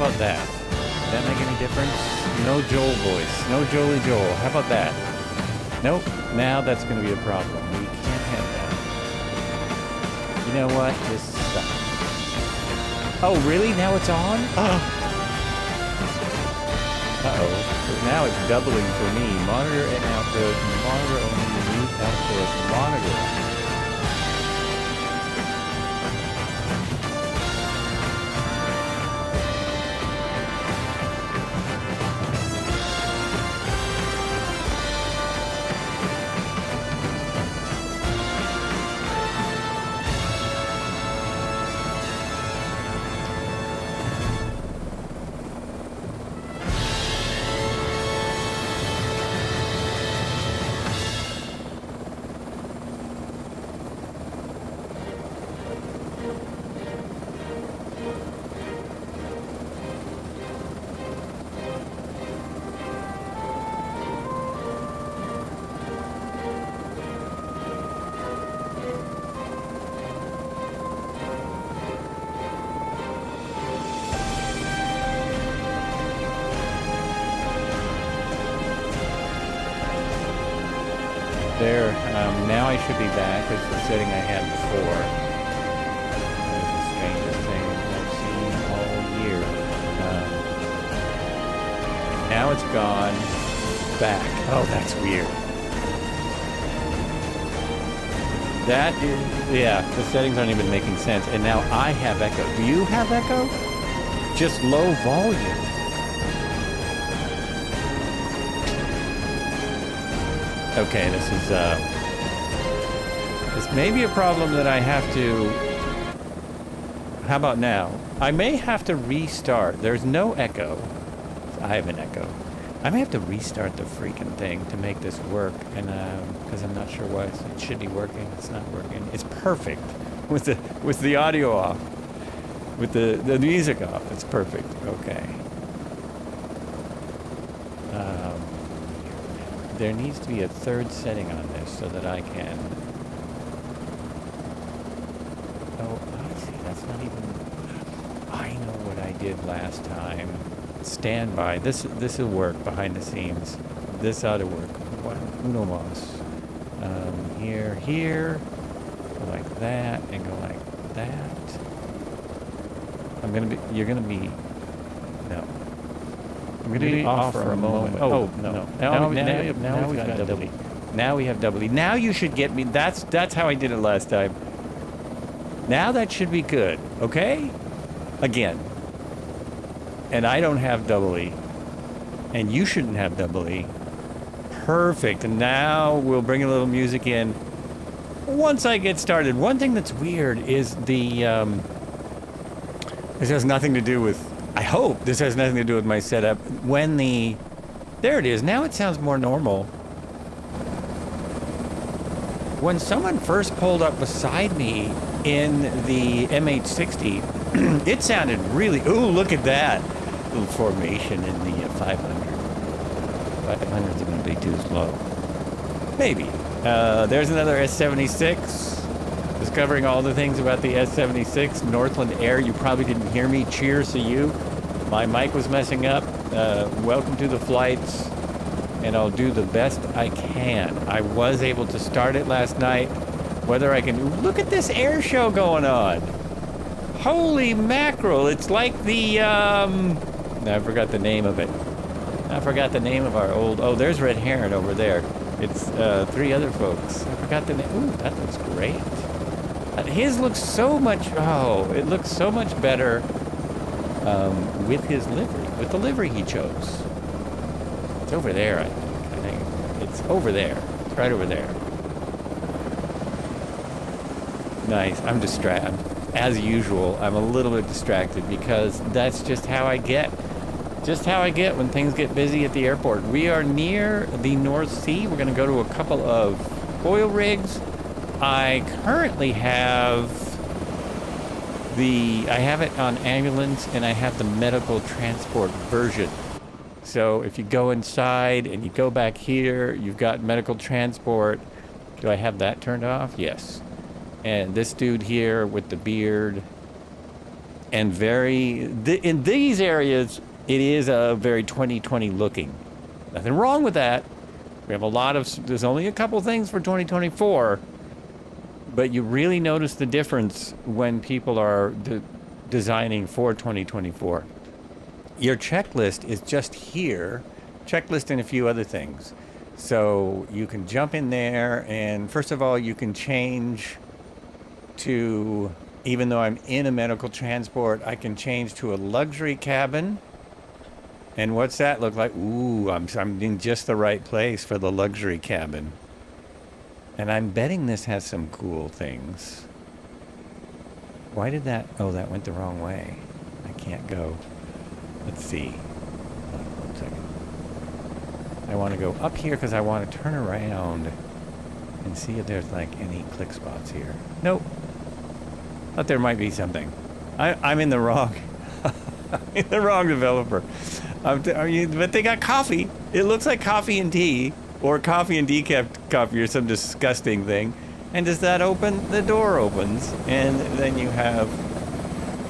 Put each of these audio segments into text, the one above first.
about that? Does that make any difference? No Joel voice. No Joely Joel. How about that? Nope. Now that's going to be a problem. We can't have that. You know what? This sucks. Oh, really? Now it's on? Uh-oh. Now it's doubling for me. Monitor and output. Monitor only. Mute output. Monitor. There, now I should be back. It's the setting I had before. That is the strangest thing I've seen all year. Now it's gone. Back. Oh, that's weird. That is, yeah, the settings aren't even making sense. And now I have echo. Do you have echo? Just low volume. Okay, this may be a problem that I have to... How about now? I may have to restart. There's no echo. I have an echo. I may have to restart the freaking thing to make this work, and because I'm not sure why it should be working. It's not working. It's perfect with the audio off, with the music off. It's perfect. Okay. There needs to be a third setting on this so that I can... Oh, I see. That's not even... I know what I did last time. Standby. This will work behind the scenes. This ought to work. Uno mas. Here. Go like that and go like that. You're gonna be... No. I'm going to be off for a moment. Oh, no. Now we've got doubly. Now we have doubly. Now you should get me. That's how I did it last time. Now that should be good. Okay? Again. And I don't have doubly. And you shouldn't have doubly. Perfect. And now we'll bring a little music in. Once I get started. One thing that's weird is the... this has nothing to do with... I hope this has nothing to do with my setup. When the... There it is. Now it sounds more normal. When someone first pulled up beside me in the MH60, it sounded really... Ooh, look at that. Little formation in the 500. 500s are going to be too slow. Maybe. There's another S76. Discovering all the things about the S76 Northland Air. You probably didn't hear me. Cheers to you. My mic was messing up. Welcome to the flights, and I'll do the best I can. I was able to start it last night. Whether I can... Look at this air show going on. Holy mackerel. It's like the... I forgot the name of it. I forgot the name of our old... Oh, there's Red Heron over there. It's three other folks. I forgot the name. Ooh, that looks great. His looks so much... Oh, it looks so much better with his livery. With the livery he chose. It's over there, I think. It's over there. It's right over there. Nice. I'm distracted. As usual, I'm a little bit distracted because that's just how I get. Just how I get when things get busy at the airport. We are near the North Sea. We're going to go to a couple of oil rigs. I currently have I have it on ambulance, and I have the medical transport version. So if you go inside and you go back here, you've got medical transport. Do I have that turned off? Yes. And this dude here with the beard, and in these areas, it is a very 2020 looking. Nothing wrong with that. We have there's only a couple things for 2024, but you really notice the difference when people are designing for 2024. Your checklist is just here, checklist and a few other things. So you can jump in there, and first of all, you can change to, even though I'm in a medical transport, I can change to a luxury cabin. And what's that look like? Ooh, I'm in just the right place for the luxury cabin. And I'm betting this has some cool things. Why did that? Oh, that went the wrong way. I can't go. Let's see. Hold on 1 second. I want to go up here because I want to turn around and see if there's like any click spots here. Nope. Thought there might be something. I'm in the wrong. I'm the wrong developer. But they got coffee. It looks like coffee and tea, or coffee and decaf coffee, or some disgusting thing. And does that open? The door opens, and then you have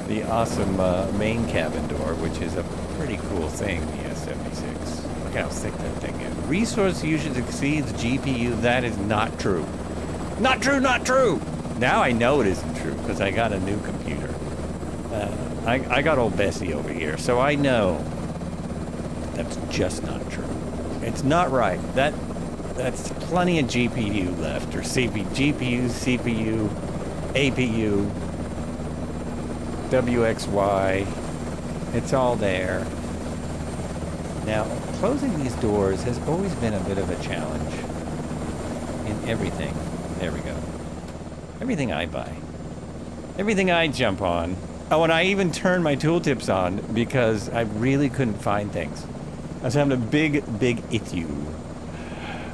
the awesome main cabin door, which is a pretty cool thing, the S76. Look how thick that thing is. Resource usage exceeds GPU. That is not true. Not true, not true! Now I know it isn't true, because I got a new computer. I got old Bessie over here, so I know that's just not true. It's not right. That's plenty of GPU left, or GPU, CPU, APU, WXY. It's all there. Now, closing these doors has always been a bit of a challenge in everything. There we go. Everything I buy. Everything I jump on. Oh, and I even turned my tooltips on because I really couldn't find things. I was having a big issue.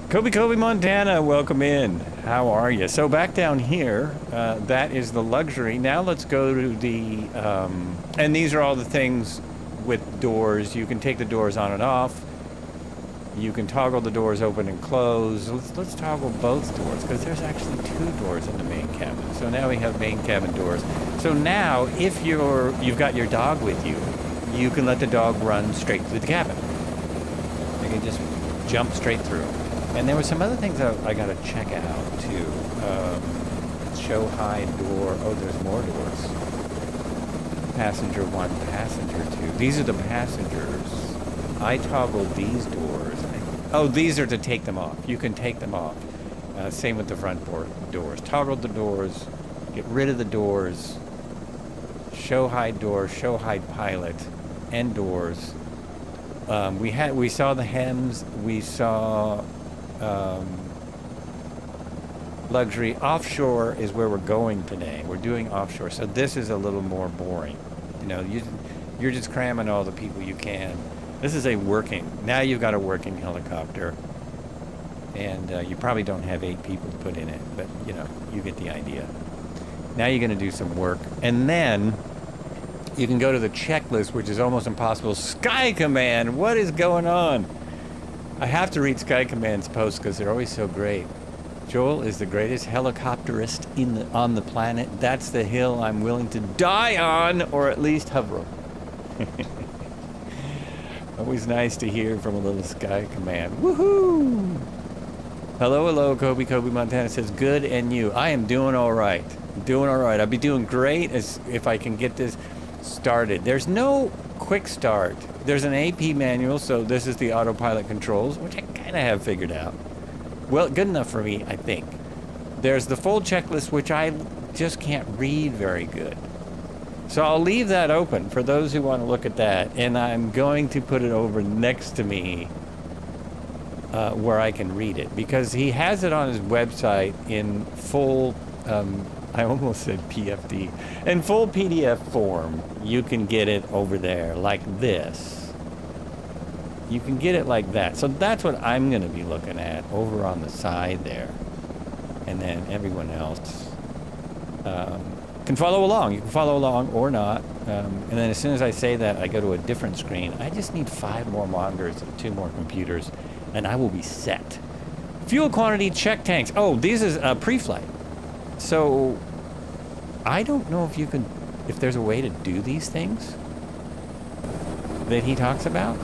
Kobe, Montana, welcome in. How are you? So back down here, that is the luxury. Now let's go to the, and these are all the things with doors. You can take the doors on and off. You can toggle the doors open and close. Let's toggle both doors, because there's actually 2 doors in the main cabin. So now we have main cabin doors. So now, if you've got your dog with you, you can let the dog run straight through the cabin. You can just jump straight through. And there were some other things I got to check out too. Show high door. Oh, there's more doors. Passenger 1, passenger 2. These are the passengers. I toggled these doors. Oh, these are to take them off. You can take them off. Same with the front doors. Toggle the doors. Get rid of the doors. Show hide door. Show hide pilot. End doors. We saw the hems. We saw luxury. Offshore is where we're going today. We're doing offshore. So this is a little more boring. You know, you're just cramming all the people you can. This is now you've got a working helicopter, and you probably don't have 8 people to put in it, but you know, you get the idea. Now you're going to do some work, and then you can go to the checklist, which is almost impossible. Sky Command, what is going on? I have to read Sky Command's posts because they're always so great. Joel is the greatest helicopterist on the planet. That's the hill I'm willing to die on, or at least hover. Always nice to hear from a little Sky Command. Woohoo! Hello, Kobe Montana says, good, and you? I am doing all right. Doing all right. I'll be doing great if I can get this started. There's no quick start. There's an AP manual, so this is the autopilot controls, which I kind of have figured out. Well, good enough for me, I think. There's the full checklist, which I just can't read very good. So I'll leave that open for those who want to look at that, and I'm going to put it over next to me where I can read it, because he has it on his website in full, I almost said PFD, in full PDF form. You can get it over there like this. You can get it like that. So that's what I'm going to be looking at over on the side there, and then everyone else can follow along. You can follow along or not. And then as soon as I say that, I go to a different screen. I just need 5 more monitors and 2 more computers, and I will be set. Fuel quantity check tanks. Oh, this is pre-flight. So I don't know if you can if there's a way to do these things that he talks about.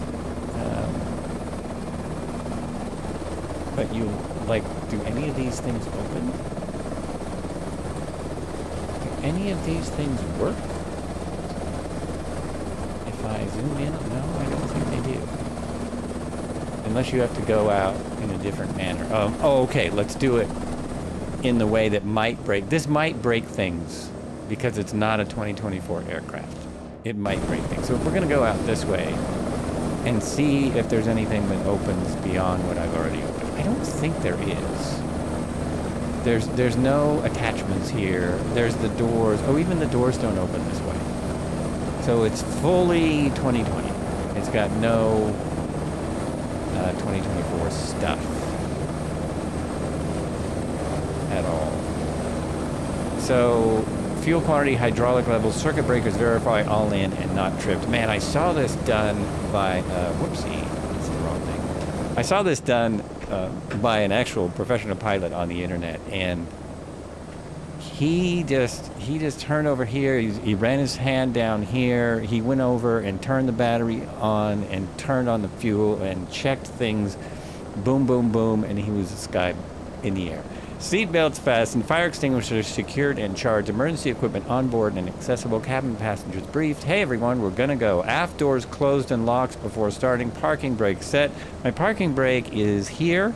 But you, like, do any of these things open? Do any of these things work? If I zoom in, no, I don't think they do. Unless you have to go out in a different manner. Oh, okay, let's do it in the way that might break. This might break things because it's not a 2024 aircraft. It might break things. So if we're going to go out this way and see if there's anything that opens beyond what I've already opened. I don't think there is. There's no attachments here. There's the doors. Oh, even the doors don't open this way. So it's fully 2020. It's got no 2024 stuff at all. So fuel quantity, hydraulic levels, circuit breakers verify all in and not tripped. Man, I saw this done by, whoopsie, that's the wrong thing. I saw this done by an actual professional pilot on the internet, and he just turned over here. He ran his hand down here. He went over and turned the battery on and turned on the fuel and checked things. Boom, boom, boom, and he was sky in the air. Seat belts fastened, fire extinguishers secured and charged, emergency equipment on board and accessible, cabin passengers briefed. Hey everyone, we're gonna go. Aft doors closed and locked before starting, parking brake set. My parking brake is here,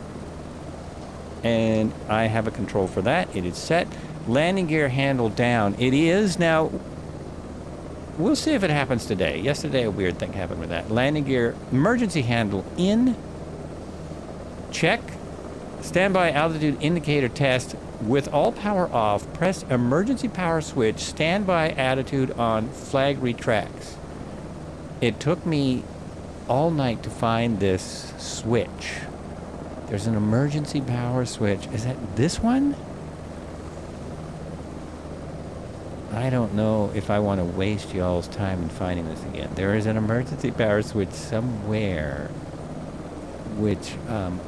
and I have a control for that. It is set. Landing gear handle down. It is. Now, we'll see if it happens today. Yesterday a weird thing happened with that. Landing gear, emergency handle in, check. Standby altitude indicator test with all power off. Press emergency power switch. Standby attitude on. Flag retracts. It took me all night to find this switch. There's an emergency power switch. Is that this one? I don't know if I want to waste y'all's time in finding this again. There is an emergency power switch somewhere which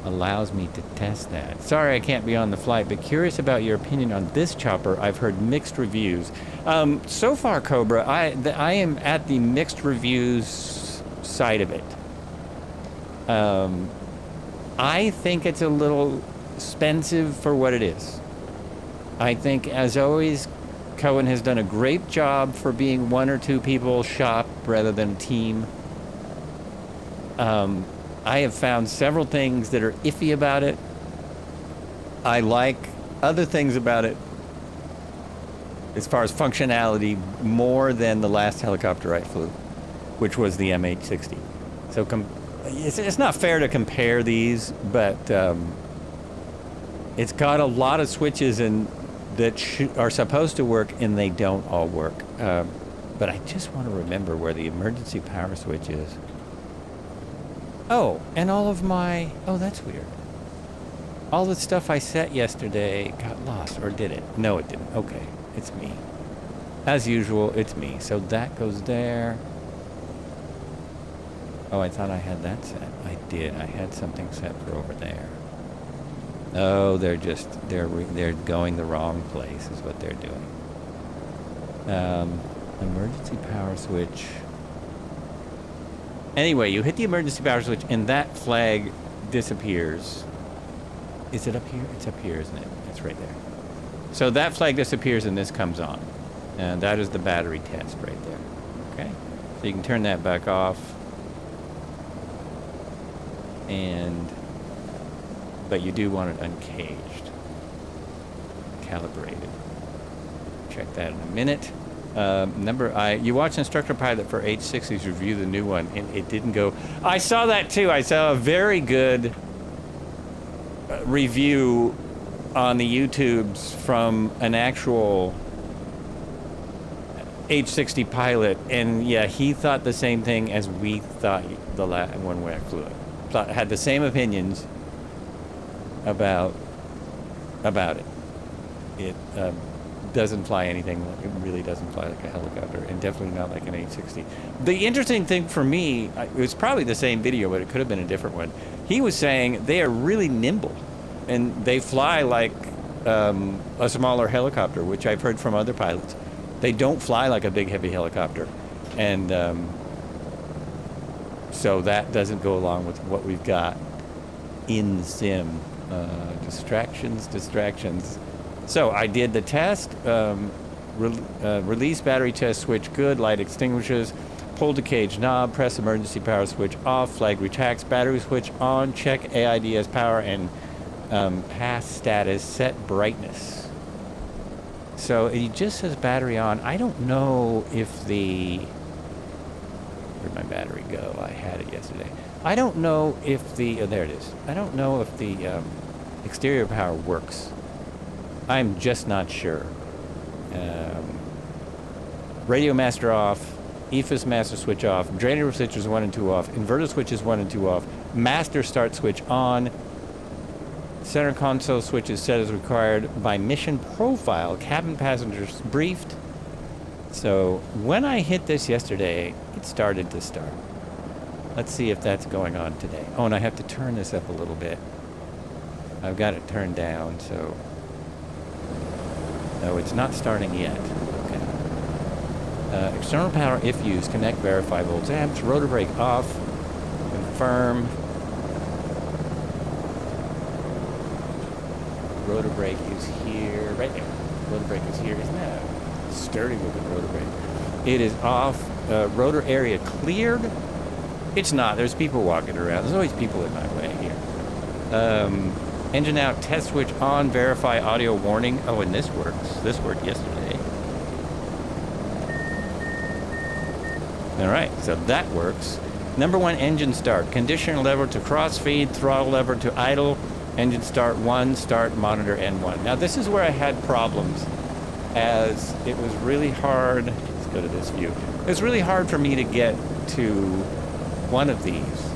allows me to test that. Sorry I can't be on the flight, but curious about your opinion on this chopper. I've heard mixed reviews. So far, Cobra, I am at the mixed reviews side of it. I think it's a little expensive for what it is. I think, as always, Cohen has done a great job for being one or two people shop rather than a team. I have found several things that are iffy about it. I like other things about it as far as functionality more than the last helicopter I flew, which was the MH60. So it's not fair to compare these, but it's got a lot of switches in that are supposed to work, and they don't all work. But I just want to remember where the emergency power switch is. Oh, and all of my... Oh, that's weird. All the stuff I set yesterday got lost, or did it? No, it didn't. Okay, it's me. As usual, it's me. So that goes there. Oh, I thought I had that set. I did. I had something set for over there. Oh, they're going the wrong place is what they're doing. Emergency power switch. Anyway, you hit the emergency power switch and that flag disappears. Is it up here? It's up here, isn't it? It's right there. So that flag disappears and this comes on. And that is the battery test right there. Okay? So you can turn that back off. But you do want it uncaged. Calibrated. Check that in a minute. You watched Instructor Pilot for H60's review the new one, and it didn't go. I saw that too. I saw a very good review on the YouTubes from an actual H60 pilot, and yeah, he thought the same thing as we thought the last one when I flew it. Had the same opinions about it. It doesn't fly anything. It really doesn't fly like a helicopter, and definitely not like an H60. The interesting thing for me, it was probably the same video, but it could have been a different one. He was saying they are really nimble, and they fly like a smaller helicopter, which I've heard from other pilots. They don't fly like a big heavy helicopter. And so that doesn't go along with what we've got in the sim. Distractions. So I did the test. Release battery test switch good, light extinguishes, pull to cage knob, press emergency power switch off, flag retracts, battery switch on, check AIDS power and pass status, set brightness. So it just says battery on. I don't know if the... Where'd my battery go? I had it yesterday. I don't know if the... Oh, there it is. I don't know if the exterior power works. I'm just not sure. Radio master off, EFIS master switch off, drainer switches 1 and 2 off, inverter switches 1 and 2 off, master start switch on, center console switches set as required by mission profile, cabin passengers briefed. So when I hit this yesterday, it started to start. Let's see if that's going on today. Oh, and I have to turn this up a little bit. I've got it turned down, so... No, it's not starting yet. Okay. External power if used. Connect, verify volts amps. Rotor brake off. Confirm. Rotor brake is here. Right there. Rotor brake is here. Isn't that a sturdy looking rotor brake? It is off. Rotor area cleared. It's not. There's people walking around. There's always people in my way here. Engine out, test switch on, verify audio warning. Oh, and this works. This worked yesterday. All right, so that works. Number 1, engine start. Conditioner lever to crossfeed, throttle lever to idle. Engine start 1, start, monitor N1. Now, this is where I had problems, as it was really hard. Let's go to this view. It was really hard for me to get to one of these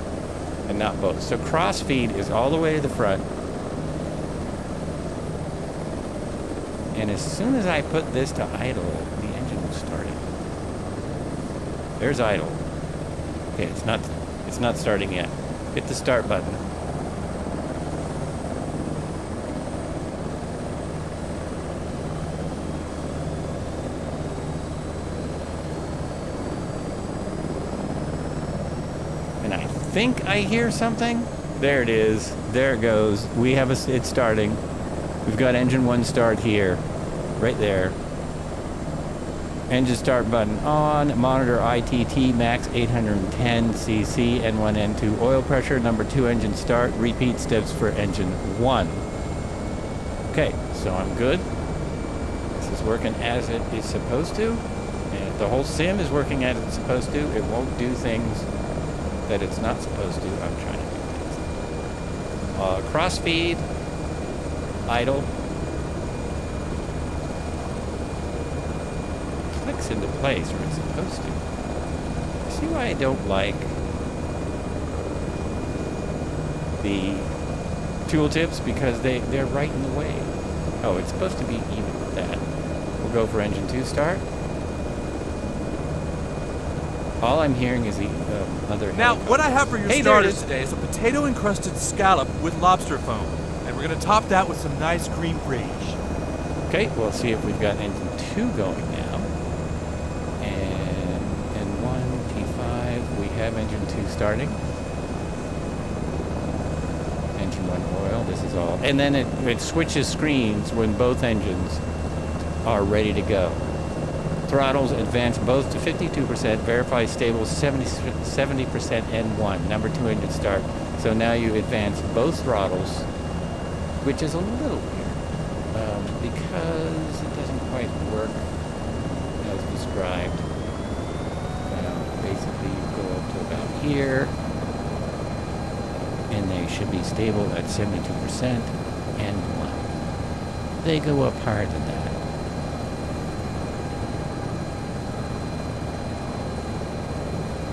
and not both. So crossfeed is all the way to the front. And as soon as I put this to idle, the engine will start it. There's idle. Okay, it's not starting yet. Hit the start button. And I think I hear something. There it is. There it goes. We have it's starting. We've got engine 1 start here, right there. Engine start button on, monitor ITT max 810 cc, N1, N2 oil pressure, number 2 engine start, repeat steps for engine 1. Okay, so I'm good. This is working as it is supposed to. And the whole sim is working as it's supposed to. It won't do things that it's not supposed to. I'm trying to do things. Crossfeed. Idle. Clicks into place where it's supposed to. See why I don't like the tooltips? Because they're right in the way. Oh, it's supposed to be even with that. We'll go for engine 2 start. All I'm hearing is the other... Now, what I have for your starters today is a potato-encrusted scallop with lobster foam. And we're going to top that with some nice cream fraiche. Okay, we'll see if we've got engine 2 going now. And N1, T5, we have engine 2 starting. Engine 1 oil, this is all. And then it switches screens when both engines are ready to go. Throttles advance both to 52%, verify stable 70% N1, number 2 engine start. So now you advance both throttles, which is a little weird, because it doesn't quite work as described. Basically, you go up to about here, and they should be stable at 72% N1. They go up higher than that.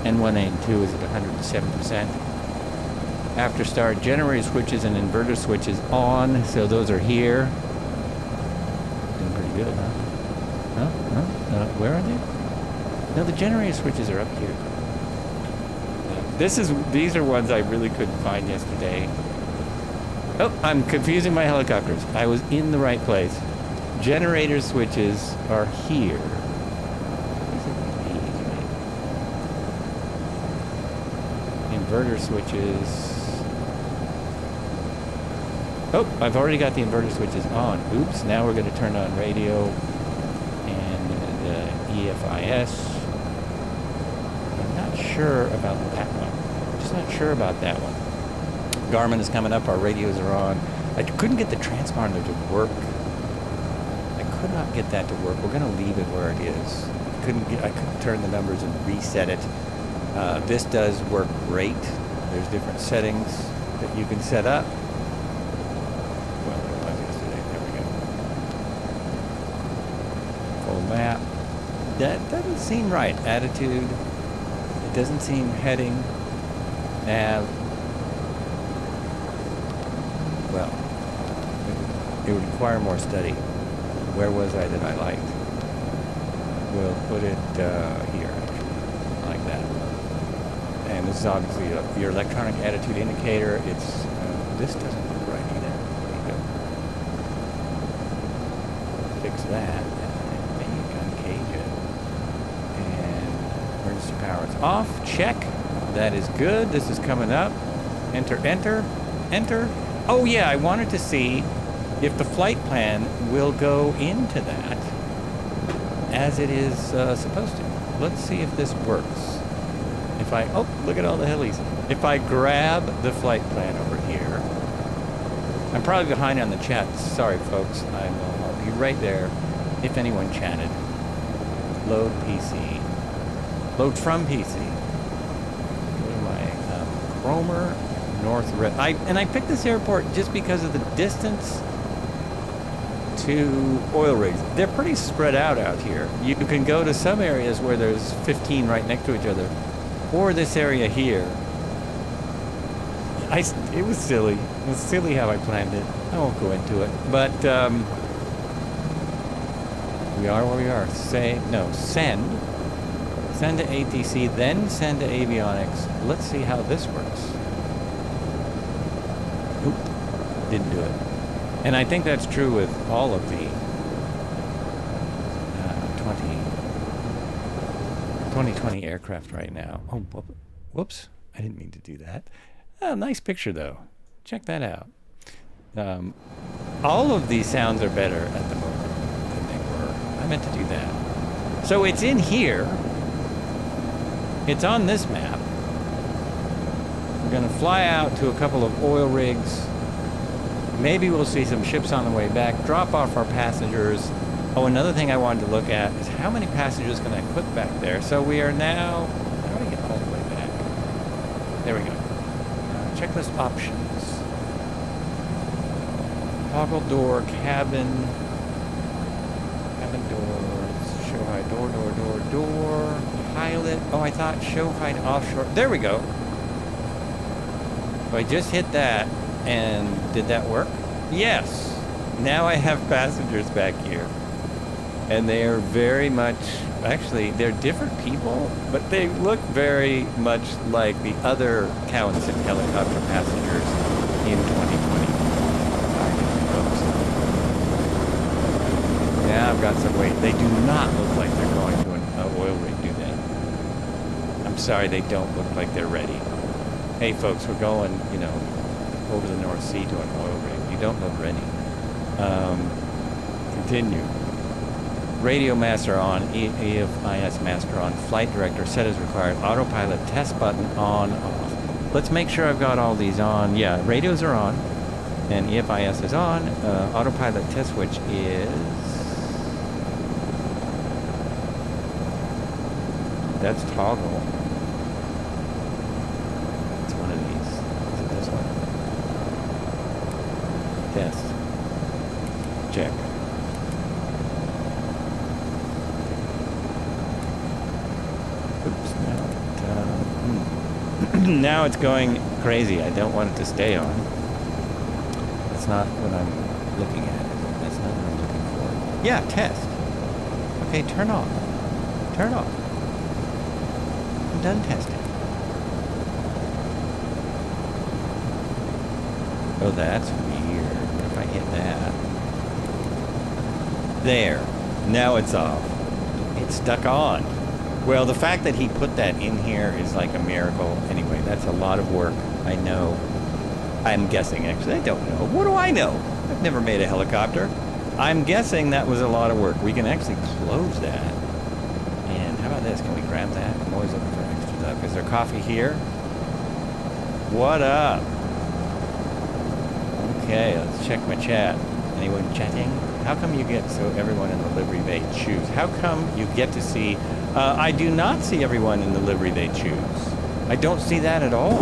N1 and N2 is at 107%. After start, generator switches and inverter switches on, so those are here. Doing pretty good, huh? Where are they? No, the generator switches are up here. These are ones I really couldn't find yesterday. Oh, I'm confusing my helicopters. I was in the right place. Generator switches are here. inverter switches. Oh, I've already got the inverter switches on. Oops, now we're going to turn on radio and EFIS. I'm not sure about that one. Just not sure about that one. Garmin is coming up. Our radios are on. I couldn't get the transponder to work. I could not get that to work. We're going to leave it where it is. I couldn't turn the numbers and reset it. This does work great. There's different settings that you can set up. Well, there was yesterday. There we go. Full map. That doesn't seem right. Attitude. It doesn't seem heading. Nav. Well, it would require more study. Where was I that I liked? We'll put it here, actually, like that. And this is obviously your electronic attitude indicator. It's this doesn't look right either. There you go. Fix that. And make uncage it. And emergency power is off. Check. That is good. This is coming up. Enter, enter, enter. Oh yeah, I wanted to see if the flight plan will go into that as it is supposed to. Let's see if this works. If I, oh, look at all the hillies. If I grab the flight plan over here, I'm probably behind on the chat. Sorry, folks. I'll be right there if anyone chatted. Load PC. Load from PC. Go to my Cromer North Red. I picked this airport just because of the distance to oil rigs. They're pretty spread out here. You can go to some areas where there's 15 right next to each other, or this area here. It was silly. It was silly how I planned it. I won't go into it. But we are where we are. Send. Send to ATC, then send to Avionics. Let's see how this works. Oop, didn't do it. And I think that's true with all of the 2020 aircraft right now. Oh, whoops. I didn't mean to do that. Oh, nice picture, though. Check that out. All of these sounds are better at the moment than they were. I meant to do that. So it's in here. It's on this map. We're going to fly out to a couple of oil rigs. Maybe we'll see some ships on the way back, drop off our passengers. Oh, another thing I wanted to look at is how many passengers can I put back there? So we are now, how do I get all the way back? There we go. Checklist options. Toggle door, cabin doors, show height, door, pilot. Oh, I thought show height offshore. There we go. So I just hit that. And did that work? Yes. Now I have passengers back here. And they are very much, actually, they're different people, but they look very much like the other Cowansim helicopter passengers in 2020. Now I've got some weight. They do not look like they're going to an oil rig, do they? I'm sorry, they don't look like they're ready. Hey folks, we're going, over the North Sea to an oil rig. You don't look ready. Continue. Radio master on, EFIS master on, flight director set as required, autopilot test button on, off. Let's make sure I've got all these on. Yeah, radios are on, and EFIS is on. Autopilot test switch is... That's toggle. It's one of these. Is it this one? Test. Check. Oops, now it's going crazy. I don't want it to stay on. That's not what I'm looking at. That's not what I'm looking for. Yeah, test. Okay, turn off. Turn off. I'm done testing. Oh, that's weird. What if I hit that? There. Now it's off. It's stuck on. Well, the fact that he put that in here is like a miracle. Anyway, that's a lot of work. I know. I'm guessing, actually. I don't know. What do I know? I've never made a helicopter. I'm guessing that was a lot of work. We can actually close that. And how about this? Can we grab that? I'm always looking for extra stuff. Is there coffee here? What up? Okay, let's check my chat. Anyone chatting? How come you get so everyone in the livery they choose? How come you get to see... I do not see everyone in the livery they choose. I don't see that at all.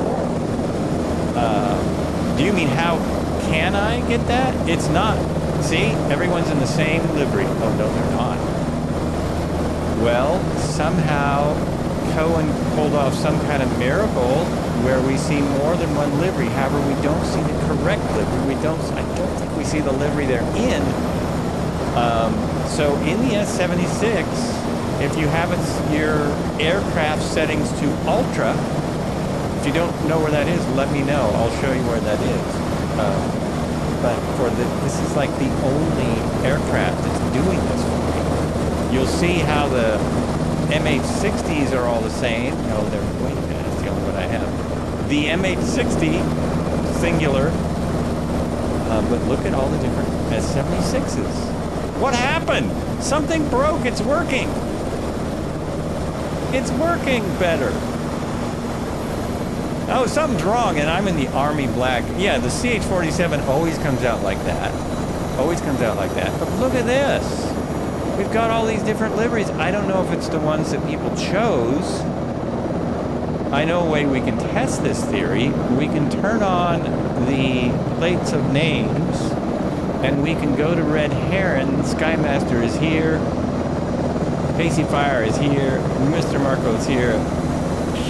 Do you mean how can I get that? It's not. See? Everyone's in the same livery. Oh, no, they're not. Well, somehow Cohen pulled off some kind of miracle where we see more than one livery. However, we don't see the correct livery. I don't think we see the livery they're in. So in the S76, if you have your aircraft settings to ultra, if you don't know where that is, let me know. I'll show you where that is. But this is like the only aircraft that's doing this for me. You'll see how the MH60s are all the same. No, wait a minute, it's the only one I have. The MH60, singular, but look at all the different S76s. What happened? Something broke, it's working. It's working better. Oh, something's wrong, and I'm in the Army black. Yeah, the CH-47 always comes out like that. Always comes out like that. But look at this. We've got all these different liveries. I don't know if it's the ones that people chose. I know a way we can test this theory. We can turn on the plates of names, and we can go to Red Heron. Skymaster is here. Pacey Fire is here. Mr. Marco is here.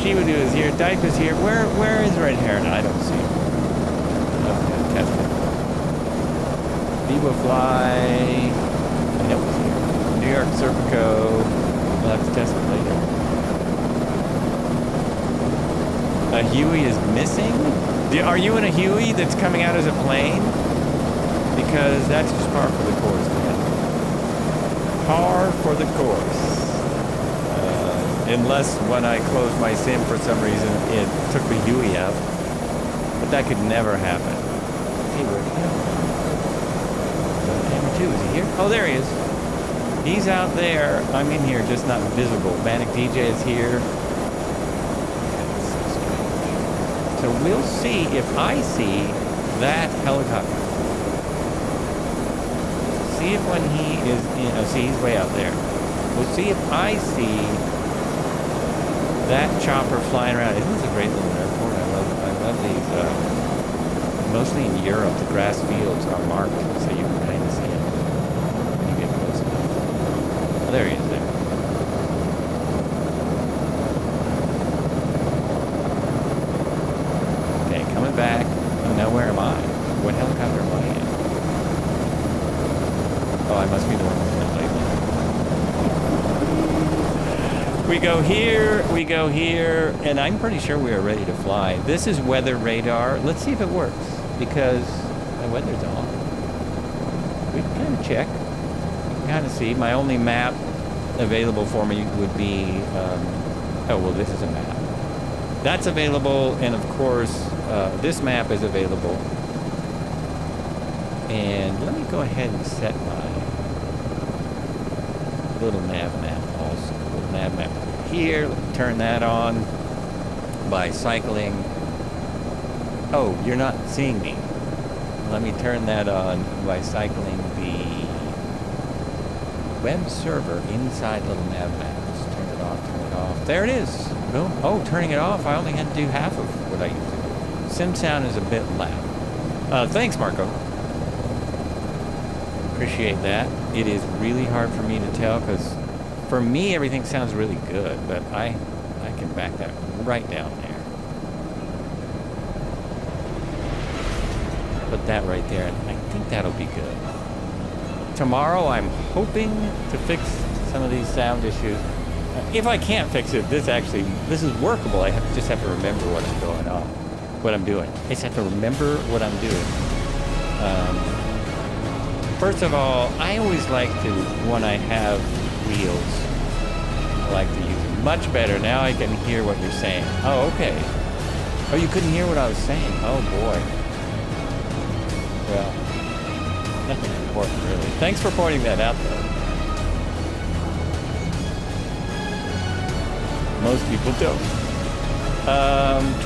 Shibadu is here. Dyke is here. Where is Red Heron? I don't see him. Okay, test it. Vivo Fly. I know he's here. New York Serpico. We'll have to test it later. A Huey is missing? Are you in a Huey that's coming out as a plane? Because that's just par for the course, man. Par for the course. Unless when I closed my sim for some reason it took the Huey out. But that could never happen. Hey, where'd he go? M.2, is he here? Oh, there he is. He's out there. I'm in here, just not visible. Manic DJ is here. So we'll see if I see that helicopter. See if when he is in, oh, see, he's way out there. We'll see if I see that chopper flying around. Isn't this a great little airport? I love these. Mostly in Europe, the grass fields are marked, so you can kind of see it when you get close enough. Oh, there he is there. Okay, coming back. Oh, now where am I? What helicopter am I in? Oh, I must be the one that's not labeled. We go here, and I'm pretty sure we are ready to fly. This is weather radar. Let's see if it works, because the weather's on. We can kind of check. You can kind of see. My only map available for me would be, oh, well, this is a map. That's available, and of course, this map is available. And let me go ahead and set my little nav map also. Little nav map here. Let me turn that on by cycling. Oh, you're not seeing me. Let me turn that on by cycling the web server inside little nav maps. Turn it off, turn it off. There it is. Boom. Oh, turning it off. I only had to do half of what I used to do. Sim sound is a bit loud. Thanks, Marco. Appreciate that. It is really hard for me to tell because for me everything sounds really good, but I can back that right down there. Put that right there, and I think that'll be good. Tomorrow I'm hoping to fix some of these sound issues. If I can't fix it, this is workable. I just have to remember what I'm doing. I just have to remember what I'm doing. First of all, I always like to, when I have wheels, I like to use much better. Now I can hear what you're saying. Oh, okay. Oh, you couldn't hear what I was saying. Oh, boy. Well, nothing important, really. Thanks for pointing that out, though. Most people don't.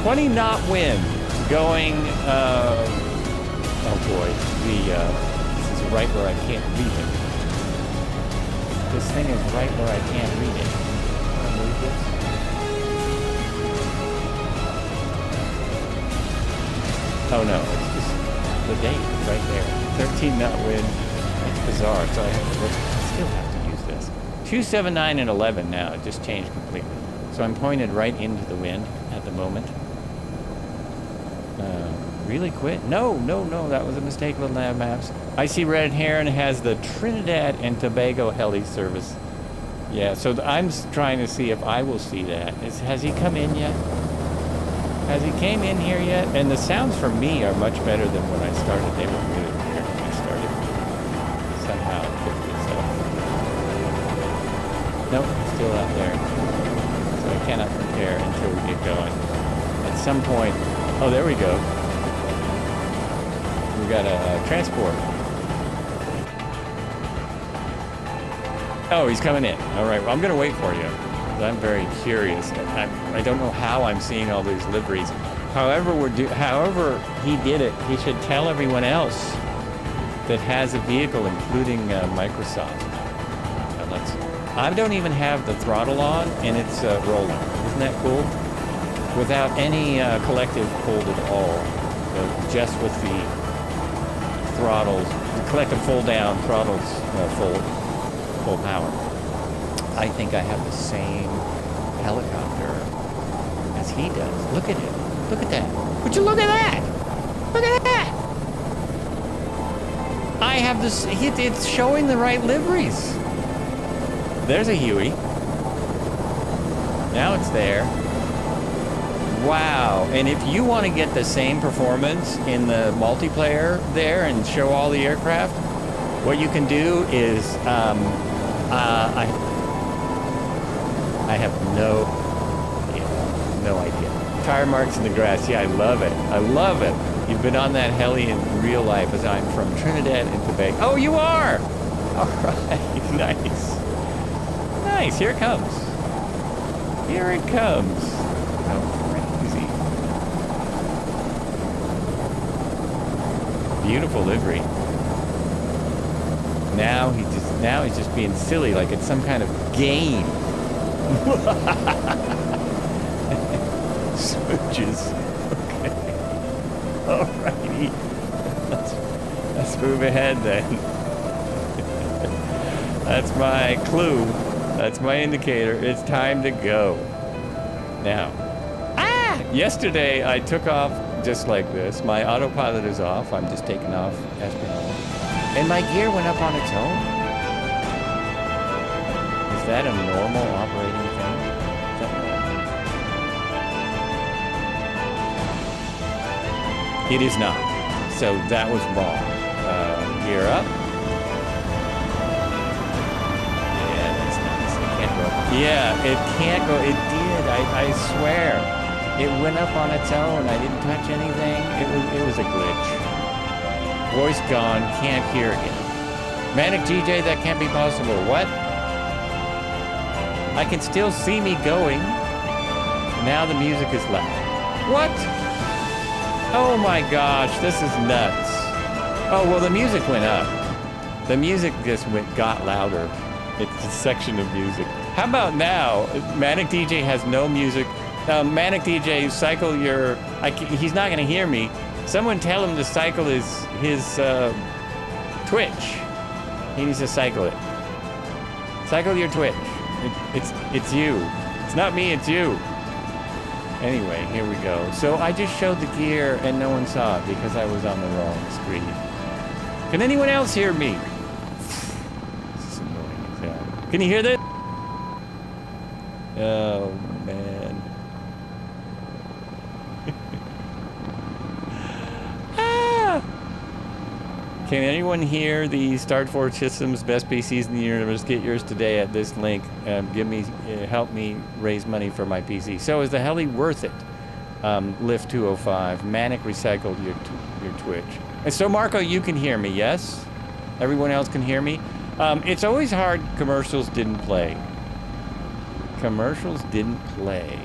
20 knot wind going, oh boy, this is right where I can't read it. This thing is right where I can't read it. I'll move this. Oh no, it's just the date right there. 13 knot wind. It's bizarre, so I still have to use this. 279 and 11 now, it just changed completely. So I'm pointed right into the wind at the moment. Really quit? No, that was a mistake with nav maps. I see Red Heron has the Trinidad and Tobago heli service. Yeah, so I'm trying to see if I will see that. Has he come in yet? Has he came in here yet? And the sounds from me are much better than when I started. They were really weird when I started. Somehow it picked this up. Nope, still out there. So I cannot compare until we get going. At some point, oh, there we go. We got a transport. Oh, he's coming in. All right, well, I'm going to wait for you. I'm very curious. I don't know how I'm seeing all these liveries. However he did it, he should tell everyone else that has a vehicle, including Microsoft. I don't even have the throttle on, and it's rolling. Isn't that cool? Without any collective hold at all. Just with the throttles, the collective full down, throttles full power. I think I have the same helicopter as he does. Look at it. Look at that. Would you look at that? Look at that. I have this, it's showing the right liveries. There's a Huey. Now it's there. Wow. And if you want to get the same performance in the multiplayer there and show all the aircraft, what you can do is, I have no idea. Tire marks in the grass. Yeah, I love it. I love it. You've been on that heli in real life as I'm from Trinidad and Tobago. Oh, you are! All right. Nice. Nice. Here it comes. Here it comes. Oh, crazy. Beautiful livery. Now he's just being silly, like it's some kind of game. Smooches. Okay. Alrighty. Let's move ahead then. That's my clue. That's my indicator. It's time to go. Now. Yesterday I took off just like this. My autopilot is off. I'm just taking off Espanola. And my gear went up on its own. Is that a normal operating thing? Is that normal? It is not. So that was wrong. Gear up. Yeah, that's nice. It can't go. Yeah, it can't go. It did. I swear. It went up on its own. I didn't touch anything. It was a glitch. Voice gone, can't hear again. Manic DJ, that can't be possible. What? I can still see me going. Now the music is loud. What? Oh my gosh, this is nuts. Oh, well, the music went up. The music just got louder. It's a section of music. How about now? Manic DJ has no music. Manic DJ, cycle your... he's not going to hear me. Someone tell him to cycle his Twitch. He needs to cycle it. Cycle your Twitch. It's you. It's not me, it's you. Anyway, here we go. So I just showed the gear and no one saw it because I was on the wrong screen. Can anyone else hear me? This is annoying as hell. Can you hear this? Oh, man. Can anyone hear the Start Forge Systems best PCs in the universe? Get yours today at this link. Help me raise money for my PC. So is the heli worth it? Lift 205. Manic recycled your Twitch. And so Marco, you can hear me, yes? Everyone else can hear me? It's always hard. Commercials didn't play. Commercials didn't play.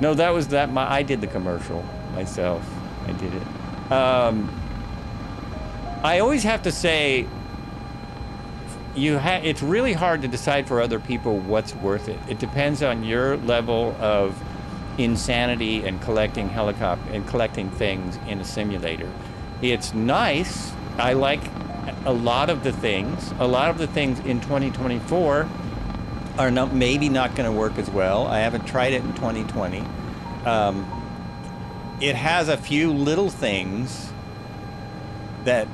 No, that was that. I did the commercial myself. I did it. I always have to say, it's really hard to decide for other people what's worth it. It depends on your level of insanity and collecting things in a simulator. It's nice. I like a lot of the things. A lot of the things in 2024 are maybe not going to work as well. I haven't tried it in 2020. It has a few little things that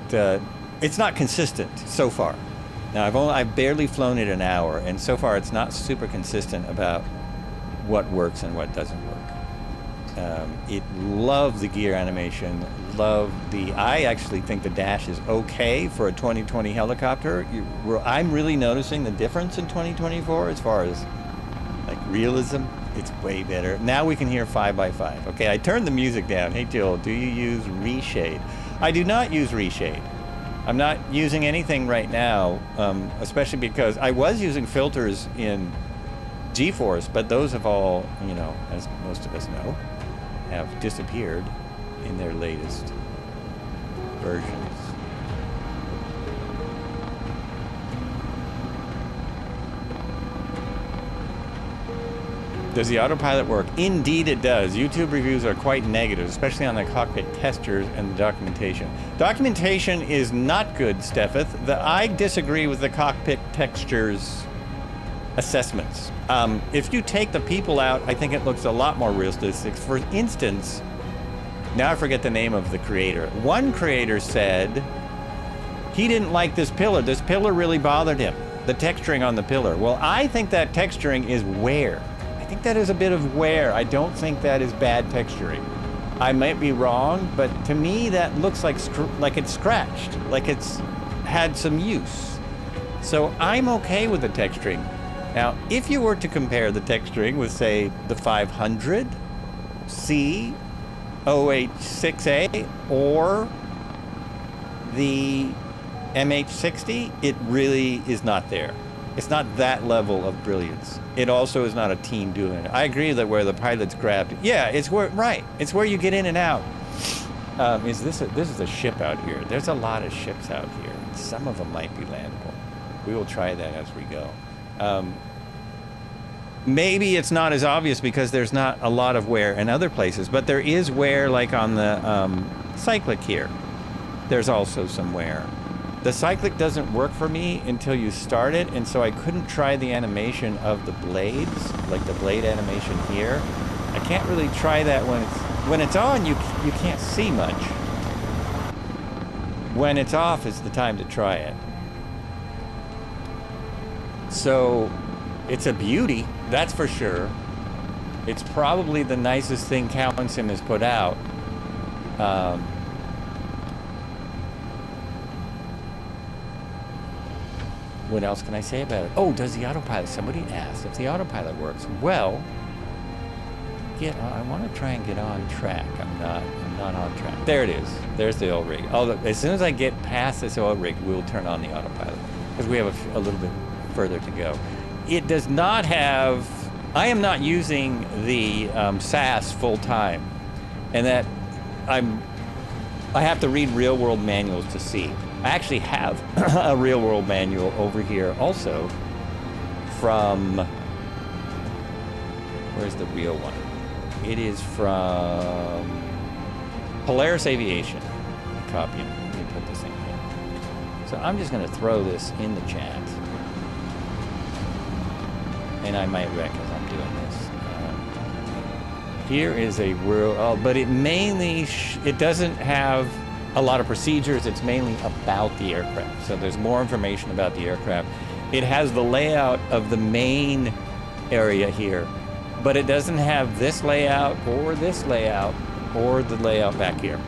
it's not consistent so far. Now I've barely flown it an hour, and so far it's not super consistent about what works and what doesn't work. It loved the gear animation, I actually think the dash is okay for a 2020 helicopter. I'm really noticing the difference in 2024 as far as like realism. It's way better. Now we can hear 5x5. Okay, I turned the music down. Hey Joel, do you use reshade? I do not use reshade. I'm not using anything right now, especially because I was using filters in GeForce, but those have all, as most of us know, have disappeared in their latest versions. Does the autopilot work? Indeed it does. YouTube reviews are quite negative, especially on the cockpit testers and the documentation. Documentation is not good, Steffeth. I disagree with the cockpit textures assessments. If you take the people out, I think it looks a lot more realistic. For instance, now I forget the name of the creator. One creator said he didn't like this pillar. This pillar really bothered him. The texturing on the pillar. Well, I think that texturing is wear. I think that is a bit of wear. I don't think that is bad texturing. I might be wrong, but to me that looks like it's scratched, like it's had some use. So I'm okay with the texturing. Now, if you were to compare the texturing with, say, the 500C OH6A or the MH60, it really is not there. It's not that level of brilliance. It also is not a team doing it. I agree that where the pilot's grabbed, yeah, it's where, right, it's where you get in and out. This is a ship out here. There's a lot of ships out here. Some of them might be landable. We will try that as we go. Maybe it's not as obvious because there's not a lot of wear in other places, but there is wear like on the cyclic here. There's also some wear. The cyclic doesn't work for me until you start it, and so I couldn't try the animation of the blades, like the blade animation here. I can't really try that when it's on, you can't see much. When it's off is the time to try it. So it's a beauty, that's for sure. It's probably the nicest thing Cowansim has put out. What else can I say about it? Oh, does the autopilot? Somebody asked if the autopilot works. Well, I want to try and get on track. I'm not on track. There it is. There's the oil rig. As soon as I get past this oil rig, we'll turn on the autopilot because we have a little bit further to go. It does not have. I am not using the SAS full time, and that I have to read real-world manuals to see. I actually have a real-world manual over here also from, where's the real one? It is from Polaris Aviation. Copy it. Let me put this in here. So I'm just going to throw this in the chat. And I might wreck as I'm doing this. Here is a real, but it mainly, it doesn't have a lot of procedures. It's mainly about the aircraft. So there's more information about the aircraft. It has the layout of the main area here, but it doesn't have this layout or the layout back here.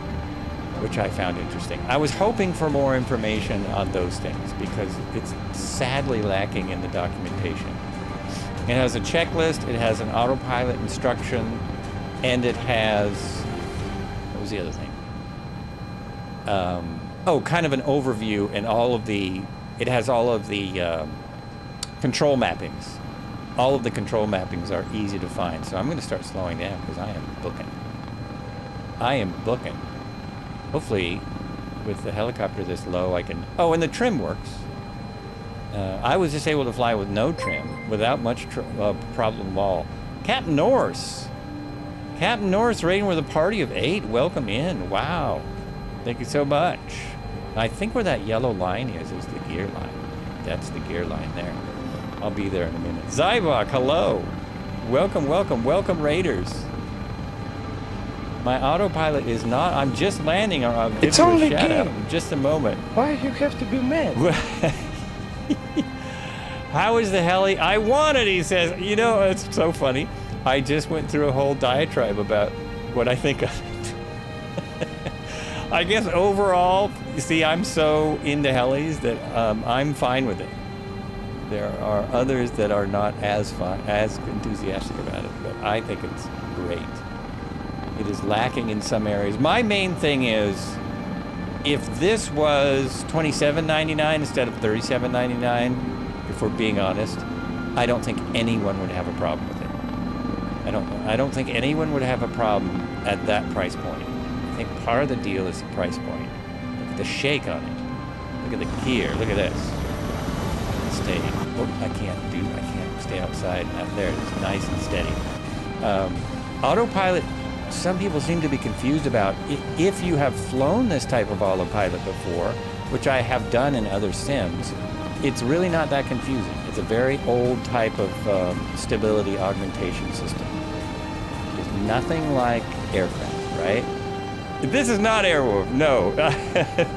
which I found interesting. I was hoping for more information on those things because it's sadly lacking in the documentation. It has a checklist, it has an autopilot instruction, and it has, what was the other thing? Kind of an overview and it has all of the control mappings. All of the control mappings are easy to find. So I'm going to start slowing down because I am booking. Hopefully, with the helicopter this low, I can... Oh, and the trim works. I was just able to fly with no trim, without much problem at all. Captain Norse! Captain Norse rating with a party of 8. Welcome in. Wow. Thank you so much. I think where that yellow line is the gear line. That's the gear line there. I'll be there in a minute. Zybok, hello. Welcome, welcome, welcome, Raiders. My autopilot is not. I'm just landing. I'll give It's you only a shout out game. in just a moment. Why you have to be mad? How is the heli? I want it, he says. You know, it's so funny. I just went through a whole diatribe about what I think of it. I guess overall, you see, I'm so into helis that I'm fine with it. There are others that are not as enthusiastic about it, but I think it's great. It is lacking in some areas. My main thing is, if this was $27.99 instead of $37.99, if we're being honest, I don't think anyone would have a problem with it. I don't think anyone would have a problem at that price point. I think part of the deal is the price point. Look at the shake on it. Look at the gear. Look at this. Stay. Oh, I can't stay outside. There it is. Nice and steady. Autopilot. Some people seem to be confused about if you have flown this type of autopilot before, which I have done in other sims. It's really not that confusing. It's a very old type of stability augmentation system. It's nothing like aircraft, right? This is not Airwolf. No,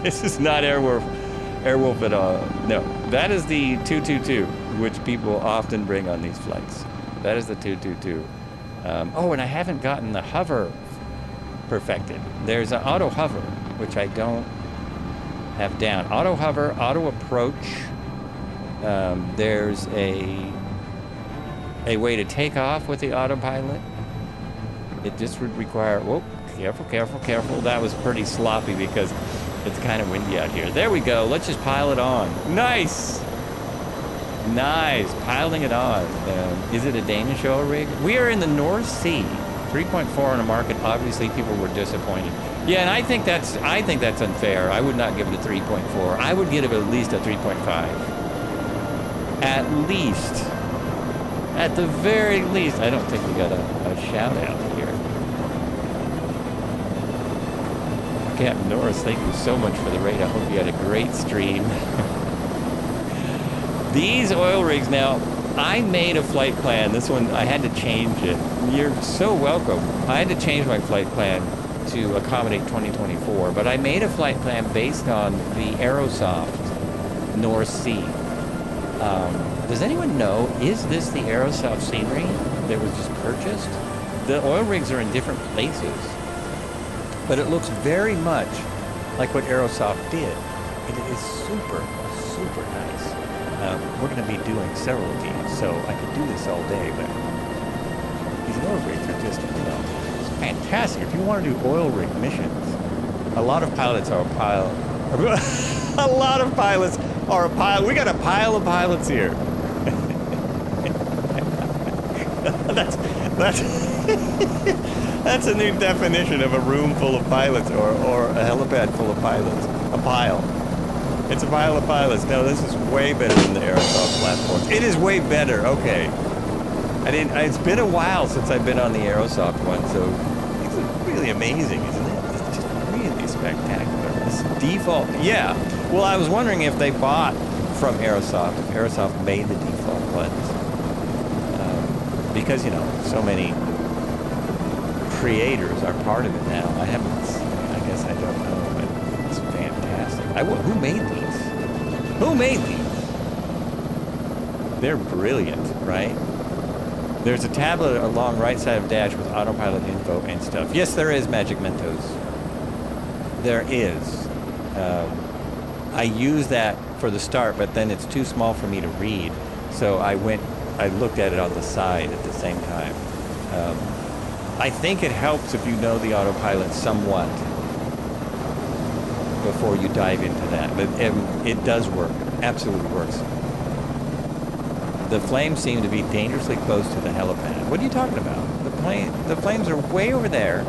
this is not Airwolf at all. No, that is the 222, which people often bring on these flights. That is the 222. And I haven't gotten the hover perfected. There's an auto hover, which I don't have down. Auto hover, auto approach. There's a way to take off with the autopilot. It just would require, whoa, careful. That was pretty sloppy because it's kind of windy out here. There we go. Let's just pile it on. Nice, piling it on. Is it a Danish oil rig? We are in the North Sea. 3.4 on the market. Obviously, people were disappointed. Yeah, and I think that's unfair. I would not give it a 3.4. I would give it at least a 3.5. At least. At the very least. I don't think we got a shout out here. Captain Norris, thank you so much for the raid. I hope you had a great stream. These oil rigs now, I made a flight plan. This one, I had to change it. You're so welcome. I had to change my flight plan to accommodate 2024, but I made a flight plan based on the Aerosoft North Sea. Does anyone know, is this the Aerosoft scenery that was just purchased? The oil rigs are in different places, but it looks very much like what Aerosoft did. It is super nice. We're going to be doing several of these, so I could do this all day, but these oil rigs are just, it's fantastic. If you want to do oil rig missions, a lot of pilots are a pile. A lot of pilots are a pile. We got a pile of pilots here. That's a new definition of a room full of pilots or a helipad full of pilots. A pile. It's a pile of pilots. No, this is way better than the Aerosoft platforms. It is way better. Okay. It's been a while since I've been on the Aerosoft one, so it's really amazing, isn't it? It's just really spectacular. This default, yeah. Well, I was wondering if they bought from Aerosoft, if Aerosoft made the default ones. Because, so many creators are part of it now. I guess I don't know, but it's fantastic. Who made these? Who made these? They're brilliant, right? There's a tablet along right side of dash with autopilot info and stuff. Yes, there is, Magic Mentos. There is. I use that for the start, but then it's too small for me to read. So I looked at it on the side at the same time. I think it helps if you know the autopilot somewhat before you dive into that. But it does work. Absolutely works. The flames seem to be dangerously close to the helipad. What are you talking about? The flames are way over there,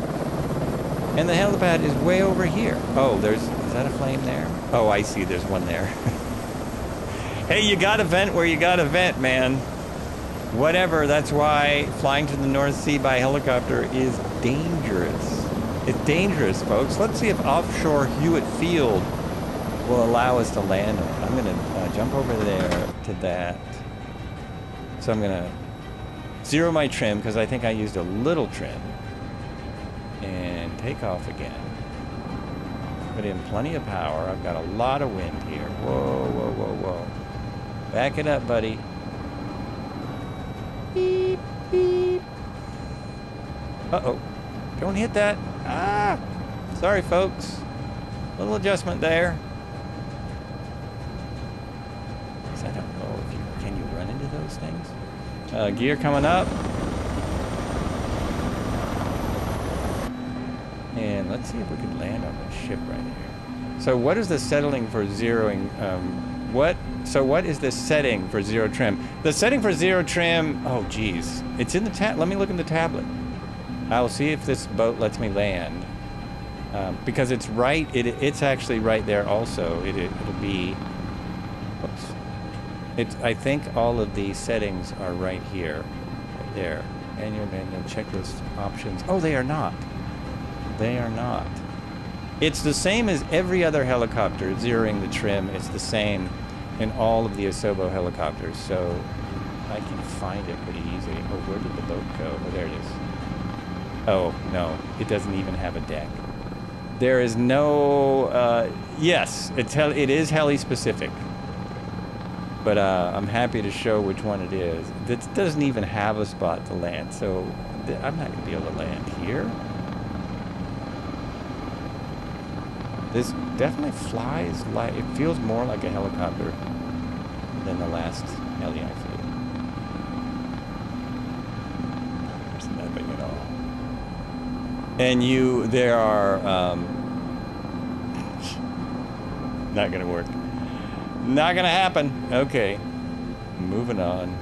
and the helipad is way over here. Oh, is that a flame there? Oh, I see. There's one there. Hey, you gotta vent where you gotta vent, man. Whatever. That's why flying to the North Sea by helicopter is dangerous. It's dangerous, folks. Let's see if offshore Hewitt Field will allow us to land on it. I'm gonna jump over there to that. So I'm gonna zero my trim because I think I used a little trim, and take off again. Put in plenty of power. I've got a lot of wind here. Whoa, whoa, whoa, whoa. Back it up, buddy. Beep, beep. Uh-oh. Don't hit that. Ah! Sorry, folks. Little adjustment there. I don't know if can you run into those things? Gear coming up. And let's see if we can land on the ship right here. So what is the settling for zeroing? So what is the setting for zero trim? The setting for zero trim, oh geez. It's in the tab. Let me look in the tablet. I'll see if this boat lets me land. Because it's right, it's actually right there also. It'll be, oops. I think all of the settings are right here, right there. Manual checklist options. Oh, they are not. They are not. It's the same as every other helicopter, zeroing the trim. It's the same in all of the ASOBO helicopters, so I can find it pretty easily. Oh, where did the boat go? Oh, there it is. Oh, no, it doesn't even have a deck. There is no, yes, it is heli-specific, but I'm happy to show which one it is. It doesn't even have a spot to land, so I'm not going to be able to land here. This definitely flies like, it feels more like a helicopter than the last heli I flew. There's nothing at all. And there are, not gonna work. Not gonna happen. Okay, moving on.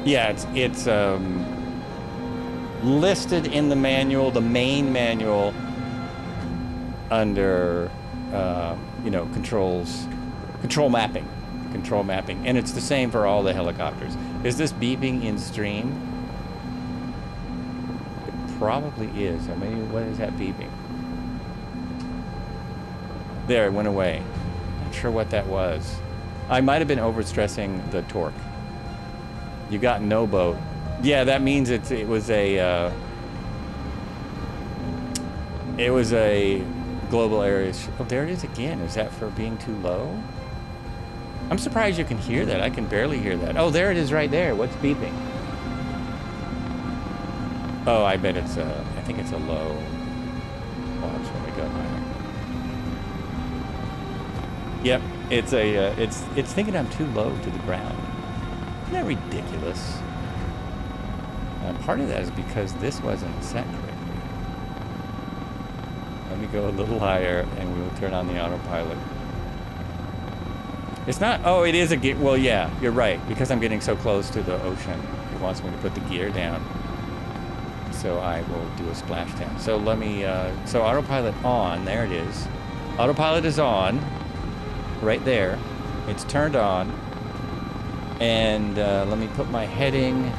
Yeah, it's listed in the manual, the main manual, under control mapping, and it's the same for all the helicopters. Is this beeping in stream? It probably is. I mean, what is that beeping? There, it went away. Not sure what that was. I might have been overstressing the torque. You got no boat. Yeah, that means it was a global area. Oh, there it is again. Is that for being too low? I'm surprised you can hear that. I can barely hear that. Oh, there it is right there. What's beeping? Oh, I bet it's I think it's a low. Watch when we go higher. Yep, it's thinking I'm too low to the ground. Isn't that ridiculous? Part of that is because this wasn't set correctly. Let me go a little higher and we will turn on the autopilot. It's not, oh, it is well, yeah, you're right. Because I'm getting so close to the ocean, it wants me to put the gear down. So I will do a splashdown. So let me, so autopilot on, there it is. Autopilot is on, right there. It's turned on. And let me put my heading.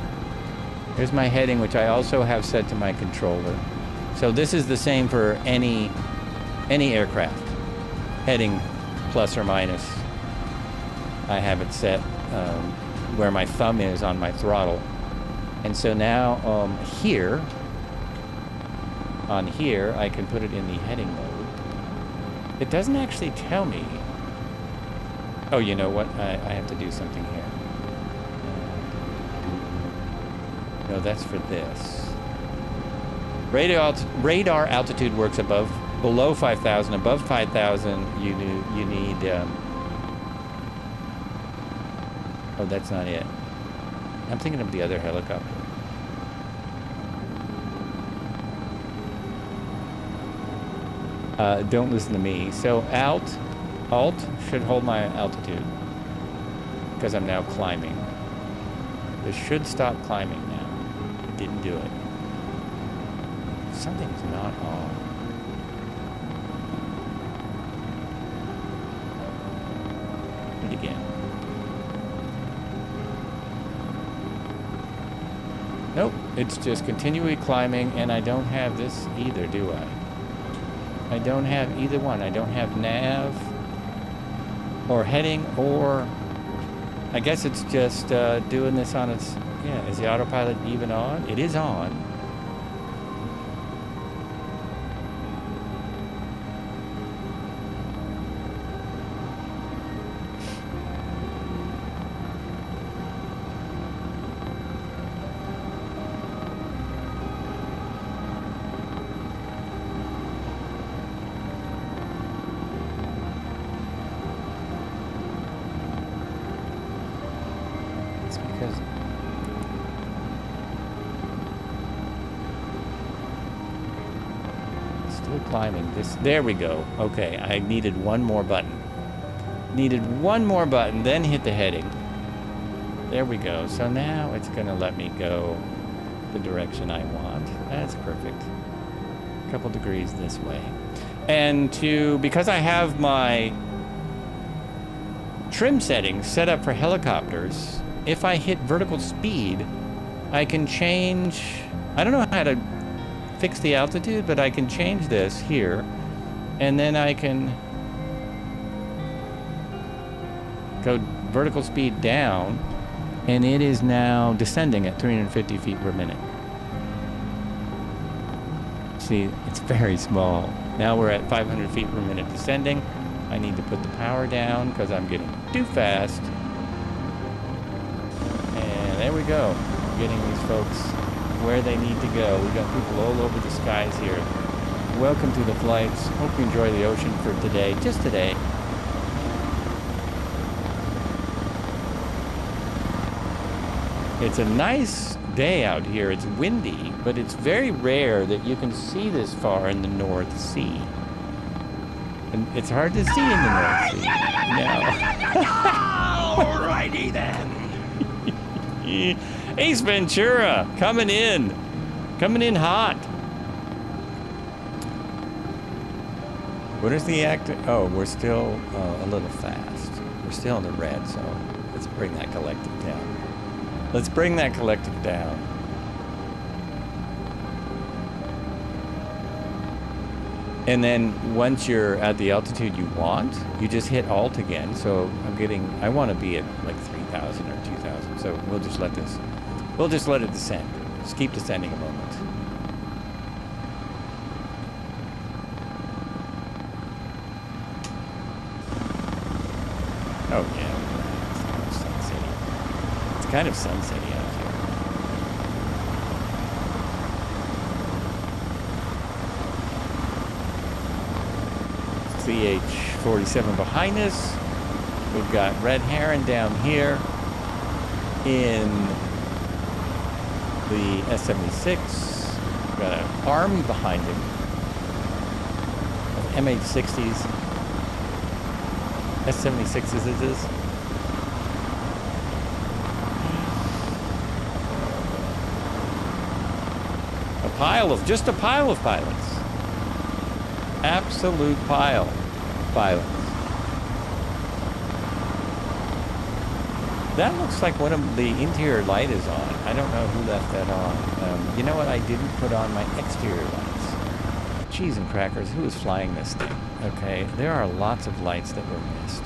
Here's my heading, which I also have set to my controller. So this is the same for any aircraft. Heading plus or minus. I have it set where my thumb is on my throttle. And so now here, on here, I can put it in the heading mode. It doesn't actually tell me. Oh, you know what? I have to do something here. No, that's for this. Radar altitude works below 5,000. Above 5,000, you need. Oh, that's not it. I'm thinking of the other helicopter. Don't listen to me. So Alt should hold my altitude because I'm now climbing. This should stop climbing now. It didn't do it. Something's not on. Do it again. Nope, it's just continually climbing, and I don't have this either, do I? I don't have either one. I don't have nav or heading, or I guess it's just doing this on its, yeah, is the autopilot even on? It is on. Climbing this. There we go. Okay, I needed one more button. Then hit the heading. There we go. So now it's going to let me go the direction I want. That's perfect. A couple degrees this way. And because I have my trim settings set up for helicopters, if I hit vertical speed, I can change. I don't know how to fix the altitude, but I can change this here, and then I can go vertical speed down, and it is now descending at 350 feet per minute. See, it's very small. Now we're at 500 feet per minute descending. I need to put the power down because I'm getting too fast. And there we go. Getting these folks where they need to go. We got people all over the skies here. Welcome to the flights. Hope you enjoy the ocean for today, just today. It's a nice day out here. It's windy, but it's very rare that you can see this far in the North Sea. And it's hard to see in the North Sea. No. Alrighty then. Ace Ventura, coming in hot. What is the act? Oh, we're still a little fast. We're still in the red, so let's bring that collective down. And then once you're at the altitude you want, you just hit Alt again. So I want to be at like 3,000 or 2,000. So we'll just let it descend. Just keep descending a moment. Oh yeah, it's sunsetty. It's kind of sunsetty out here. CH-47 behind us. We've got Red Heron down here in the S76. We've got an army behind him of MH-60s. S76s it is. Just a pile of pilots. Absolute pile of pilots. That looks like one of the interior light is on. I don't know who left that on. You know what? I didn't put on my exterior lights. Cheese and crackers. Who is flying this thing? Okay, there are lots of lights that were missed.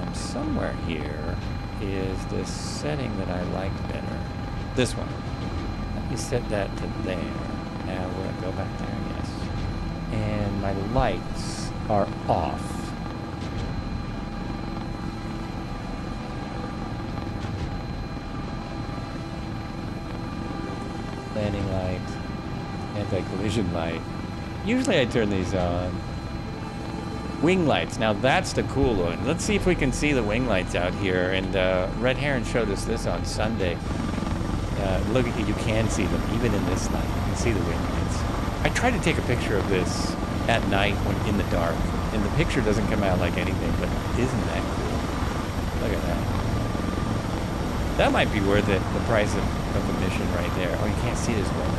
And somewhere here is this setting that I liked better. This one. Let me set that to there. Now we're going to go back there, yes. And my lights are off. landing light, anti-collision light. Usually I turn these on. Wing lights. Now that's the cool one. Let's see if we can see the wing lights out here. And Red Heron showed us this on Sunday. Look, you can see them even in this light. You can see the wing lights. I tried to take a picture of this at night when in the dark, and the picture doesn't come out like anything. But isn't that cool? Look at that. That might be worth it. The price of admission right there. Oh, you can't see this well.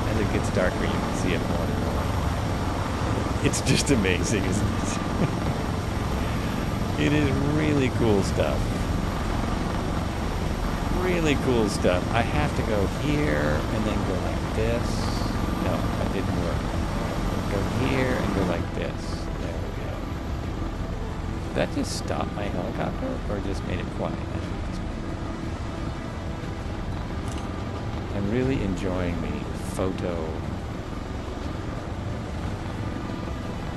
As it gets darker, you can see it more and more. It's just amazing, isn't it? It is really cool stuff. Really cool stuff. I have to go here and then go like this. No, that didn't work. Go here and go like this. There we go. Did that just stop my helicopter or just made it quiet? I'm really enjoying the photo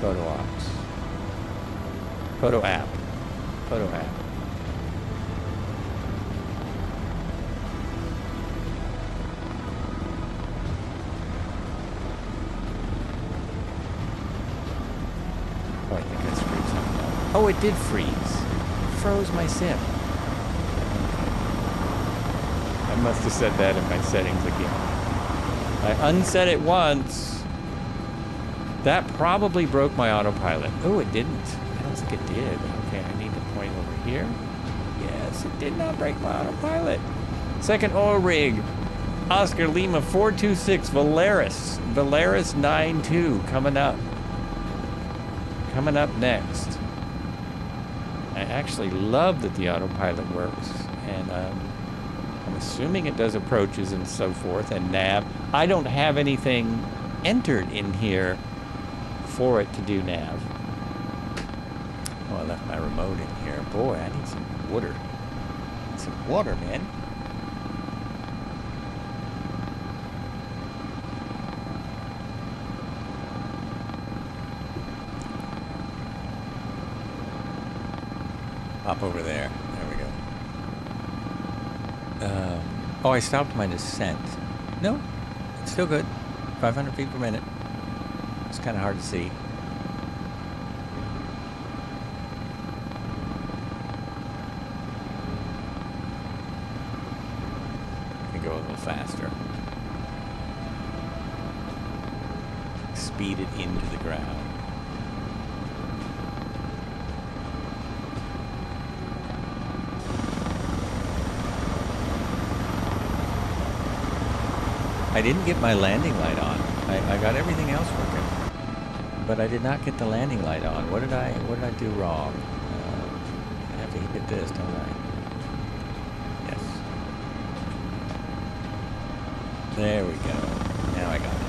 ops. Photo app. Oh, I think I screwed something up. Oh, it did freeze. It froze my sim. I must have set that in my settings again. I unset it once. That probably broke my autopilot. Oh, it didn't. I don't think it did. Okay, I need to point over here. Yes, it did not break my autopilot. Second oil rig. Oscar Lima 426 Valeris. Valeris 92 coming up. Coming up next. I actually love that the autopilot works. And I'm assuming it does approaches and so forth and nav. I don't have anything entered in here for it to do nav. Oh, I left my remote in here. Boy, I need some water. Need some water, man. Hop over there. There we go. Oh, I stopped my descent. No, it's still good. 500 feet per minute. It's kind of hard to see. I can go a little faster. Speed it into the ground. I didn't get my landing light on. I got everything else working. But I did not get the landing light on. What did I do wrong? I have to hit this, don't I? Yes. There we go. Now I got it.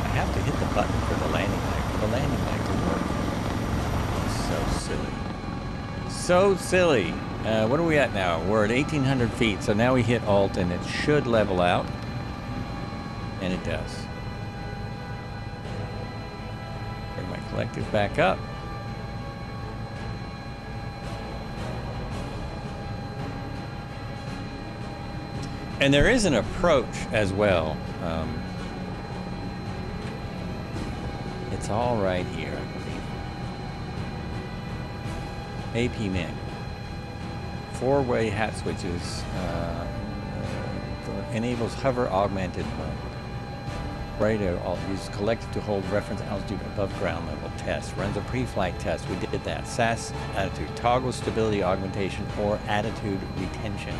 I have to hit the button for the landing light to work. So silly. So silly. What are we at now? We're at 1,800 feet. So now we hit Alt and it should level out. And it does. Bring my collective back up. And there is an approach as well. It's all right here, I believe. AP min. 4-way hat switches. Enables hover augmented mode. Radio use collective to hold reference altitude above ground level. Test. Runs a pre-flight test. We did that. SAS attitude. Toggle stability augmentation or attitude retention.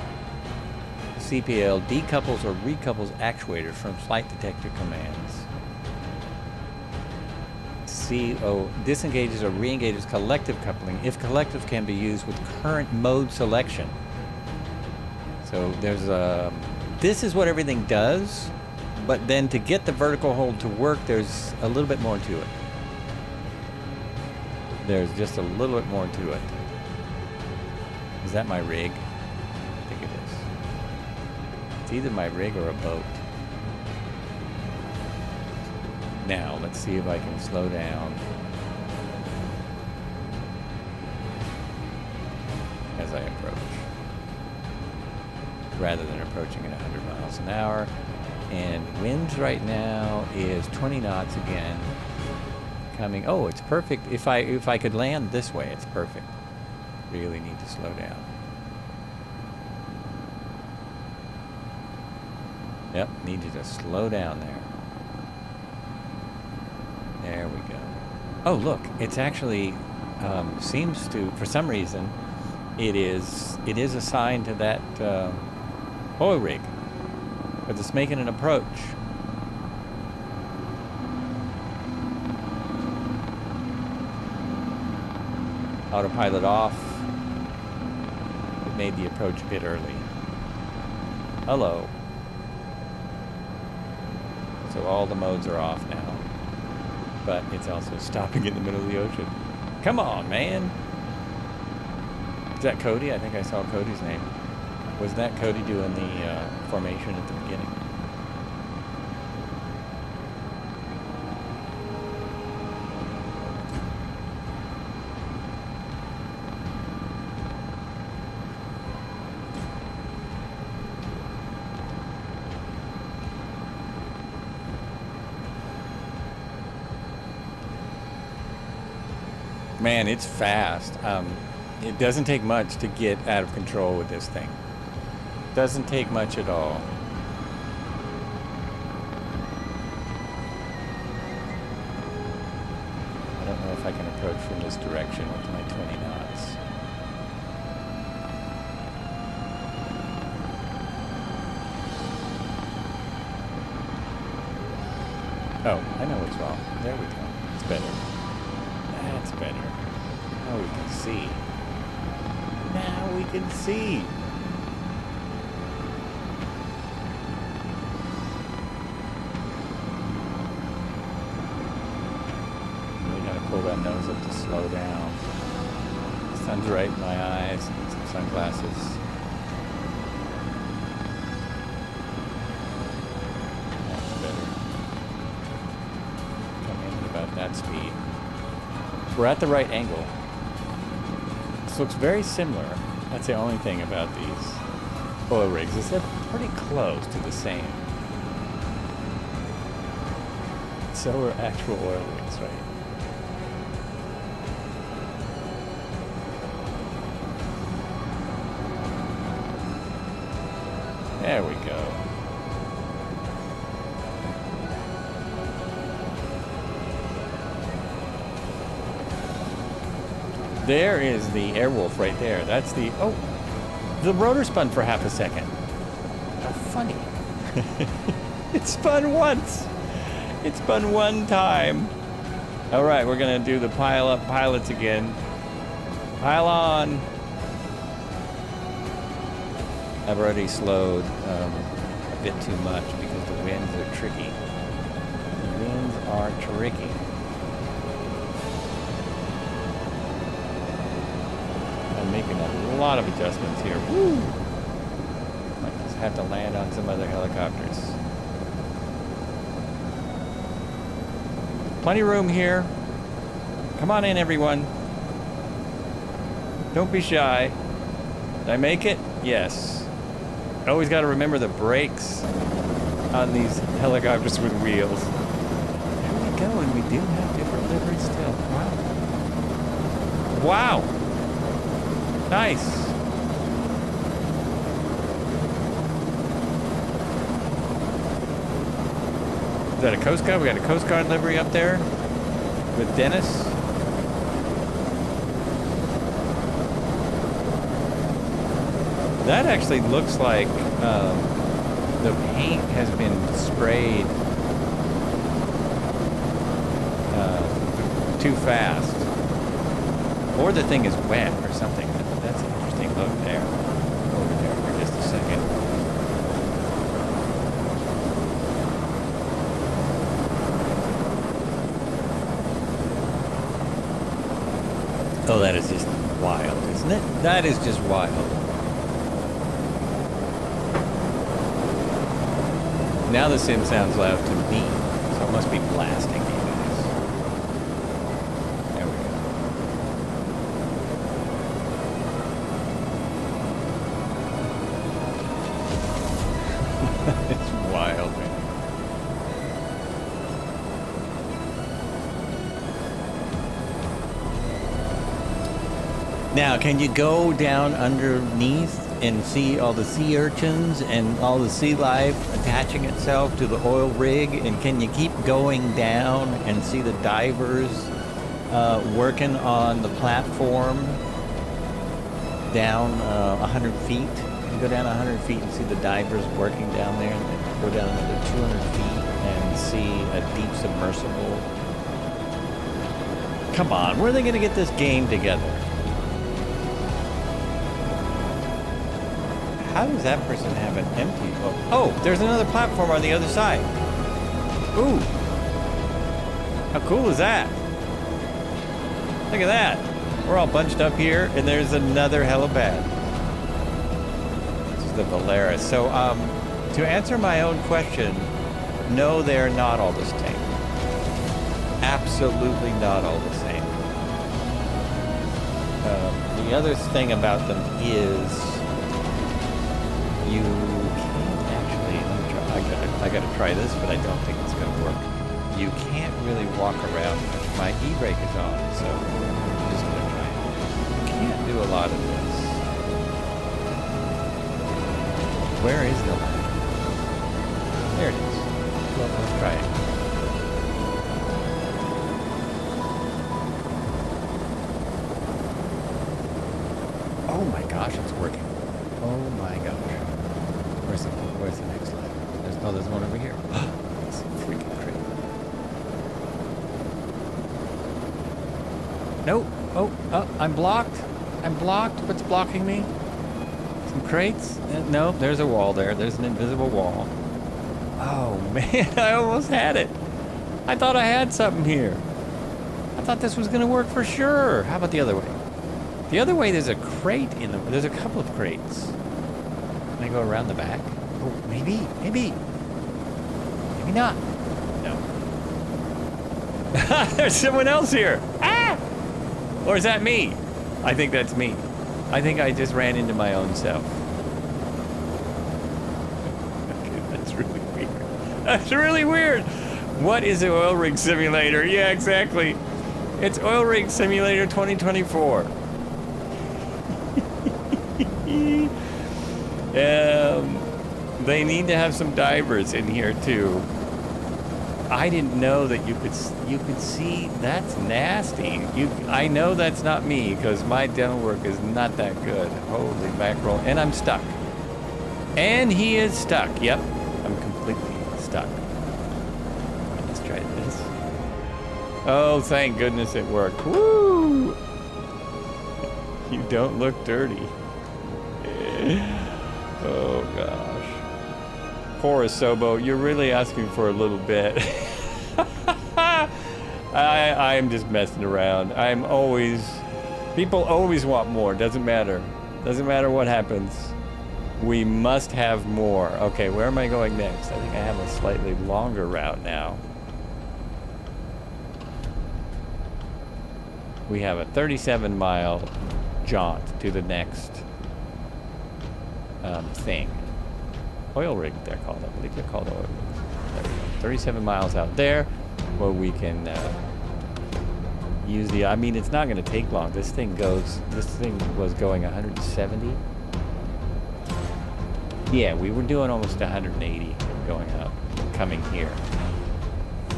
CPL decouples or recouples actuators from flight detector commands. CO disengages or reengages collective coupling if collective can be used with current mode selection. So there's a... This is what everything does, but then to get the vertical hold to work, there's a little bit more to it. There's just a little bit more to it. Is that my rig? I think it is. It's either my rig or a boat. Now, let's see if I can slow down as I approach. rather than approaching at 100 miles an hour. And winds right now is 20 knots again. Coming. Oh, it's perfect. If I could land this way, it's perfect. Really need to slow down. Yep, need you to slow down there. There we go. Oh, look, it's actually seems to, for some reason, it is assigned to that oil rig, because it's making an approach. Autopilot off. It made the approach a bit early. Hello. So all the modes are off now. But it's also stopping in the middle of the ocean. Come on, man. Is that Cody? I think I saw Cody's name. Was that Cody doing the formation at the beginning? Man, it's fast. It doesn't take much to get out of control with this thing. Doesn't take much at all. I don't know if I can approach from this direction with my 20 knots. Oh, I know what's wrong. There we go. It's better. That's better. Now we can see. Now we can see. We gotta pull that nose up to slow down. The sun's right in my eyes. Need some sunglasses. That's better. Come in at about that speed. We're at the right angle. This looks very similar. That's the only thing about these oil rigs, is they're pretty close to the same. So are actual oil rigs, right? There we go. There is the Airwolf right there. That's the, oh, the rotor spun for half a second. How funny. It spun once. It spun one time. All right, we're gonna do the pile up pilots again. Pile on. I've already slowed a bit too much because the winds are tricky. The winds are tricky. I'm making a lot of adjustments here. Woo! Might just have to land on some other helicopters. Plenty of room here. Come on in, everyone. Don't be shy. Did I make it? Yes. Always got to remember the brakes on these helicopters with wheels. There we go, and we do have different liveries still. Wow. Wow. Nice. Is that a Coast Guard? We got a Coast Guard livery up there with Dennis. That actually looks like the paint has been sprayed too fast. Or the thing is wet or something. That's an interesting look there. Over there for just a second. Oh, that is just wild, isn't it? That is just wild. Now the sim sounds loud to me, so it must be blasting you guys. There we go. Now, can you go down underneath and see all the sea urchins and all the sea life attaching itself to the oil rig? And can you keep going down and see the divers working on the platform down 100 feet? You can go down 100 feet and see the divers working down there, and then go down another 200 feet and see a deep submersible. Come on, where are they going to get this game together? How does that person have an empty... Oh, there's another platform on the other side. Ooh. How cool is that? Look at that. We're all bunched up here, and there's another helipad. This is the Valeris. So, to answer my own question, no, they're not all the same. Absolutely not all the same. The other thing about them is you can't actually, let me try, I gotta try this, but I don't think it's gonna work. You can't really walk around. My e-brake is on, so I'm just gonna try it. You can't do a lot of this. Where is the ladder? There it is. Well, let's try it. Oh my gosh, it's working. Oh my gosh. Where's the next ladder? There's one over here. It's freaking crazy. Nope. Oh, I'm blocked. I'm blocked. What's blocking me? Some crates? No, there's a wall there. There's an invisible wall. Oh man, I almost had it. I thought I had something here. I thought this was gonna work for sure. How about the other way? The other way, there's a crate in the... There's a couple of crates. Can I go around the back? Oh, maybe. Maybe not. No. There's someone else here. Ah! Or is that me? I think that's me. I think I just ran into my own self. Okay, that's really weird. That's really weird. What is an oil rig simulator? Yeah, exactly. It's Oil Rig Simulator 2024. They need to have some divers in here too. I didn't know that you could see. That's nasty. I know that's not me because my demo work is not that good. Holy mackerel! And I'm stuck. And he is stuck. Yep, I'm completely stuck. Let's try this. Oh, thank goodness it worked. Woo! You don't look dirty. Oh gosh. Poor ASOBO, you're really asking for a little bit. I'm just messing around. People always want more, doesn't matter. Doesn't matter what happens. We must have more. Okay, where am I going next? I think I have a slightly longer route now. We have a 37-mile jaunt to the next thing. Oil rig, they're called. I believe they're called oil rigs. There we go. 37 miles out there where we can use the... I mean, it's not going to take long. This thing was going 170. Yeah, we were doing almost 180 going up, coming here,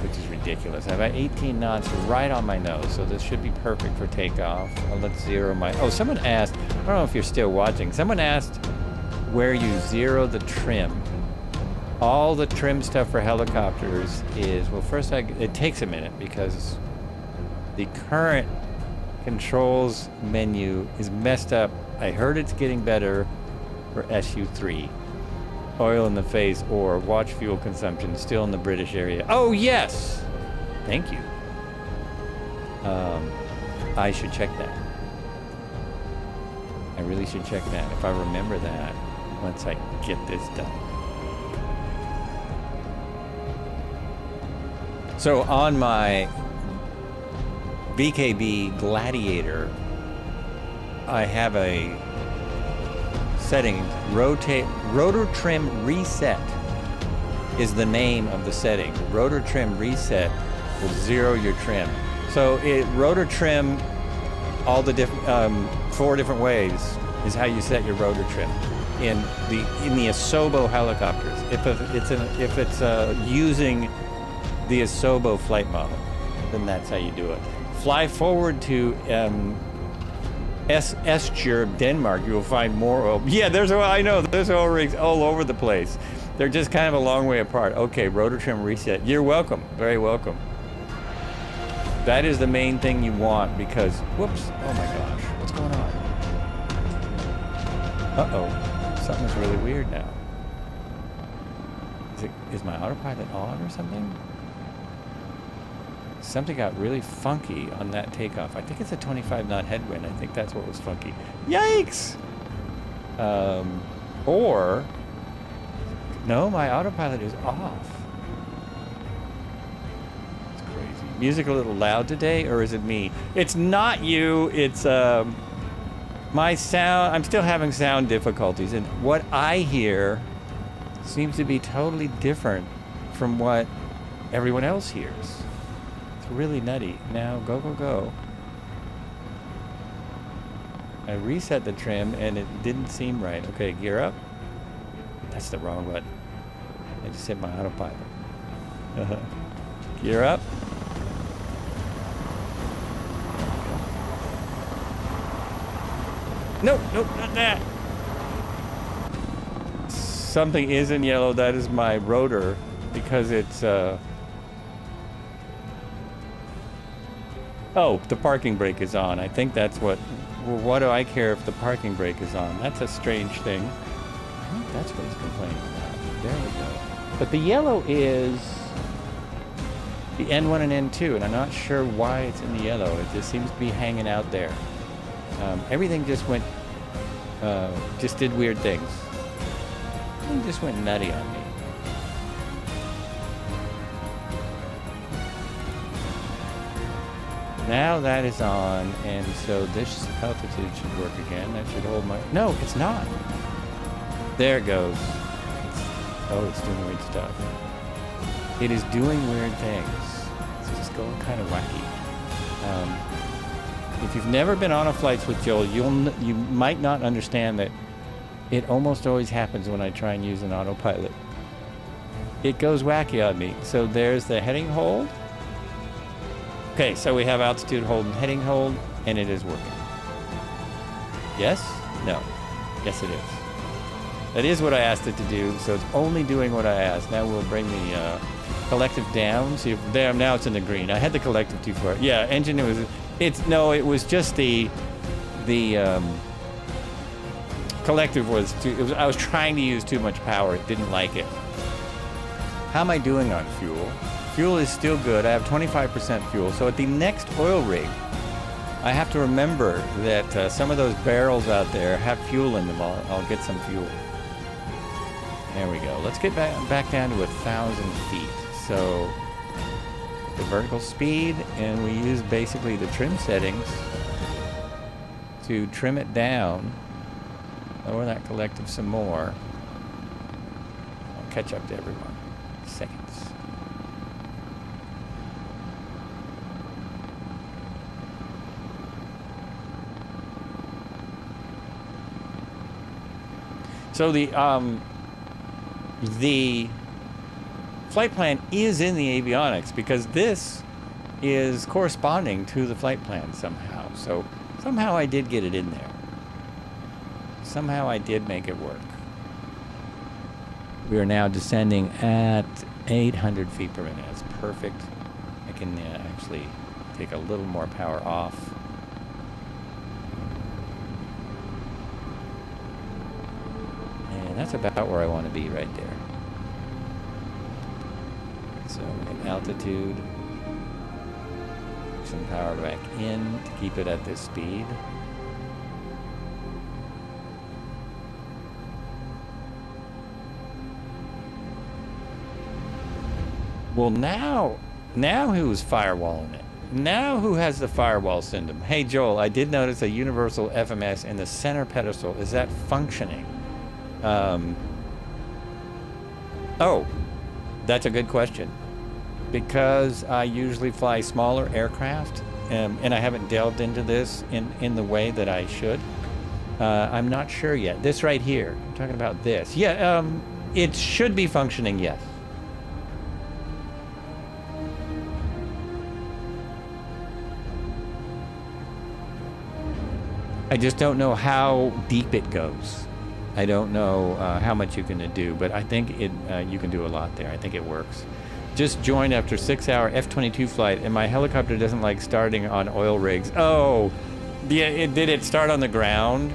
which is ridiculous. I've got 18 knots right on my nose, so this should be perfect for takeoff. Let's zero my... Oh, someone asked, I don't know if you're still watching, someone asked where you zero the trim. All the trim stuff for helicopters is, well, first it takes a minute because the current controls menu is messed up. I heard it's getting better for SU3. Oil in the face or watch fuel consumption still in the British area. Oh, yes! Thank you. I should check that. I really should check that if I remember that once I get this done. So on my VKB Gladiator, I have a setting, rotor trim reset is the name of the setting. Rotor trim reset will zero your trim. So rotor trim all the different 4 different ways is how you set your rotor trim in the ASOBO helicopters. If it's using the ASOBO flight model, then that's how you do it. Fly forward to Offshore, Denmark. You will find more oil. Yeah, there's oil rigs all over the place. They're just kind of a long way apart. Okay, rotor trim reset. You're welcome. Very welcome. That is the main thing you want because, whoops, oh my gosh, what's going on? Uh-oh, something's really weird now. Is my autopilot on or something? Something got really funky on that takeoff. I think it's a 25 knot headwind. I think that's what was funky. Yikes! Or, no, my autopilot is off. It's crazy. Music a little loud today, or is it me? It's not you, it's my sound. I'm still having sound difficulties, and what I hear seems to be totally different from what everyone else hears. Really nutty. Now go. I reset the trim and it didn't seem right. Okay, gear up. That's the wrong button. I just hit my autopilot. Gear up. Nope, not that. Something is in yellow. That is my rotor because it's oh, the parking brake is on. I think that's what... Well, what do I care if the parking brake is on? That's a strange thing. I think that's what he's complaining about. There we go. But the yellow is the N1 and N2, and I'm not sure why it's in the yellow. It just seems to be hanging out there. Everything just went... just did weird things. Everything just went nutty on me. Now that is on, and so this altitude should work again. That should hold my... No, it's not. There it goes. It's doing weird stuff. It is doing weird things. It's just going kind of wacky. If you've never been on a Flights with Joel, you might not understand that it almost always happens when I try and use an autopilot. It goes wacky on me. So there's the heading hold. Okay, so we have altitude hold and heading hold, and it is working. Yes? No. Yes, it is. That is what I asked it to do, so it's only doing what I asked. Now we'll bring the collective down. See if there. Now it's in the green. I had the collective too far. Yeah, engine. It was just the collective was too. I was trying to use too much power. It didn't like it. How am I doing on fuel? Fuel is still good. I have 25% fuel. So at the next oil rig, I have to remember that some of those barrels out there have fuel in them. I'll get some fuel. There we go. Let's get back down to 1,000 feet. So the vertical speed, and we use basically the trim settings to trim it down. Lower that collective some more. I'll catch up to everyone. Seconds. So the flight plan is in the avionics because this is corresponding to the flight plan somehow. So somehow I did get it in there. Somehow I did make it work. We are now descending at 800 feet per minute. That's perfect. I can actually take a little more power off. And that's about where I want to be right there. So at altitude, some power back in to keep it at this speed. Well, now who's firewalling it? Now who has the firewall syndrome? Hey, Joel, I did notice a universal FMS in the center pedestal. Is that functioning? Oh, that's a good question. Because I usually fly smaller aircraft, and I haven't delved into this in the way that I should. I'm not sure yet. This right here, I'm talking about this. Yeah, it should be functioning, yes. I just don't know how deep it goes. I don't know how much you can do, but I think you can do a lot there. I think it works. Just joined after 6-hour F-22 flight, and my helicopter doesn't like starting on oil rigs. Oh, yeah, did it start on the ground?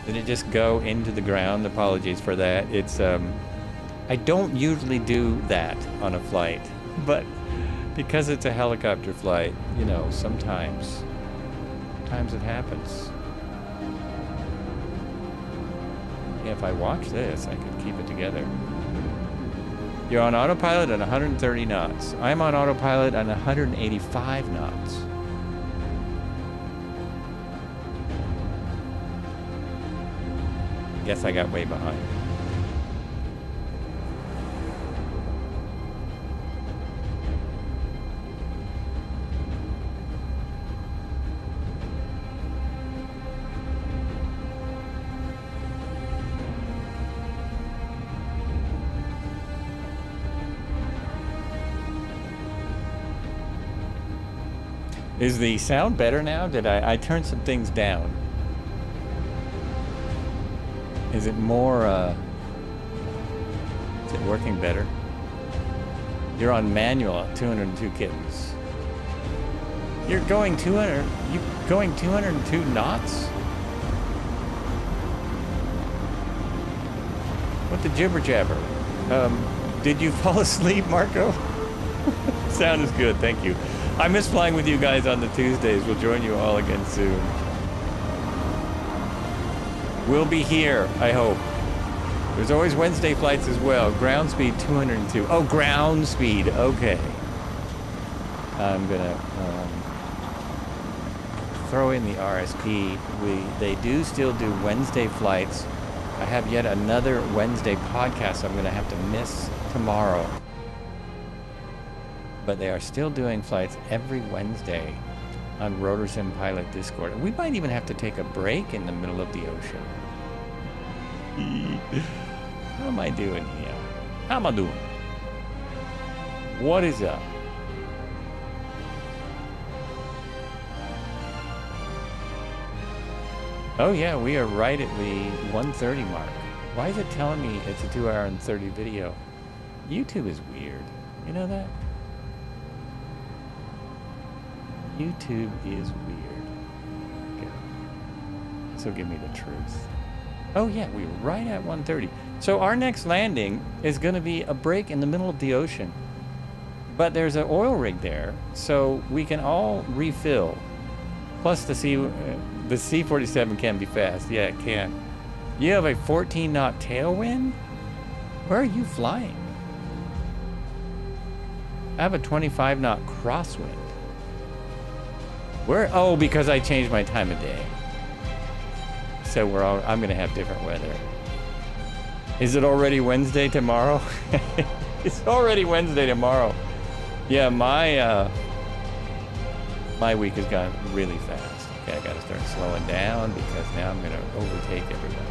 Did it just go into the ground? Apologies for that. It's, I don't usually do that on a flight, but because it's a helicopter flight, you know, sometimes it happens. Yeah, if I watch this, I could keep it together. You're on autopilot at 130 knots. I'm on autopilot at 185 knots. Guess I got way behind. Is the sound better now? Did I turn some things down? Is it more, is it working better? You're on manual at 202 kittens. You're going 202 knots? What the jibber jabber? Did you fall asleep, Marco? Sound is good, thank you. I miss flying with you guys on the Tuesdays. We'll join you all again soon. We'll be here, I hope. There's always Wednesday flights as well. Ground speed 202. Oh, ground speed. Okay. I'm gonna throw in the RSP. They do still do Wednesday flights. I have yet another Wednesday podcast I'm gonna have to miss tomorrow. But they are still doing flights every Wednesday on RotorSim Pilot Discord. We might even have to take a break in the middle of the ocean. How am I doing here? How am I doing? What is up? Oh yeah, we are right at the 1:30 mark. Why is it telling me it's a 2-hour and 30 video? YouTube is weird. You know that? YouTube is weird. Okay. So give me the truth. Oh yeah, we were right at 1:30. So our next landing is going to be a break in the middle of the ocean. But there's an oil rig there, so we can all refill. Plus the C-47 can be fast. Yeah, it can. You have a 14-knot tailwind? Where are you flying? I have a 25-knot crosswind. Where? Oh, because I changed my time of day. So I'm gonna have different weather. Is it already Wednesday tomorrow? It's already Wednesday tomorrow. Yeah, my week has gone really fast. Okay, I gotta start slowing down because now I'm gonna overtake everybody.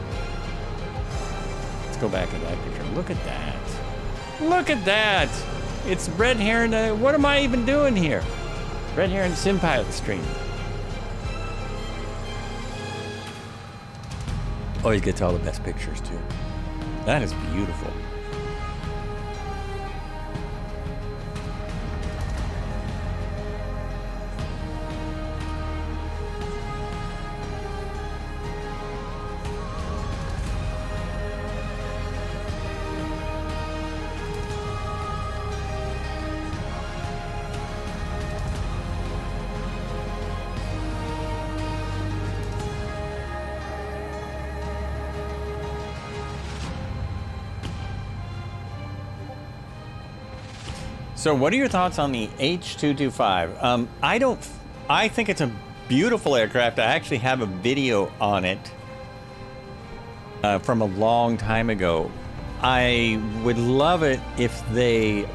Let's go back to that picture. Look at that. Look at that. It's Red Heron. What am I even doing here? Red Heron Sim Pilot stream. Always gets all the best pictures too. That is beautiful. So what are your thoughts on the H225? I think it's a beautiful aircraft. I actually have a video on it from a long time ago. I would love it if they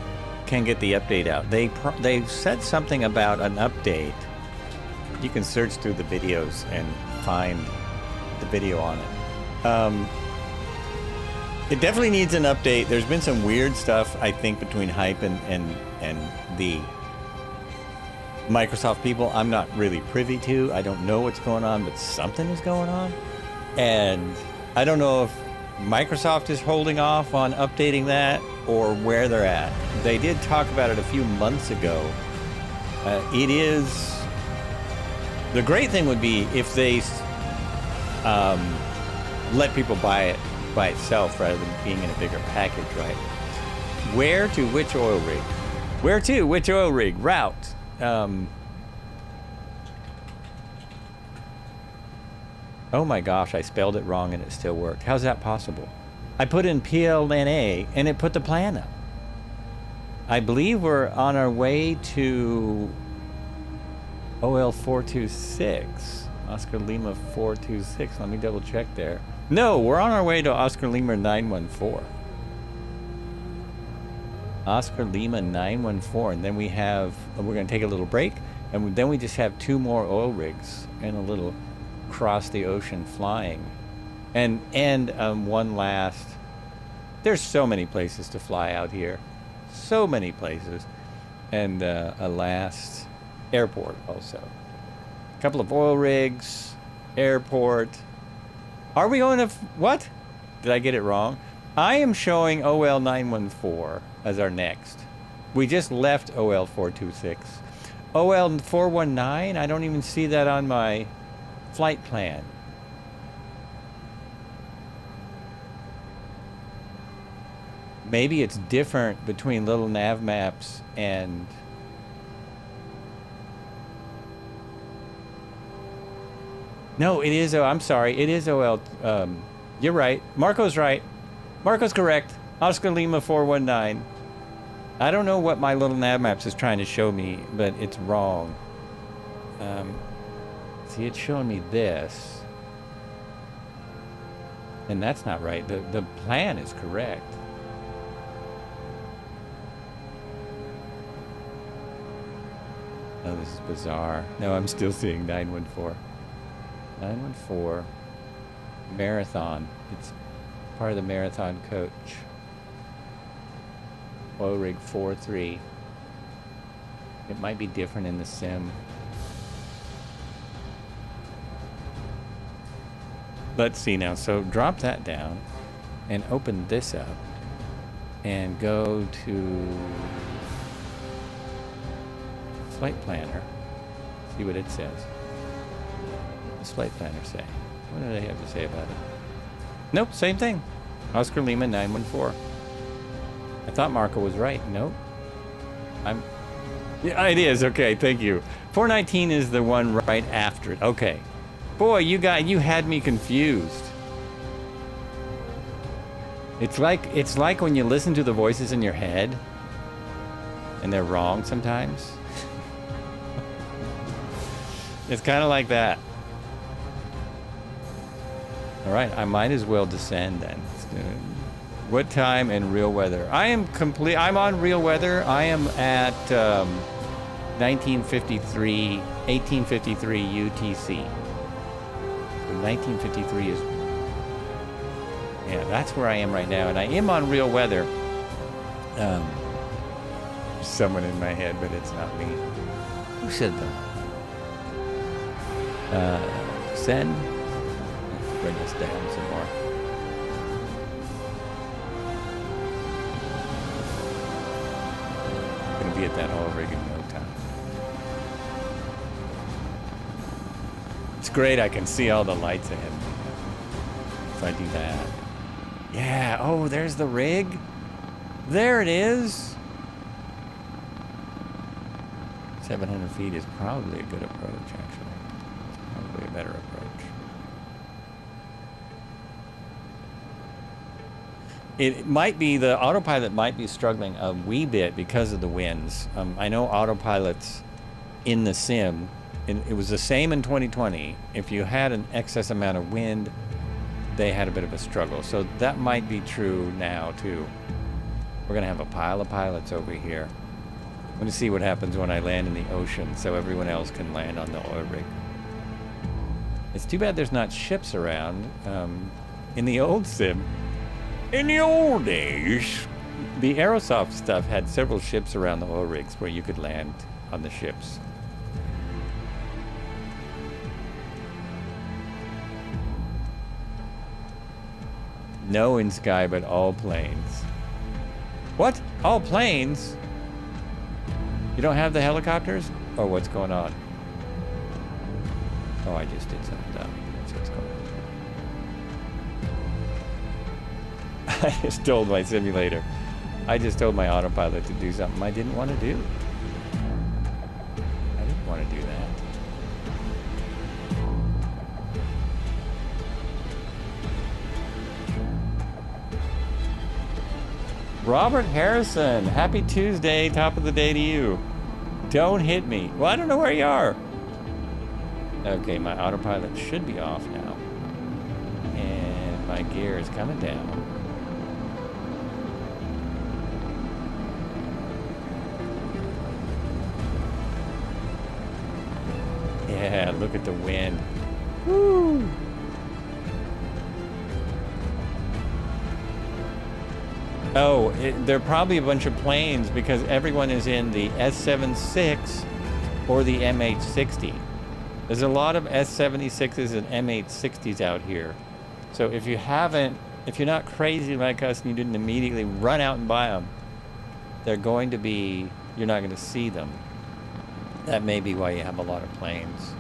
can get the update out. They said something about an update You can search through the videos and find the video on it. It definitely needs an update. There's been some weird stuff, I think, between Hype and the Microsoft people I'm not really privy to. I don't know what's going on, but something is going on. And I don't know if Microsoft is holding off on updating that or where they're at. They did talk about it a few months ago. It is... The great thing would be if they let people buy it by itself rather than being in a bigger package, right? Where to which oil rig? Where to which oil rig? Route. Oh my gosh, I spelled it wrong and it still worked. How's that possible? I put in PLNA and it put the plan up. I believe we're on our way to OL426. Oscar Lima 426. Let me double check there. No, we're on our way to Oscar Lima 914. Oscar Lima 914. And then we have, we're going to take a little break. And then we just have 2 more oil rigs and a little cross the ocean flying. And one last. There's so many places to fly out here. So many places. And a last airport also. A couple of oil rigs, airport. Are we going to... What? Did I get it wrong? I am showing OL 914 as our next. We just left OL 426. OL 419, I don't even see that on my flight plan. Maybe it's different between little nav maps and... No, it is. I'm sorry. It is OL. You're right. Marco's right. Marco's correct. Oscar Lima 419. I don't know what my little nav maps is trying to show me, but it's wrong. See, it's showing me this. And that's not right. The plan is correct. Oh, this is bizarre. No, I'm still seeing 914. 914 Marathon. It's part of the Marathon coach. Oil rig 43. It might be different in the sim. Let's see now. So drop that down and open this up and go to Flight Planner. See what it says. Flight Planner say? What do they have to say about it? Nope, same thing. Oscar Lima 914. I thought Marco was right. Nope. Yeah, it is. Okay, thank you. 419 is the one right after it. Okay. Boy, you had me confused. It's like when you listen to the voices in your head and they're wrong sometimes. It's kind of like that. All right, I might as well descend then. What time and real weather? I'm on real weather. I am at 1853 UTC. So 1953 is... Yeah, that's where I am right now. And I am on real weather. Someone in my head, but it's not me. Who said that? Send. Bring us down some more. Gonna be at that oil rig in no time. It's great, I can see all the lights ahead of me if I do that. Yeah, oh, there's the rig. There it is. 700 feet is probably a good approach, actually. Probably a better approach. It might be, the autopilot might be struggling a wee bit because of the winds. I know autopilots in the sim, and it was the same in 2020. If you had an excess amount of wind, they had a bit of a struggle. So that might be true now too. We're gonna have a pile of pilots over here. I'm gonna see what happens when I land in the ocean so everyone else can land on the oil rig. It's too bad there's not ships around. In the old sim, in the old days, the Aerosoft stuff had several ships around the oil rigs where you could land on the ships. No in sky, but all planes. What? All planes? You don't have the helicopters? Or what's going on? Oh, I just did something dumb. That's what's going on. I just told my simulator. I just told my autopilot to do something I didn't want to do. I didn't want to do that. Robert Harrison, happy Tuesday, top of the day to you. Don't hit me. Well, I don't know where you are. Okay, my autopilot should be off now. And my gear is coming down. Yeah, look at the wind. Woo! Oh, there are probably a bunch of planes because everyone is in the S76 or the MH60. There's a lot of S76s and MH60s out here. So if you're not crazy like us and you didn't immediately run out and buy them, they're going to be, you're not going to see them. That may be why you have a lot of planes.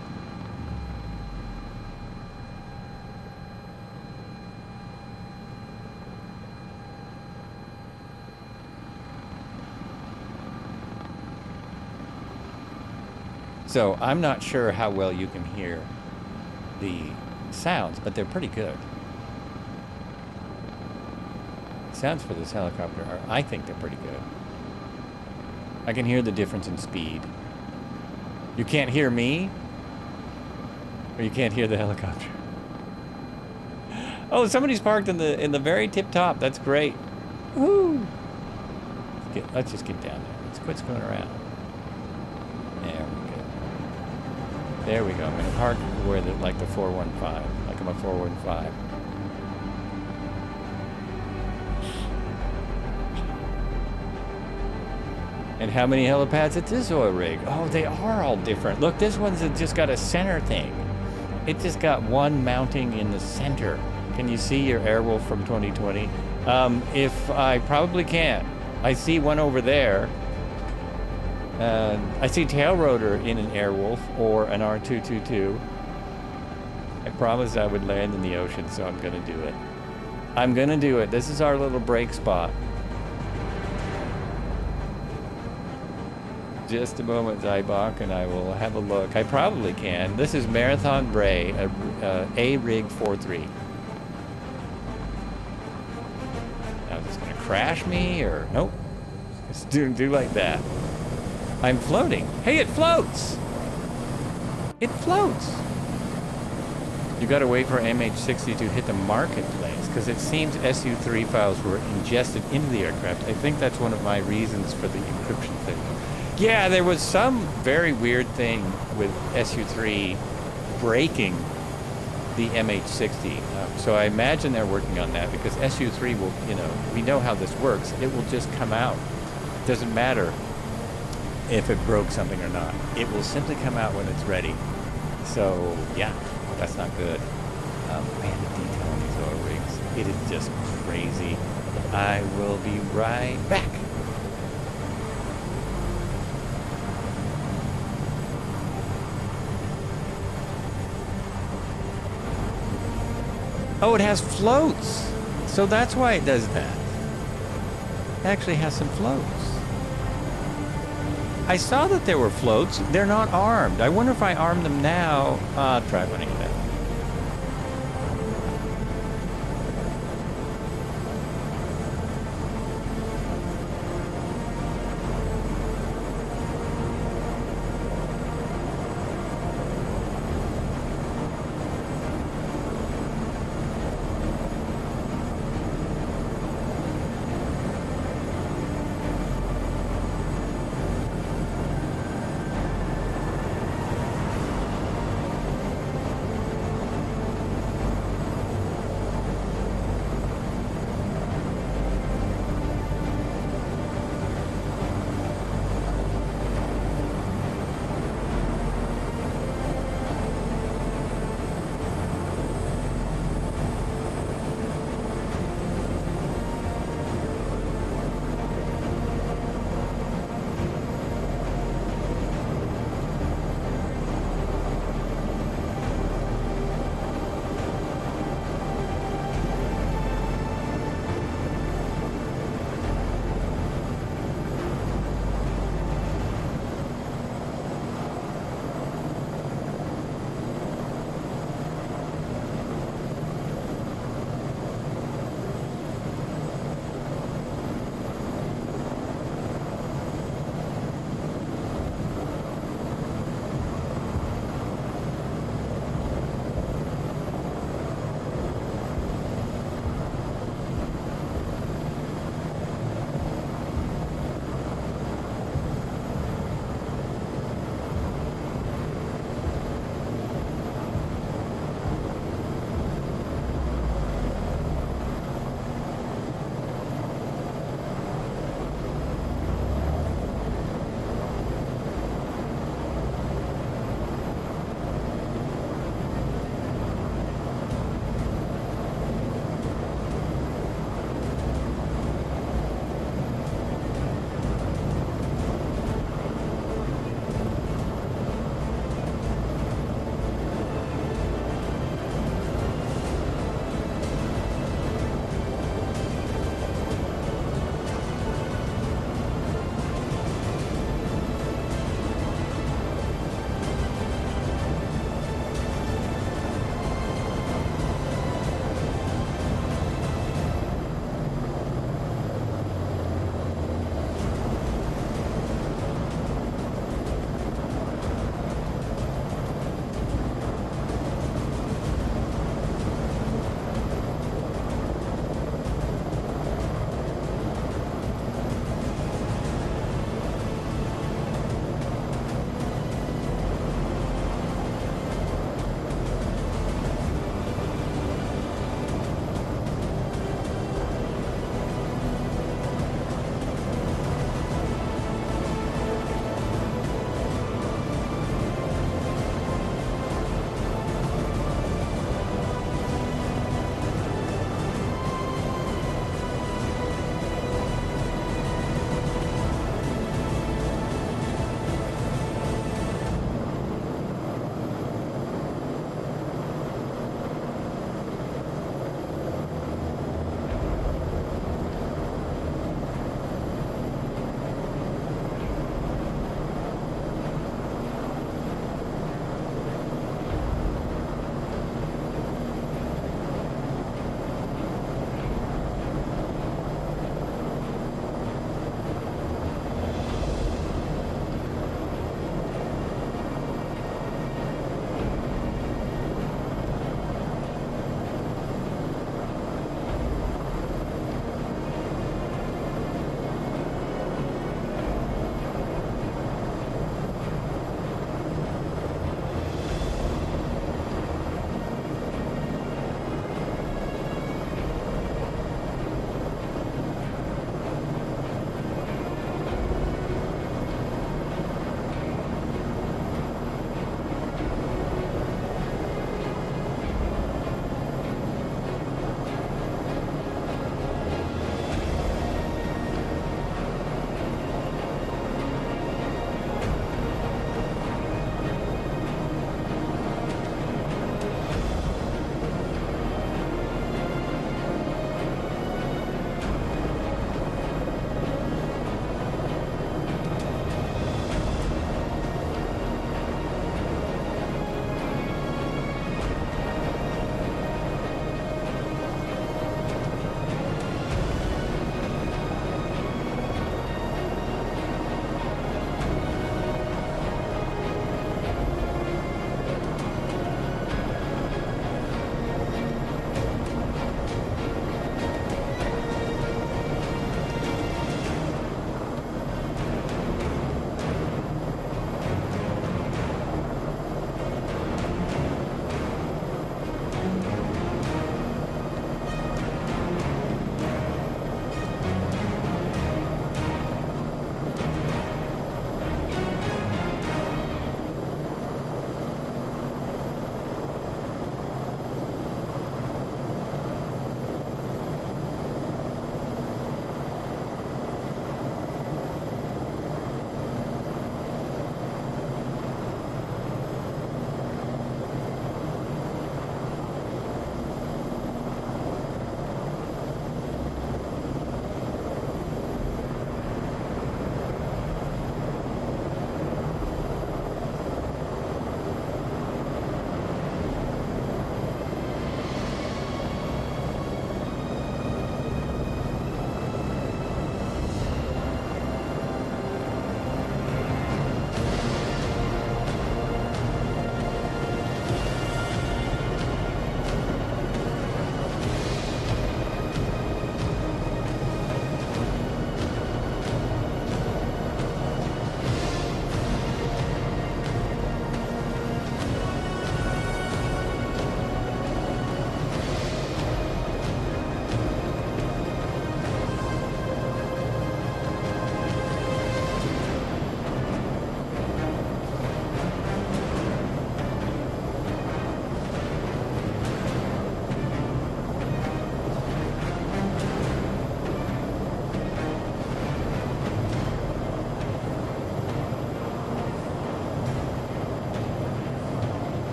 So I'm not sure how well you can hear the sounds, but they're pretty good. Sounds for this helicopter are, I think they're pretty good. I can hear the difference in speed. You can't hear me? Or you can't hear the helicopter? Oh, somebody's parked in the very tip top. That's great. Woo! Let's just get down there. Let's quit screwing around. There we go. There we go. I'm gonna park where like the 415, like I'm a 415. And how many helipads at this oil rig? Oh, they are all different. Look, this one's just got a center thing. It just got one mounting in the center. Can you see your Airwolf from 2020? If I probably can. I see one over there. I see tail rotor in an Airwolf or an R222. I promised I would land in the ocean, so I'm gonna do it. I'm gonna do it. This is our little break spot. Just a moment, Zybok, and I will have a look. I probably can. This is Marathon Bray, a rig 43. Now, is this gonna crash me or nope? Just do like that. I'm floating. Hey, it floats! It floats! You gotta wait for MH60 to hit the marketplace, because it seems SU3 files were ingested into the aircraft. I think that's one of my reasons for the encryption thing. Yeah, there was some very weird thing with SU3 breaking the MH60. So I imagine they're working on that, because SU3 will, we know how this works. It will just come out. It doesn't matter if it broke something or not. It will simply come out when it's ready. So yeah, that's not good. Man, the detail on these oil rigs, it is just crazy. I will be right back. Oh, it has floats. So that's why it does that. It actually has some floats. I saw that there were floats. They're not armed. I wonder if I arm them now. I'll try running it out.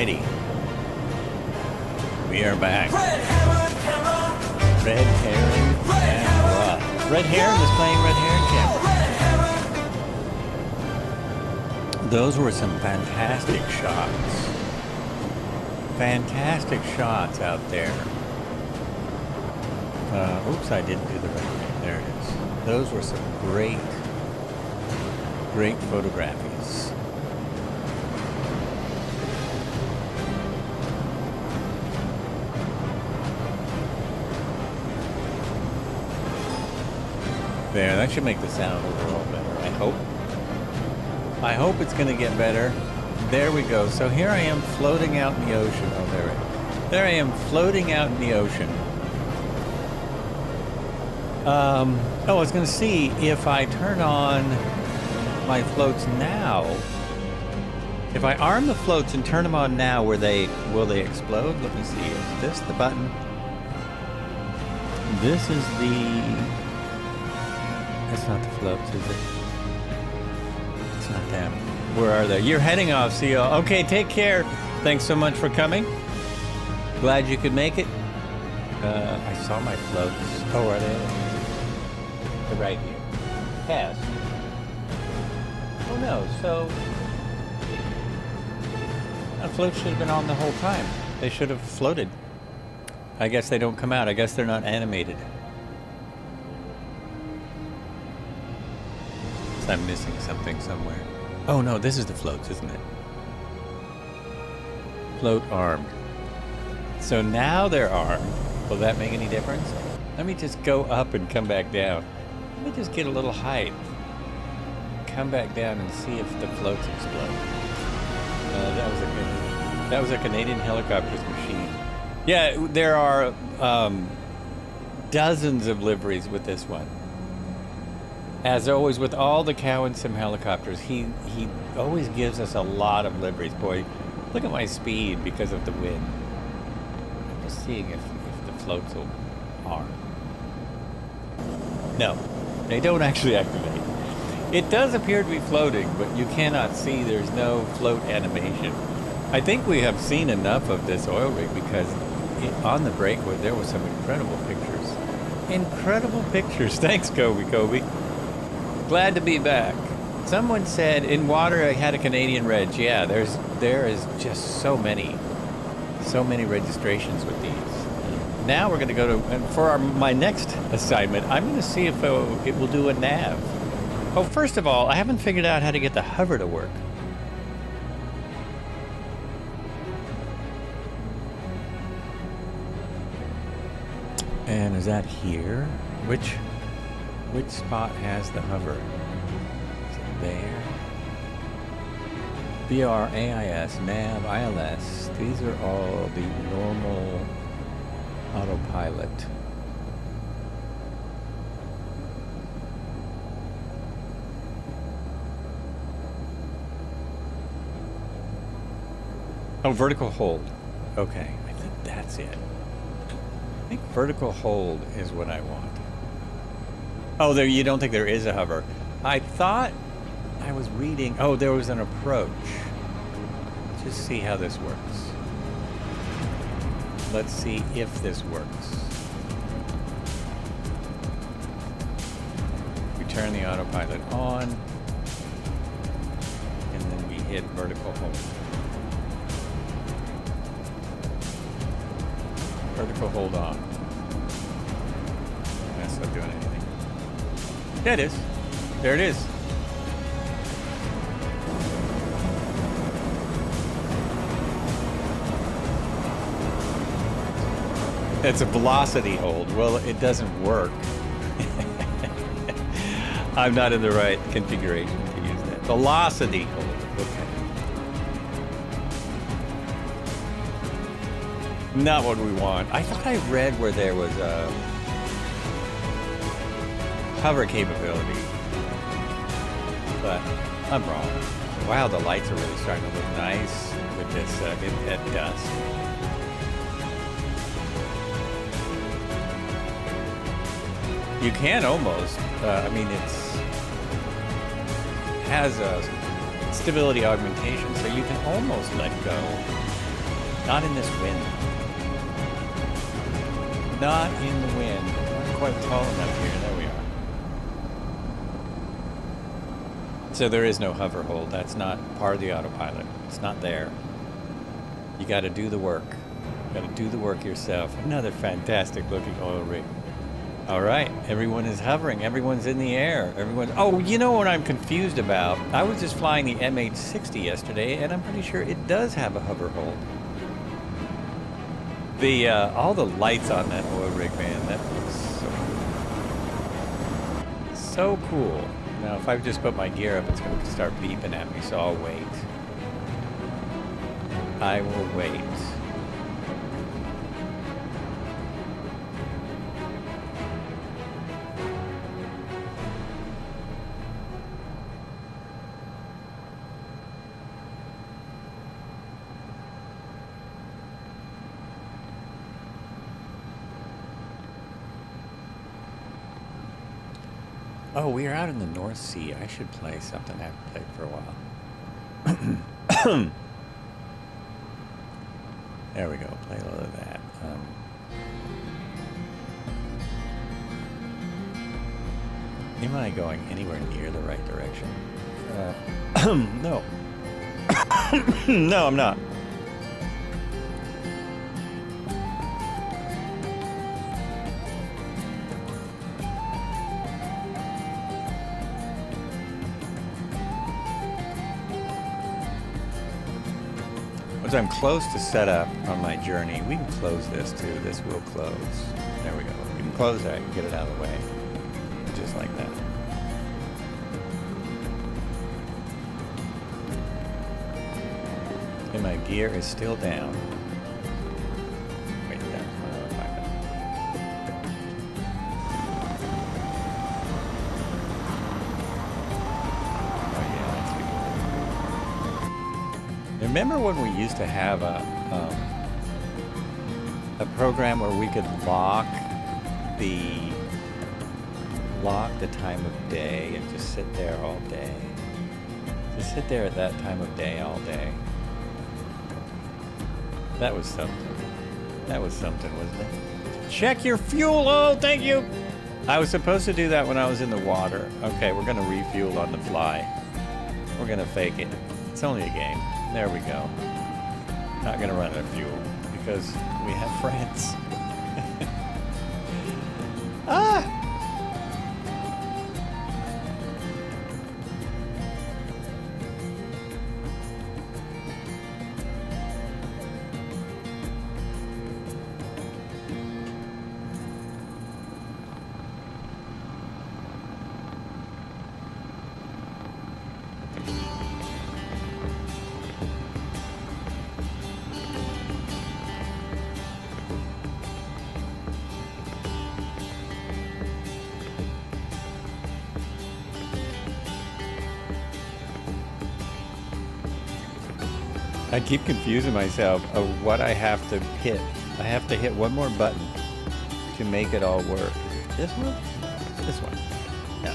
Alrighty. We are back. Red Heron camera. Red Heron camera. Red Heron is playing Red Heron camera. Red Heron. Those were some fantastic shots. Fantastic shots out there. Oops, I didn't do the right thing. There it is. Those were some great photographies. There, that should make the sound overall better, I hope. I hope it's going to get better. There we go. So here I am floating out in the ocean. Oh, there I am floating out in the ocean. I was going to see if I turn on my floats now. If I arm the floats and turn them on now, will they explode? Let me see. Is this the button? This is the... That's not the floats, is it? It's not them. Where are they? You're heading off, see y'all. Okay, take care. Thanks so much for coming. Glad you could make it. I saw my floats. Oh, are they? They're right here. Pass. Oh no, so... The floats should have been on the whole time. They should have floated. I guess they don't come out. I guess they're not animated. So I'm missing something somewhere. Oh no, this is the floats, isn't it? Float armed. So now they're armed. Will that make any difference? Let me just go up and come back down. Let me just get a little height. Come back down and see if the floats explode. That was a Canadian helicopter's machine. Yeah, there are dozens of liveries with this one. As always, with all the Cowansim helicopters, he always gives us a lot of liveries. Boy, look at my speed because of the wind. I'm just seeing if the floats will arm. No, they don't actually activate. It does appear to be floating, but you cannot see. There's no float animation. I think we have seen enough of this oil rig because on the breakaway there were some incredible pictures. Incredible pictures. Thanks, Kobe. Glad to be back. Someone said in water I had a Canadian reg. Yeah, there is just so many registrations with these. Now we're going to go to, and for my next assignment, I'm going to see if it will do a nav. Oh, first of all, I haven't figured out how to get the hover to work. And is that here? Which spot has the hover? Is it there? BR, AIS, nav, ILS. These are all the normal autopilot. Oh, vertical hold. Okay, I think that's it. I think vertical hold is what I want. Oh, there, you don't think there is a hover? I thought I was reading. Oh, there was an approach. Let's just see how this works. Let's see if this works. We turn the autopilot on, and then we hit vertical hold. Vertical hold on. That's not doing anything. There it is. There it is. It's a velocity hold. Well, it doesn't work. I'm not in the right configuration to use that. Velocity hold. Okay. Not what we want. I thought I read where there was a hover capability, but I'm wrong. Wow, the lights are really starting to look nice with this at dusk. You can almost, I mean, has a stability augmentation, so you can almost let go Not in this wind. Not in the wind. Not quite tall enough here. There we are. So there is no hover hold. That's not part of the autopilot. It's not there. You got to do the work. Got to do the work yourself. Another fantastic looking oil rig. All right, everyone is hovering. Everyone's in the air. Everyone. Oh, you know what I'm confused about? I was just flying the M860 yesterday, and I'm pretty sure it does have a hover hold. The all the lights on that oil rig, man, that looks so cool. Now, if I just put my gear up, it's going to start beeping at me, so I'll wait. I will wait. Oh, we are out in the North Sea. I should play something I haven't played for a while. There we go. Play a little of that. Am I going anywhere near the right direction? No. No, I'm not. Once I'm close to set up on my journey, we can close this too. This will close. There we go. We can close that and get it out of the way. Just like that. And my gear is still down. Wait, that's my autopilot. Oh yeah, that's good. Remember when we used to have a program where we could lock the time of day and just sit there all day? Just sit there at that time of day all day. That was something. That was something, wasn't it? Check your fuel! Oh, thank you! I was supposed to do that when I was in the water. Okay, we're gonna refuel on the fly. We're gonna fake it. It's only a game. There we go. Not gonna run out of fuel because we have friends. Ah! I keep confusing myself of what I have to hit. I have to hit one more button to make it all work. This one? This one. Yeah.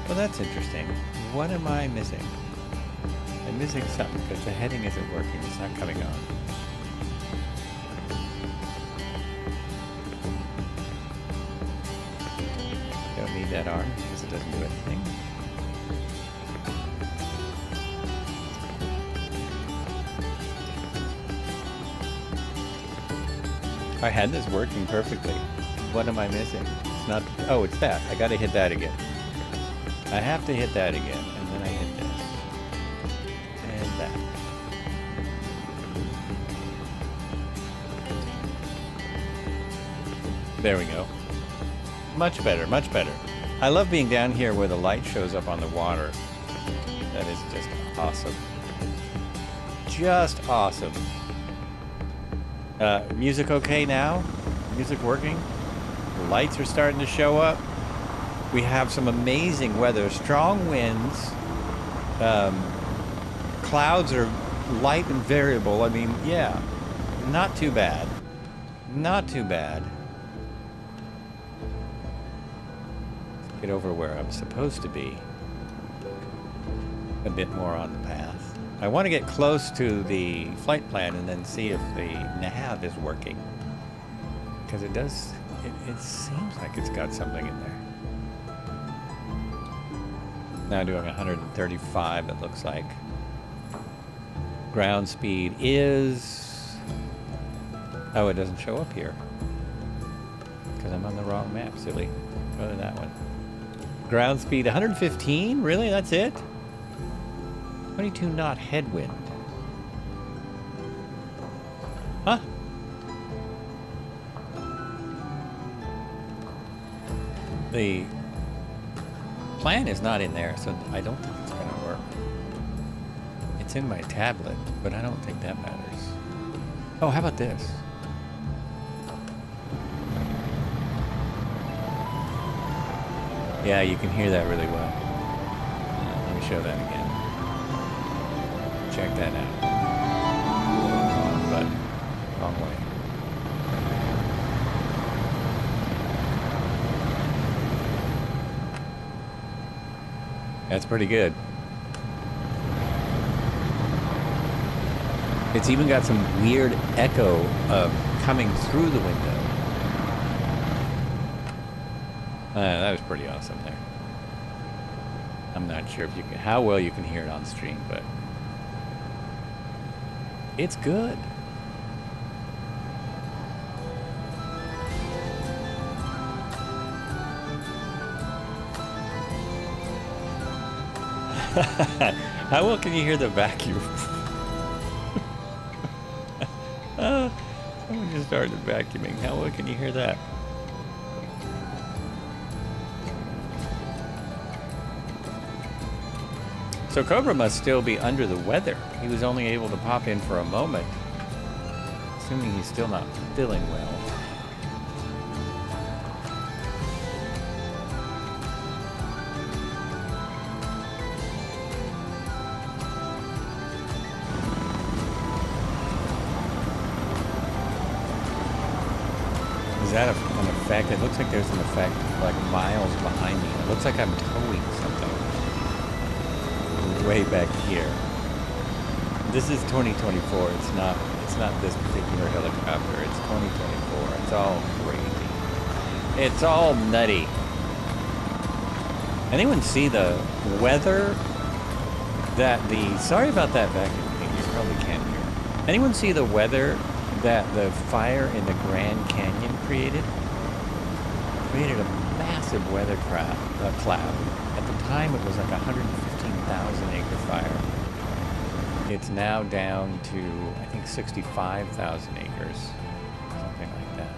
Well, that's interesting. What am I missing? I'm missing something because the heading isn't working. It's not coming on. Don't need that arm because it doesn't do anything. I had this working perfectly. What am I missing? It's not. Oh, it's that. I gotta hit that again. I have to hit that again, and then I hit this. And that. There we go. Much better, much better. I love being down here where the light shows up on the water. That is just awesome. Just awesome. Music okay now? Music working? The lights are starting to show up. We have some amazing weather, strong winds. Clouds are light and variable. I mean, yeah, not too bad. Not too bad. get over where I'm supposed to be. A bit more on the path. I want to get close to the flight plan and then see if the nav is working. Because it does, it seems like it's got something in there. Now doing 135, it looks like. Ground speed is... Oh, it doesn't show up here. Because I'm on the wrong map, silly. Go to that one. Ground speed 115? Really? That's it? 22 knot headwind. Huh? The plan is not in there, so I don't think it's going to work. It's in my tablet, but I don't think that matters. Oh, how about this? Yeah, you can hear that really well. Let me show that again. Check that out. Wrong button. Wrong way. That's pretty good. It's even got some weird echo coming through the window. That was pretty awesome there. I'm not sure if you can, how well you can hear it on stream, but it's good. How well can you hear the vacuum? Someone just started vacuuming. How well can you hear that? So Cobra must still be under the weather. He was only able to pop in for a moment. Assuming he's still not feeling well. Is that an effect? It looks like there's an effect like miles behind me. It looks like I'm towing something. Way back here. This is 2024. It's not this particular helicopter. It's 2024. It's all crazy. It's all nutty. Anyone see the weather that the... Sorry about that vacuum. You probably can't hear. Anyone see the weather that the fire in the Grand Canyon created? Created a massive weather cloud. At the time, it was like 115,000 acre fire. It's now down to, I think, 65,000 acres. Something like that.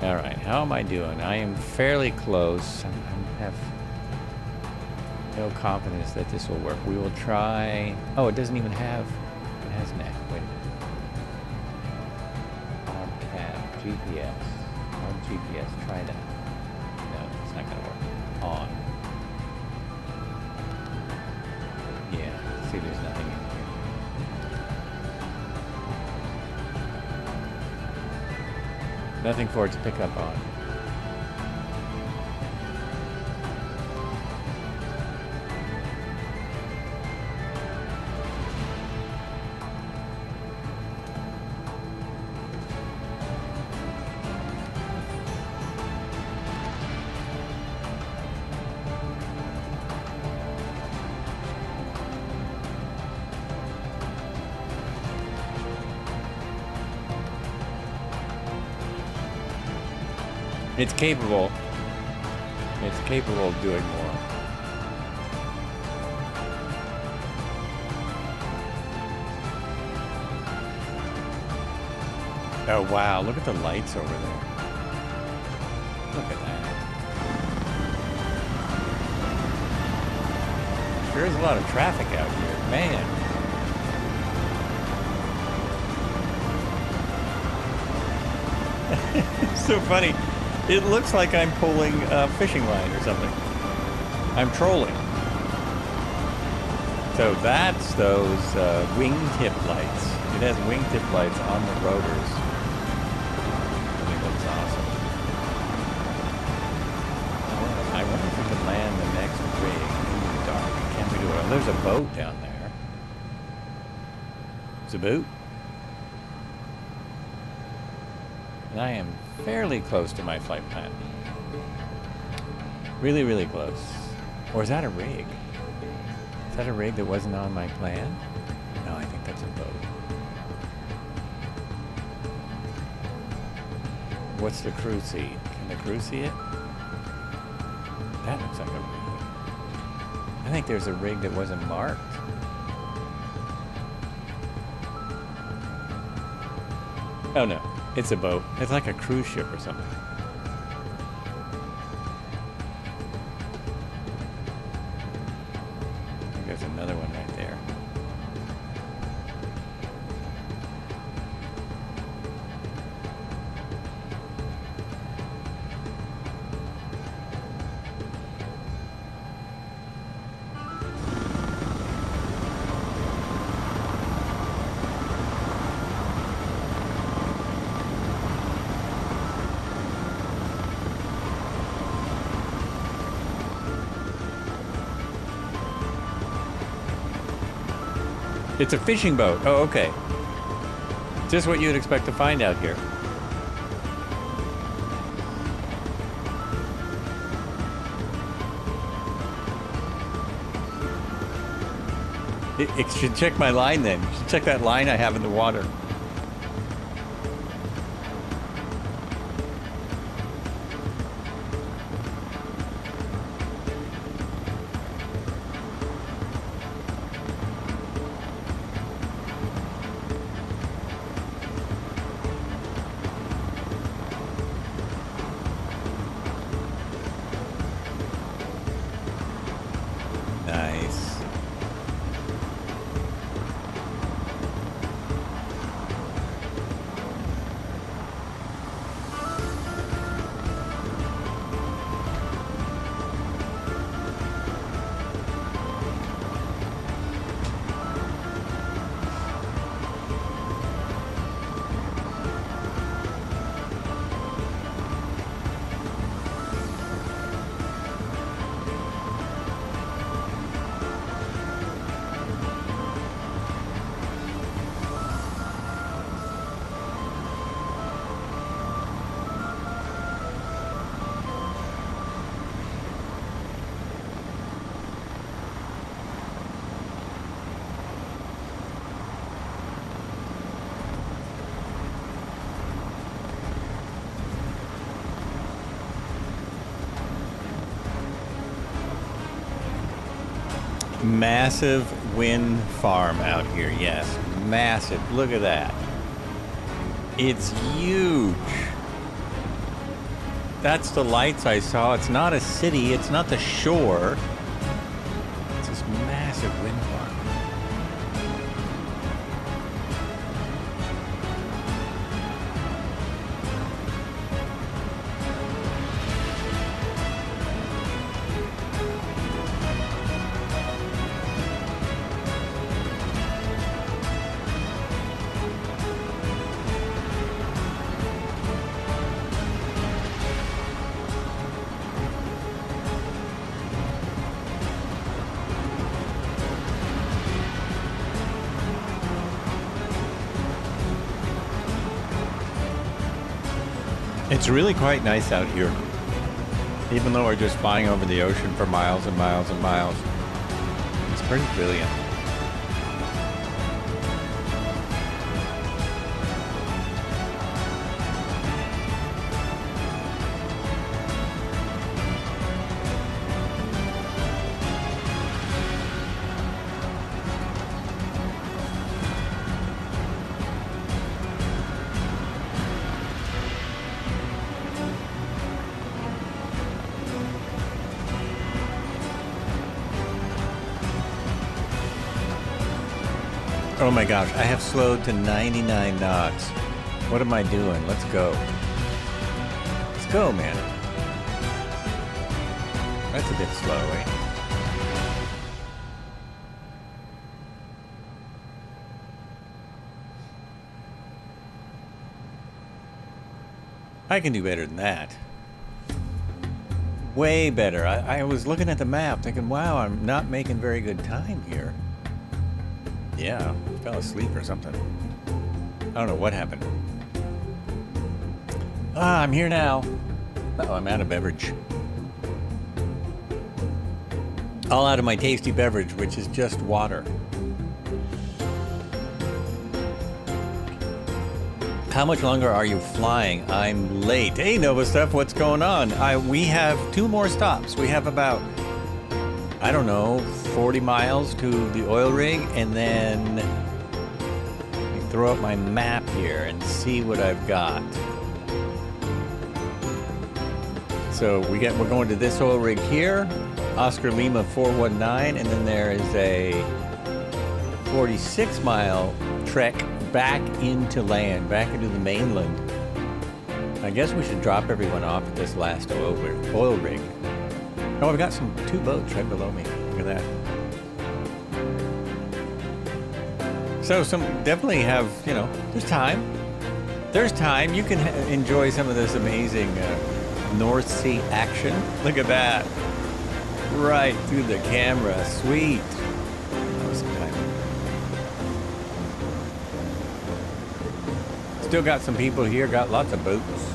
All right, how am I doing? I am fairly close. I have no confidence that this will work. We will try. Oh, it doesn't even have. It has an app. Wait a minute. On tab, GPS. On GPS. Try that. No, it's not gonna work. On. Yeah. See, there's nothing in here. Nothing for it to pick up on. It's capable. It's capable of doing more. Oh wow, look at the lights over there. Look at that. Sure is a lot of traffic out here, man. It's so funny. It looks like I'm pulling a fishing line or something. I'm trolling. So that's those wingtip lights. It has wingtip lights on the rotors. I think that's awesome. I wonder if we can land the next rig in the dark. Can we do it? Oh, there's a boat down there. It's a boat. And I am fairly close to my flight plan. Really, really close. Or is that a rig? Is that a rig that wasn't on my plan? No, I think that's a boat. What's the crew see? Can the crew see it? That looks like a rig. I think there's a rig that wasn't marked. Oh no, it's a boat. It's like a cruise ship or something. There's another one right there. It's a fishing boat. Oh, okay. Just what you'd expect to find out here. It should check my line then. It should check that line I have in the water. Massive wind farm out here, yes. Massive. Look at that. It's huge. That's the lights I saw. It's not a city. It's not the shore. It's this massive wind farm. It's really quite nice out here, even though we're just flying over the ocean for miles and miles and miles. It's pretty brilliant. Oh my gosh, I have slowed to 99 knots. What am I doing? Let's go. Let's go, man. That's a bit slow, eh? I can do better than that. Way better. I was looking at the map thinking, wow, I'm not making very good time here. Yeah, I fell asleep or something. I don't know what happened. Ah, I'm here now. Oh, I'm out of beverage. All out of my tasty beverage, which is just water. How much longer are you flying? I'm late. Hey, Nova Stuff, what's going on? We have 2 more stops. We have about, I don't know, 40 miles to the oil rig, and then let me throw up my map here and see what I've got. So we're going to this oil rig here, Oscar Lima 419, and then there is a 46-mile trek back into land, back into the mainland. I guess we should drop everyone off at this last oil rig. Oh, I've got 2 boats right below me. Look at that. So definitely have, there's time. There's time. You can enjoy some of this amazing North Sea action. Look at that. Right through the camera. Sweet. That was some time. Still got some people here. Got lots of boats.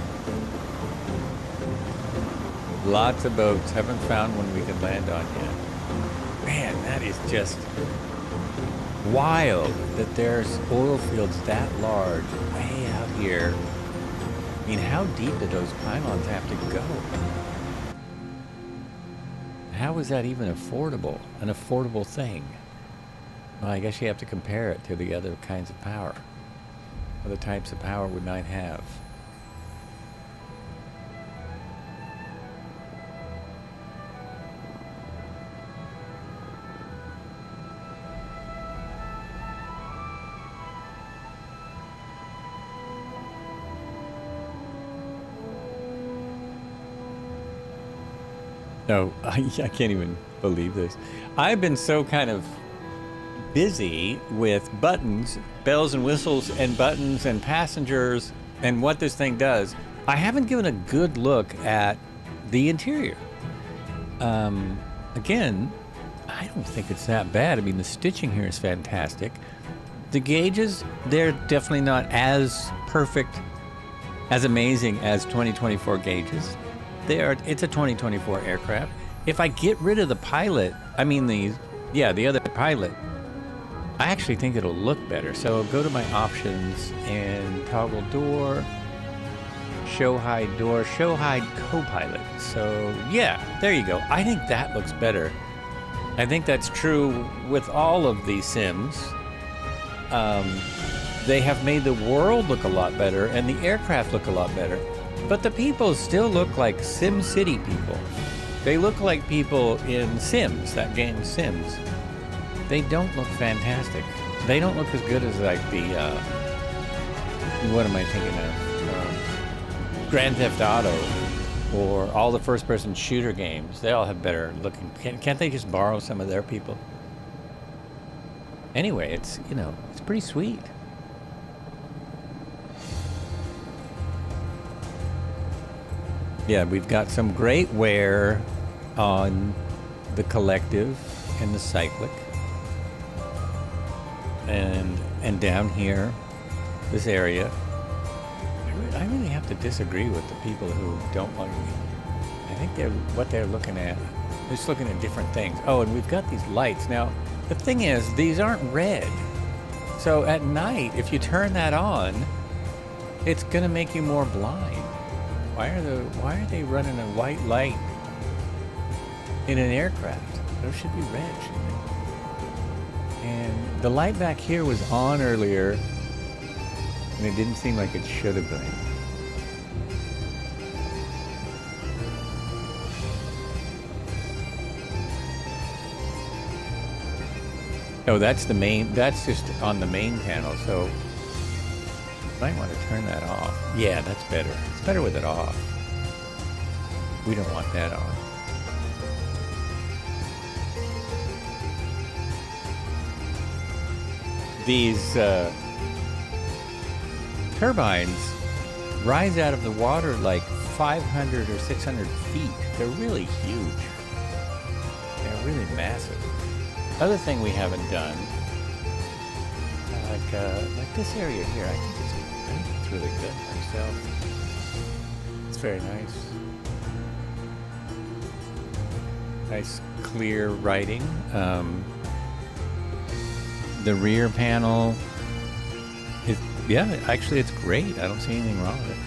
Lots of boats. Haven't found one we can land on yet. Man, that is just wild that there's oil fields that large way out here. I mean, how deep do those pylons have to go? How is that even affordable? An affordable thing? Well, I guess you have to compare it to the other kinds of power. Other types of power we might have. No, I can't even believe this. I've been so kind of busy with buttons, bells and whistles and buttons and passengers and what this thing does. I haven't given a good look at the interior. Again, I don't think it's that bad. I mean, the stitching here is fantastic. The gauges, they're definitely not as perfect, as amazing as 2024 gauges. It's a 2024 aircraft. If I get rid of the pilot, the other pilot, I actually think it'll look better. So go to my options and toggle door, show hide co-pilot. So yeah, there you go. I think that looks better. I think that's true with all of these sims. They have made the world look a lot better and the aircraft look a lot better. But the people still look like Sim City people. They look like people in Sims, that game Sims. They don't look fantastic. They don't look as good as like the, what am I thinking of? Grand Theft Auto or all the first-person shooter games. They all have better looking. Can't they just borrow some of their people? Anyway, it's pretty sweet. Yeah, we've got some great wear on the Collective and the Cyclic. And down here, this area, I really have to disagree with the people who don't like me. I think what they're looking at, they're just looking at different things. Oh, and we've got these lights. Now, the thing is, these aren't red. So at night, if you turn that on, it's gonna make you more blind. Why are they running a white light in an aircraft? Those should be red, shouldn't they? And the light back here was on earlier, and it didn't seem like it should have been. Oh, that's the main, that's just on the main panel, so might want to turn that off. Yeah, that's better. It's better with it off. We don't want that on. These turbines rise out of the water like 500 or 600 feet. They're really huge. They're really massive. Other thing we haven't done, like this area here, I think it's really good myself. It's very nice. Nice clear writing. The rear panel is, yeah, actually it's great. I don't see anything wrong with it.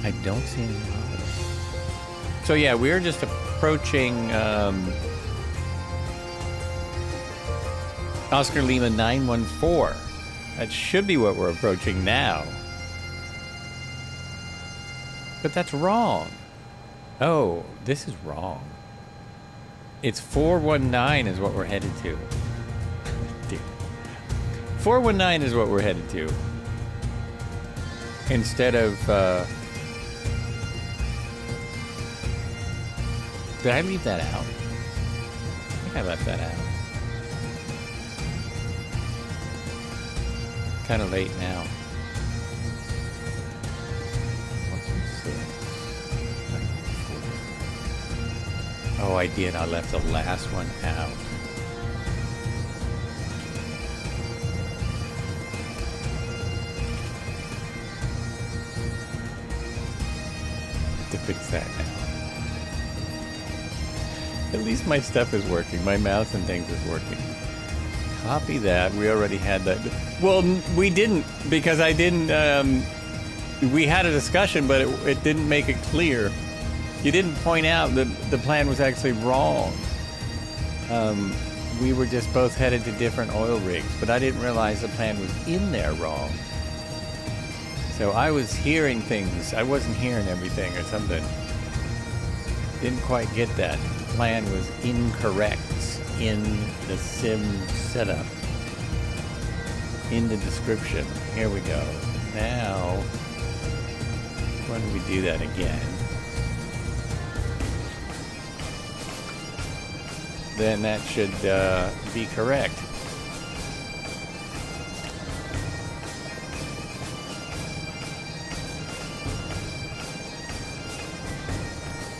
I don't see anything wrong with it. So yeah, we're just approaching Oscar Lima 914. That should be what we're approaching now. But that's wrong. Oh, this is wrong. It's 419 is what we're headed to. 419 is what we're headed to. Instead of, did I leave that out? I think I left that out. Kind of late now. Oh, I did. I left the last one out. To fix that now. At least my stuff is working. My mouse and things is working. Copy that. We already had that. Well, we didn't, because I didn't. We had a discussion, but it didn't make it clear. You didn't point out that the plan was actually wrong. We were just both headed to different oil rigs, but I didn't realize the plan was in there wrong. So I was hearing things. I wasn't hearing everything or something. Didn't quite get that. The plan was incorrect in the sim setup. In the description. Here we go. Now, when do we do that again? Then that should be correct.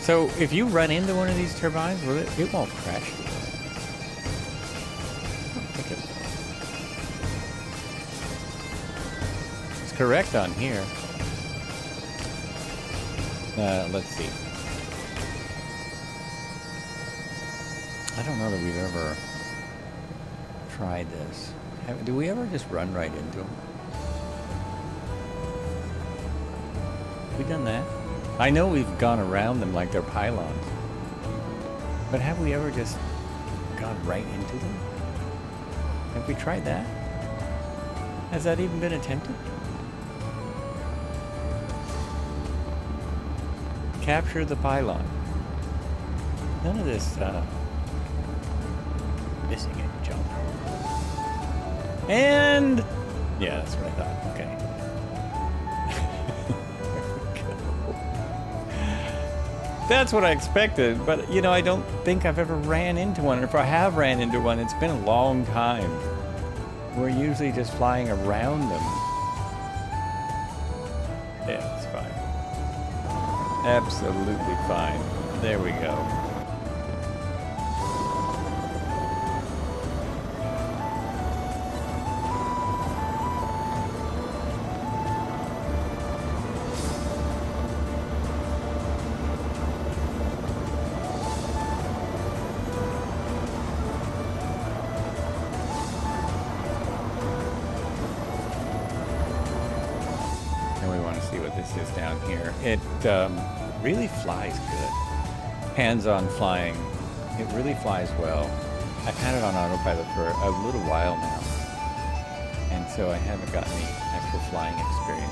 So if you run into one of these turbines, well, it won't crash you. I don't think it will. It's correct on here. Let's see. I don't know that we've ever tried this. Do we ever just run right into them? Have we done that? I know we've gone around them like they're pylons. But have we ever just gone right into them? Have we tried that? Has that even been attempted? Capture the pylon. None of this, missing it, jump. And yeah, that's what I thought. Okay. That's what I expected, but you know, I don't think I've ever ran into one. If I have ran into one, it's been a long time. We're usually just flying around them. Yeah, it's fine. Absolutely fine. There we go. Is down here. It really flies good. Hands-on flying. It really flies well. I've had it on autopilot for a little while now, and so I haven't gotten the actual flying experience.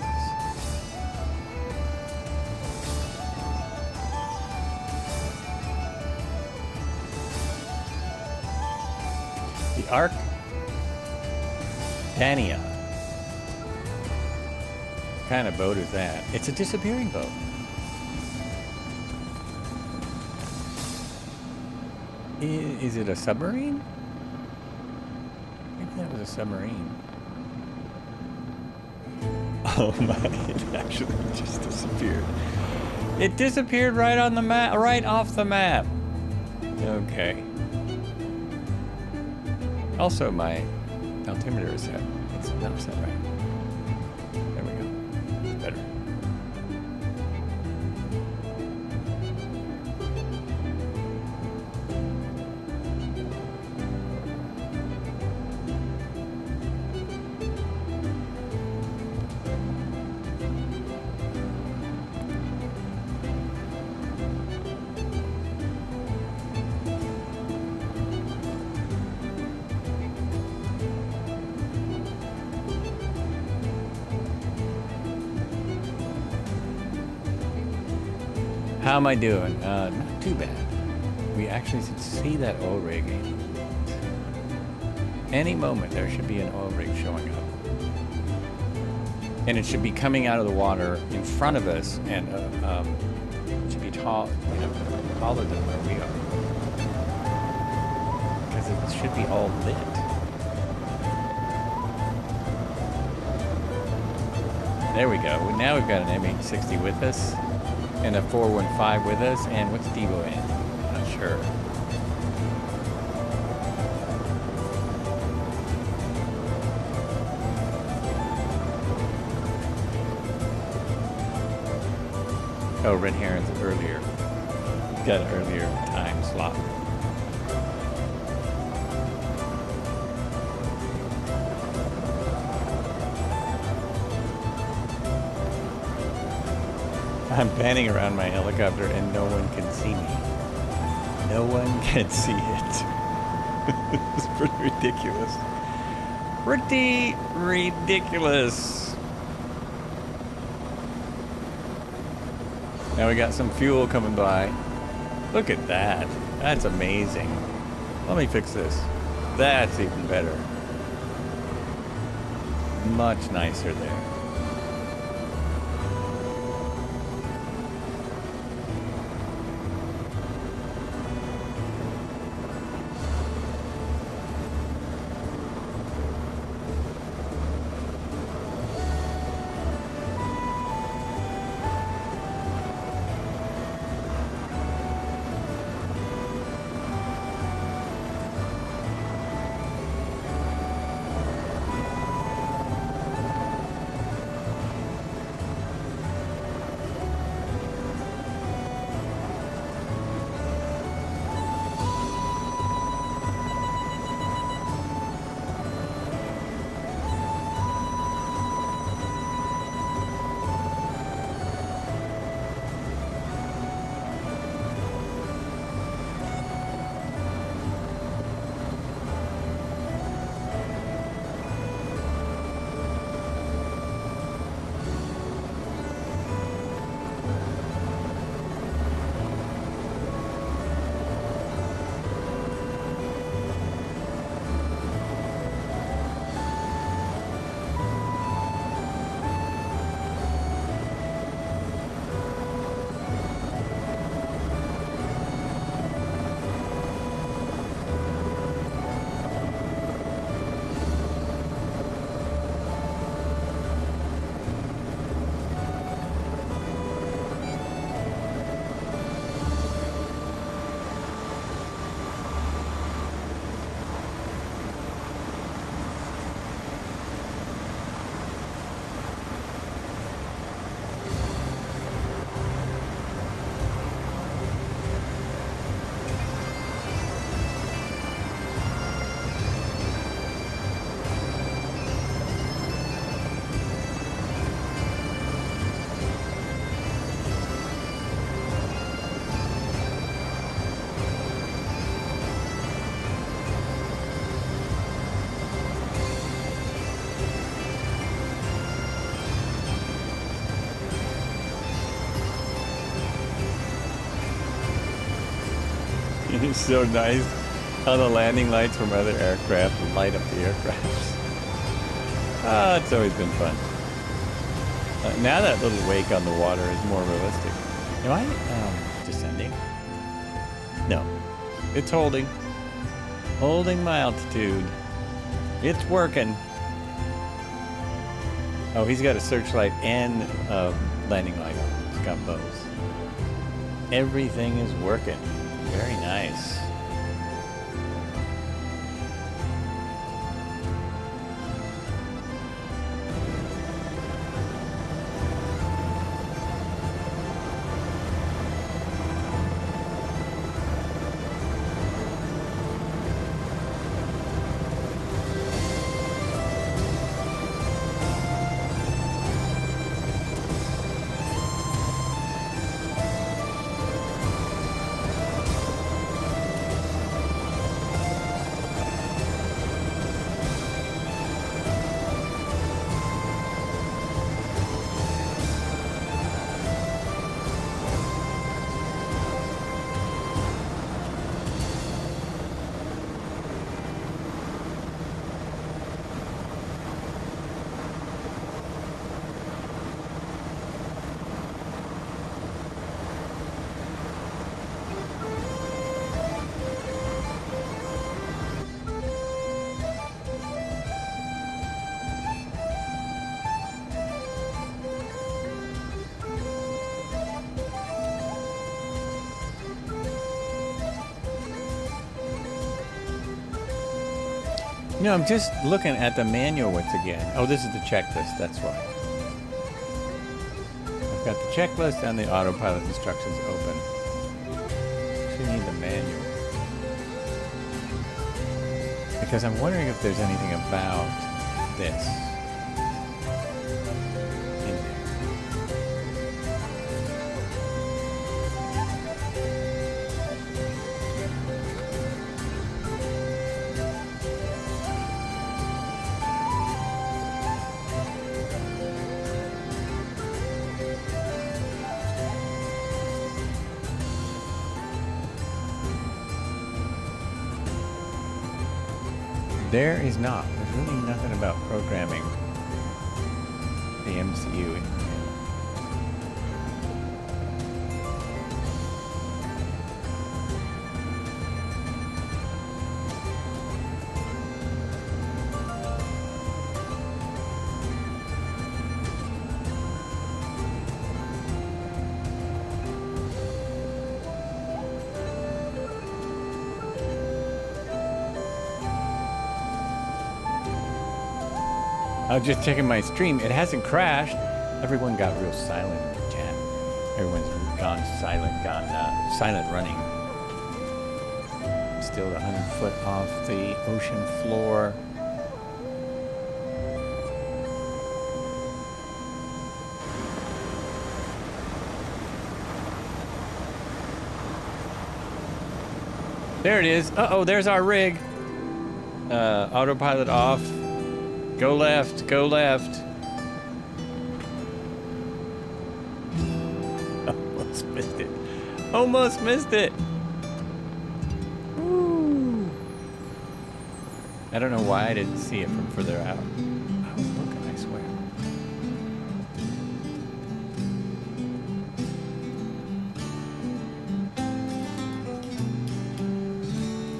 The arc Titania. What kind of boat is that? It's a disappearing boat. Is it a submarine? I think that was a submarine. Oh my, it actually just disappeared. It disappeared right on the map, right off the map. Okay. Also, my altimeter is set. It's not set right. There we go. It's better. How am I doing? Not too bad. We actually should see that oil rig. Any moment there should be an oil rig showing up. And it should be coming out of the water in front of us, and it should be tall, you know, taller than where we are. Because it should be all lit. There we go. Now we've got an M860 with us. And a 415 with us, and what's Devo in? Not sure. Oh, Red Heron's earlier. Got an earlier time slot. I'm panning around my helicopter and no one can see me. No one can see it. It's pretty ridiculous. Pretty ridiculous. Now we got some fuel coming by. Look at that. That's amazing. Let me fix this. That's even better. Much nicer there. It's so nice how the landing lights from other aircraft light up the aircraft. Oh, it's always been fun. Now that little wake on the water is more realistic. Am I descending? No. It's holding. Holding my altitude. It's working. Oh, he's got a searchlight and landing light on. It's got both. Everything is working. Very nice. No, I'm just looking at the manual once again. Oh, this is the checklist, that's why. I've got the checklist and the autopilot instructions open. Actually need the manual. Because I'm wondering if there's anything about this in there. There is not. There's really nothing about programming the MCU in here. I was just checking my stream. It hasn't crashed. Everyone got real silent in the chat. Everyone's gone silent, silent running. Still 100 foot off the ocean floor. There it is. Uh-oh, there's our rig. Autopilot off. Go left, go left. Almost missed it. Almost missed it. Woo. I don't know why I didn't see it from further out. I was looking, I swear.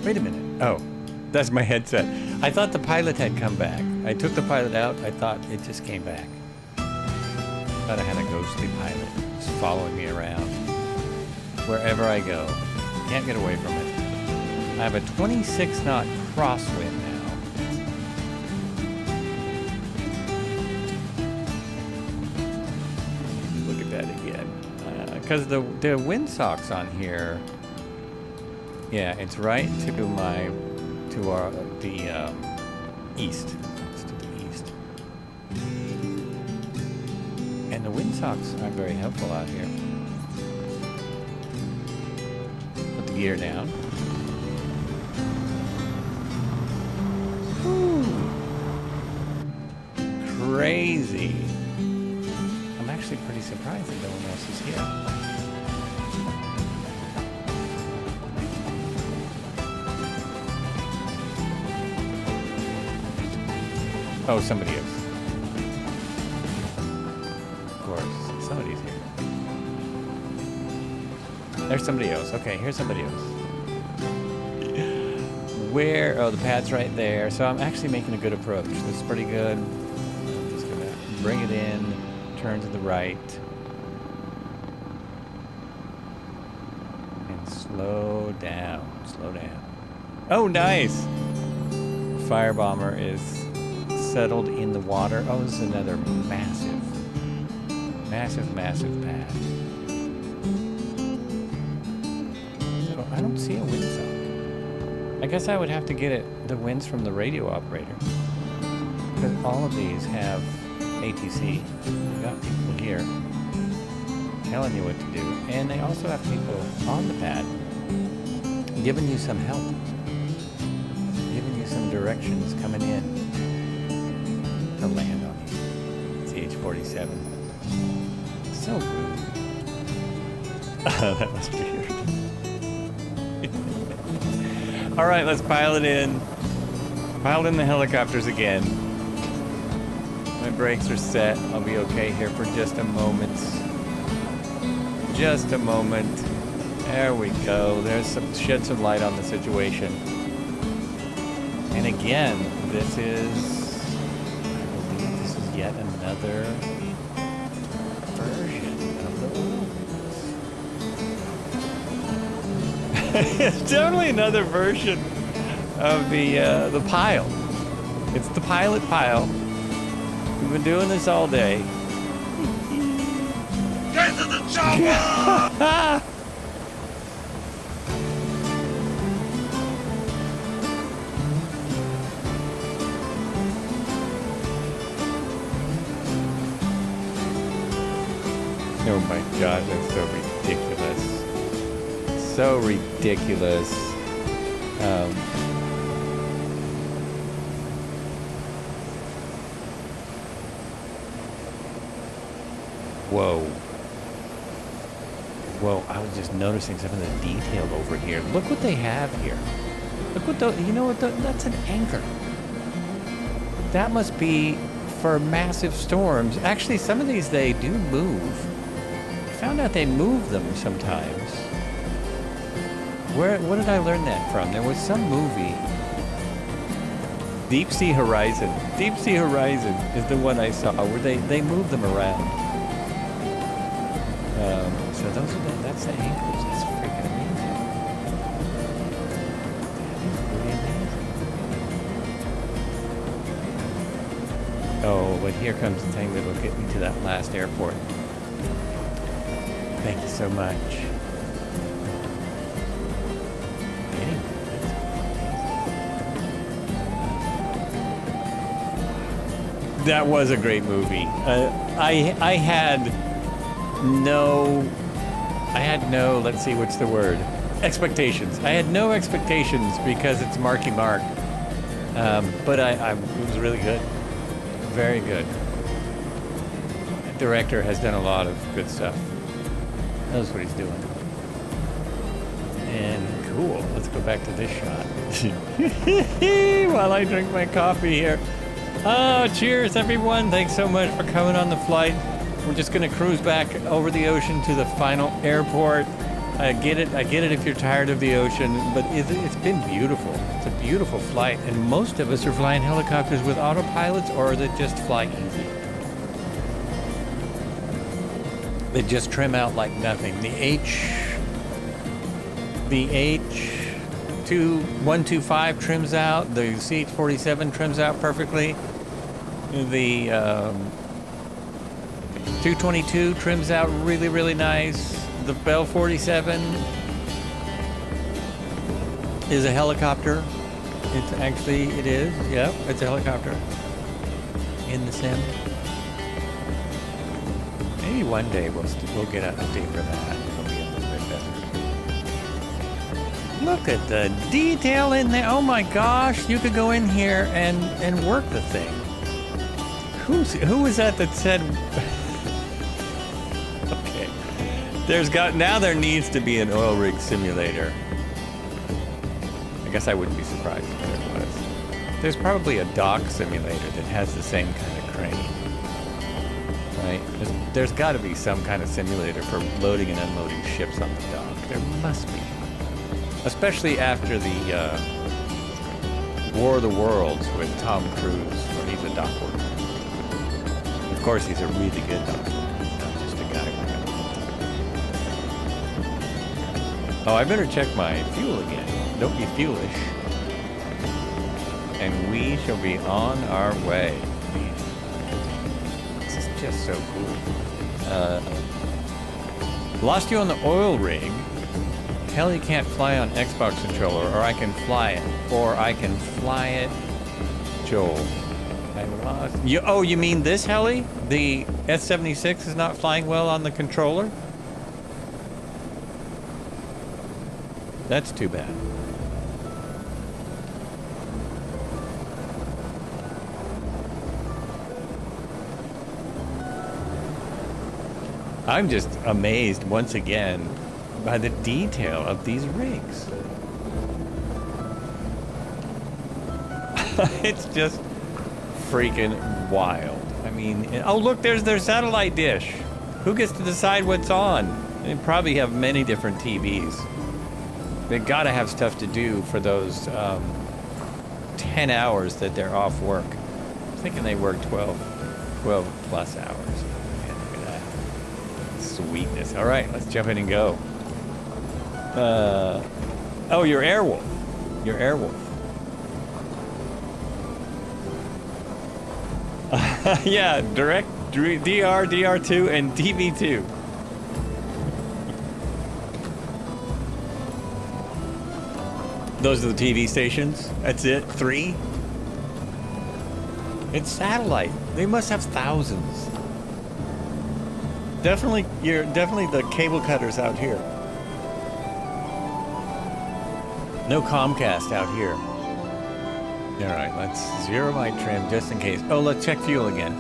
Wait a minute. Oh, that's my headset. I thought the pilot had come back. I took the pilot out. I thought it just came back. Thought I had a ghostly pilot just following me around wherever I go. Can't get away from it. I have a 26 knot crosswind now. Look at that again. Because the windsocks on here. Yeah, it's right to the east. And the windsocks aren't very helpful out here. Put the gear down. Whew. Crazy. I'm actually pretty surprised that no one else is here. Oh, somebody is. There's somebody else. Okay, here's somebody else. Where? Oh, the pad's right there. So I'm actually making a good approach. This is pretty good. I'm just gonna bring it in, turn to the right, and slow down. Slow down. Oh, nice! Firebomber is settled in the water. Oh, this is another massive pad. So I don't see a windsock. I guess I would have to get the winds from the radio operator. Because all of these have ATC. We've got people here telling you what to do. And they also have people on the pad giving you some help. Giving you some directions coming in to land on you. CH-47. So rude. That must be weird. All right, let's pilot in. Pilot in the helicopters again. My brakes are set. I'll be okay here for just a moment. Just a moment. There we go. Shed some light on the situation. And again, this is, I believe this is yet another version of the old. It's definitely another version of the pile. It's the pilot pile. We've been doing this all day. Get to the chopper! Oh my gosh, that's so ridiculous. So ridiculous. Whoa. Whoa, I was just noticing some of the detail over here. Look what they have here. Look what you know what, that's an anchor. That must be for massive storms. Actually, some of these they do move. I found out they move them sometimes. What did I learn that from? There was some movie. Deep Sea Horizon. Deep Sea Horizon is the one I saw where they move them around. So that's the anchors. That's freaking amazing. That is really amazing. Oh, but here comes the thing that will get me to that last airport. Thank you so much. That was a great movie. I had no, let's see, what's the word? Expectations. I had no expectations because it's Marky Mark. But it was really good. Very good. The director has done a lot of good stuff. Knows what he's doing. And cool. Let's go back to this shot. While I drink my coffee here. Oh, cheers, everyone. Thanks so much for coming on the flight. We're just going to cruise back over the ocean to the final airport. I get it if you're tired of the ocean, but it's been beautiful. It's a beautiful flight, and most of us are flying helicopters with autopilots or that just fly easy. They just trim out like nothing. The H125 trims out. The CH-47 trims out perfectly. The 222 trims out really, really nice. The Bell 47 is a helicopter. It is. Yep, it's a helicopter in the sim. Maybe one day we'll get an update for that. It'll be a little bit better. Look at the detail in there. Oh my gosh, you could go in here and work the thing. Who was that said? Okay. Now there needs to be an oil rig simulator. I guess I wouldn't be surprised if there was. There's probably a dock simulator that has the same kind of crane. right? There's got to be some kind of simulator for loading and unloading ships on the dock. There must be. Especially after the War of the Worlds with Tom Cruise, where he's a dock worker. Of course, he's a really good dock worker. He's not just a guy working. Oh, I better check my fuel again. Don't be foolish. And we shall be on our way. This is just so cool. Lost you on the oil rig. Hell, you can't fly on Xbox controller, or I can fly it. Or I can fly it. Joel. I lost you. Oh, you mean this heli? The S76 is not flying well on the controller? That's too bad. I'm just amazed once again by the detail of these rigs. It's just freaking wild. I mean, oh look, there's their satellite dish. Who gets to decide what's on? They probably have many different TVs. They gotta have stuff to do for those 10 hours that they're off work. I'm thinking they work 12 plus hours. Man, look at that. Sweetness. All right, let's jump in and go. Oh, you're Airwolf. You're Airwolf. Yeah, direct DR, DR2, and DV2. Those are the TV stations. That's it. 3. It's satellite. They must have thousands. Definitely, you're definitely the cable cutters out here. No Comcast out here. All right, let's zero my trim just in case. Oh, let's check fuel again.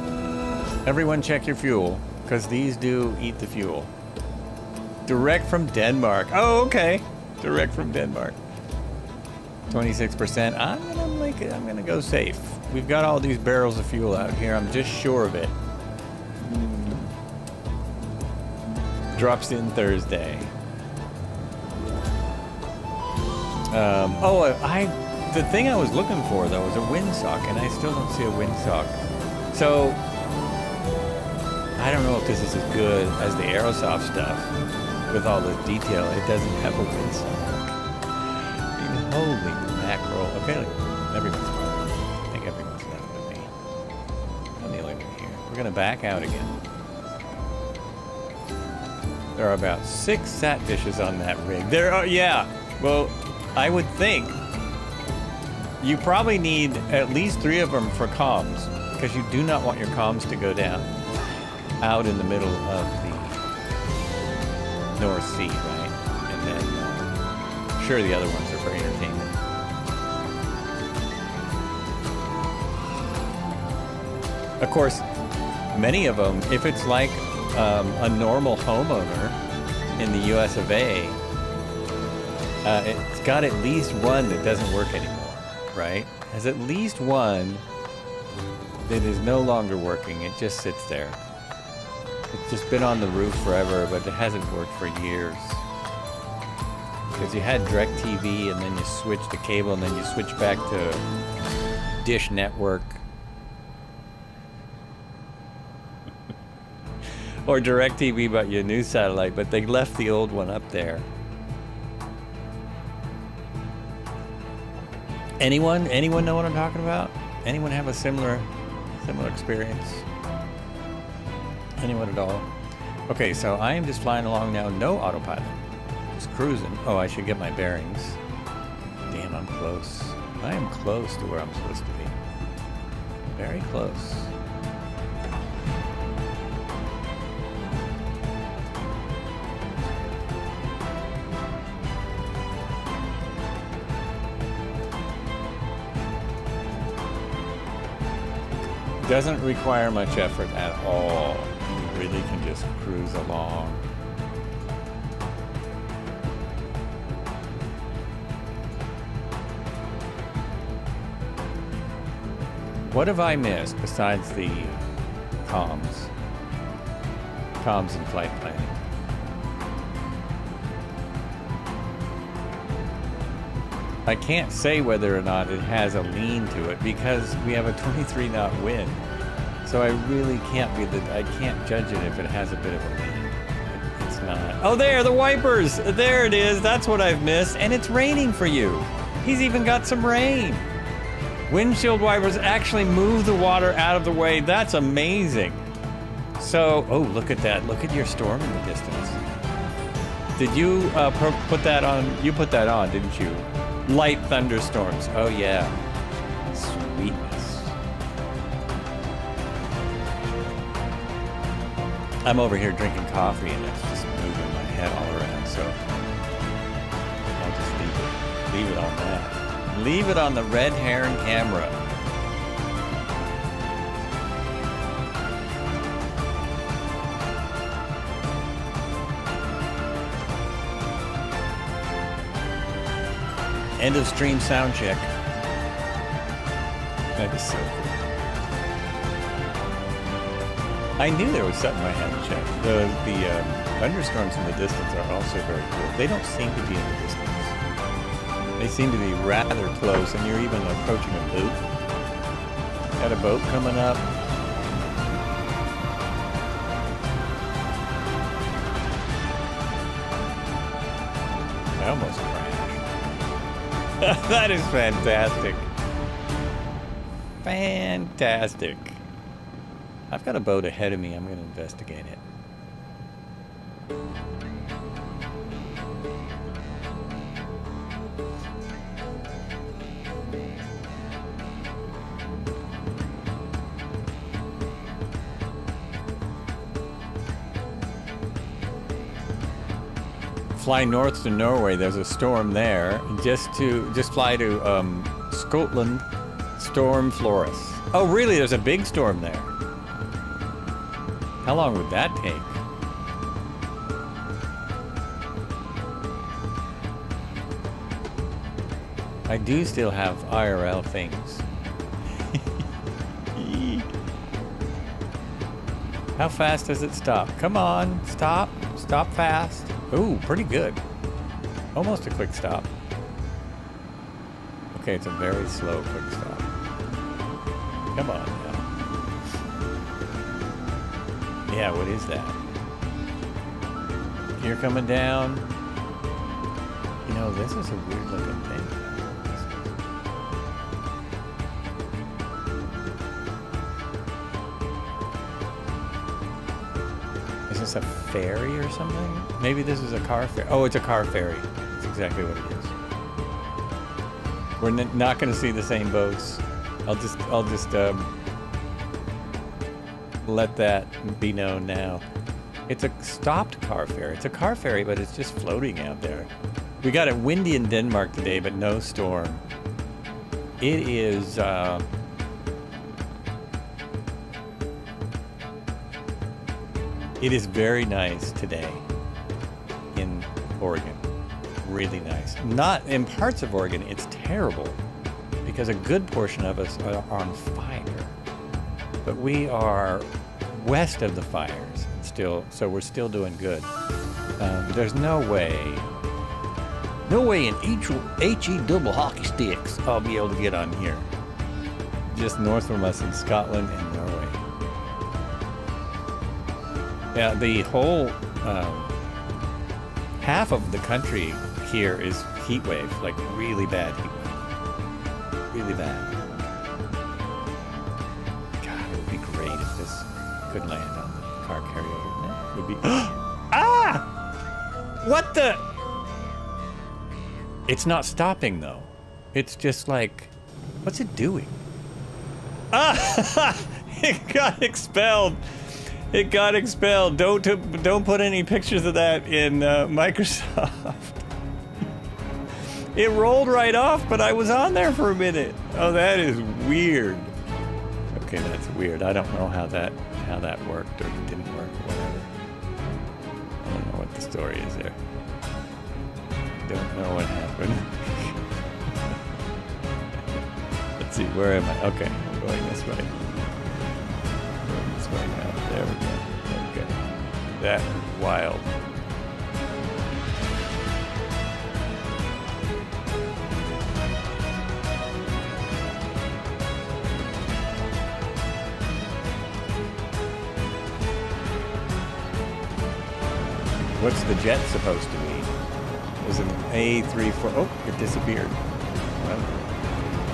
Everyone check your fuel, because these do eat the fuel. Direct from Denmark. Oh, okay. Direct from Denmark. 26%. I'm gonna go safe. We've got all these barrels of fuel out here. I'm just sure of it. Drops in Thursday. The thing I was looking for though was a windsock, and I still don't see a windsock. So I don't know if this is as good as the Aerosoft stuff with all this detail. It doesn't have a windsock. I mean, holy mackerel. Okay, everyone's fine. I think everyone's left with me. I'm the only one here. We're gonna back out again. There are about 6 sat dishes on that rig. There are, yeah. Well, I would think you probably need at least 3 of them for comms, because you do not want your comms to go down out in the middle of the North Sea, right? And then, sure, the other ones are for entertainment. Of course, many of them, if it's like a normal homeowner in the US of A, it's got at least one that doesn't work anymore, right? Has at least one that is no longer working. It just sits there. It's just been on the roof forever, but it hasn't worked for years. Because you had DirecTV, and then you switched the cable, and then you switch back to Dish Network. Or DirecTV, but your new satellite, but they left the old one up there. Anyone know what I'm talking about? Anyone have a similar experience? Anyone at all? Okay, so I am just flying along now, no autopilot. Just cruising. Oh, I should get my bearings. Damn, I'm close. I am close to where I'm supposed to be. Very close. Doesn't require much effort at all. You really can just cruise along. What have I missed besides the comms? comms and flight planning. I can't say whether or not it has a lean to it because we have a 23 knot wind. So I really can't I can't judge it if it has a bit of a lean. It's not. Oh, there, the wipers. There it is. That's what I've missed. And it's raining for you. He's even got some rain. Windshield wipers actually move the water out of the way. That's amazing. So, oh, look at that. Look at your storm in the distance. Did you put that on? You put that on, didn't you? Light thunderstorms. Oh, yeah. Sweetness. I'm over here drinking coffee and it's just moving my head all around, so I'll just leave it on that. Leave it on the red heron camera. End of stream sound check. That is so cool. I knew there was something I had to check. The thunderstorms in the distance are also very cool. They don't seem to be in the distance. They seem to be rather close, and you're even approaching a boat. Got a boat coming up. I almost crashed. That is fantastic. Fantastic. I've got a boat ahead of me. I'm going to investigate it. Fly north to Norway. There's a storm there. Just fly to Scotland. Storm Flores. Oh, really? There's a big storm there. How long would that take? I do still have IRL things. How fast does it stop? Come on, stop. Stop fast. Ooh, pretty good. Almost a quick stop. Okay, it's a very slow quick stop. Come on now. Yeah, what is that? You're coming down. You know, this is a weird looking thing. Is this a ferry or something? Maybe this is a car ferry. Oh, it's a car ferry. That's exactly what it is. We're not going to see the same boats. I'll just let that be known now. It's a stopped car ferry. It's a car ferry, but it's just floating out there. We got it windy in Denmark today, but no storm. It is very nice today in Oregon. Really nice. Not in parts of Oregon, it's terrible because a good portion of us are on fire. But we are west of the fires still, so we're still doing good. There's no way in HE double hockey sticks I'll be able to get on here. Just north from us in Scotland and Norway. Yeah, the whole half of the country here is heat wave, like really bad heat wave. Really bad. God, it would be great if this could land on the car carryover. It would be. Ah! What the? It's not stopping though. It's just like, what's it doing? Ah! It got expelled. It got expelled. Don't put any pictures of that in Microsoft. It rolled right off, but I was on there for a minute. Oh, that is weird. Okay, that's weird. I don't know how that worked or didn't work or whatever. I don't know what the story is there. Don't know what happened. Let's see, where am I? Okay, I'm going this way. Going this way now. There we go. Okay. That was wild. What's the jet supposed to be? Was it an A34? Oh, it disappeared. Well,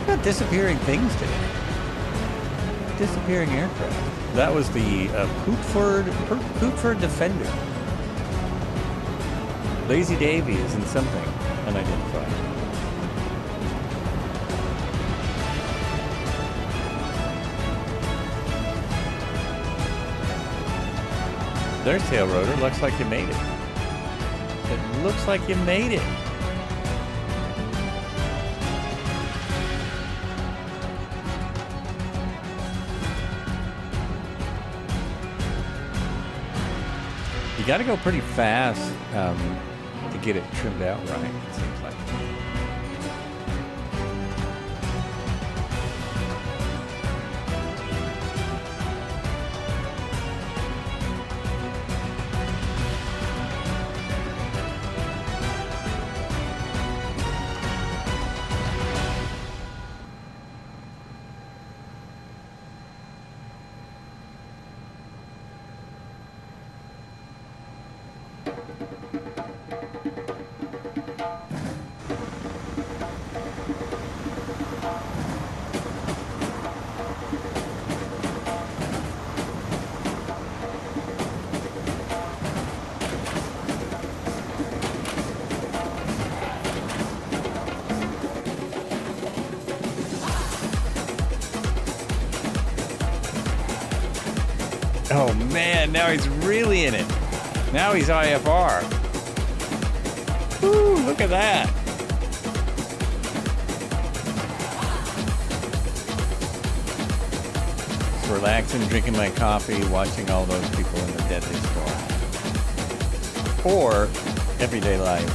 got disappearing things today. Disappearing aircraft. That was the Pootford Defender. Lazy Davy is in something unidentified. There's tail rotor. Looks like you made it. It looks like you made it. You got to go pretty fast to get it trimmed out right, it seems like. Oh man, now he's really in it. Now he's IFR. Woo, look at that. Just relaxing, drinking my coffee, watching all those people in the deadly storm. Or everyday life.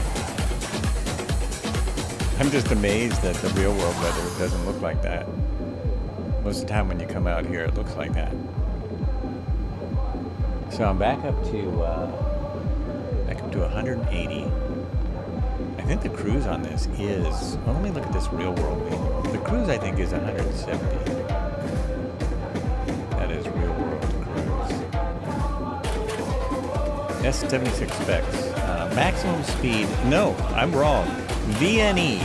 I'm just amazed that the real world weather doesn't look like that. Most of the time when you come out here, it looks like that. So I'm back up to 180. I think the cruise on this is, well, let me look at this real world manual. The cruise I think is 170. That is real world cruise. S76 specs. Maximum speed, no, I'm wrong. VNE,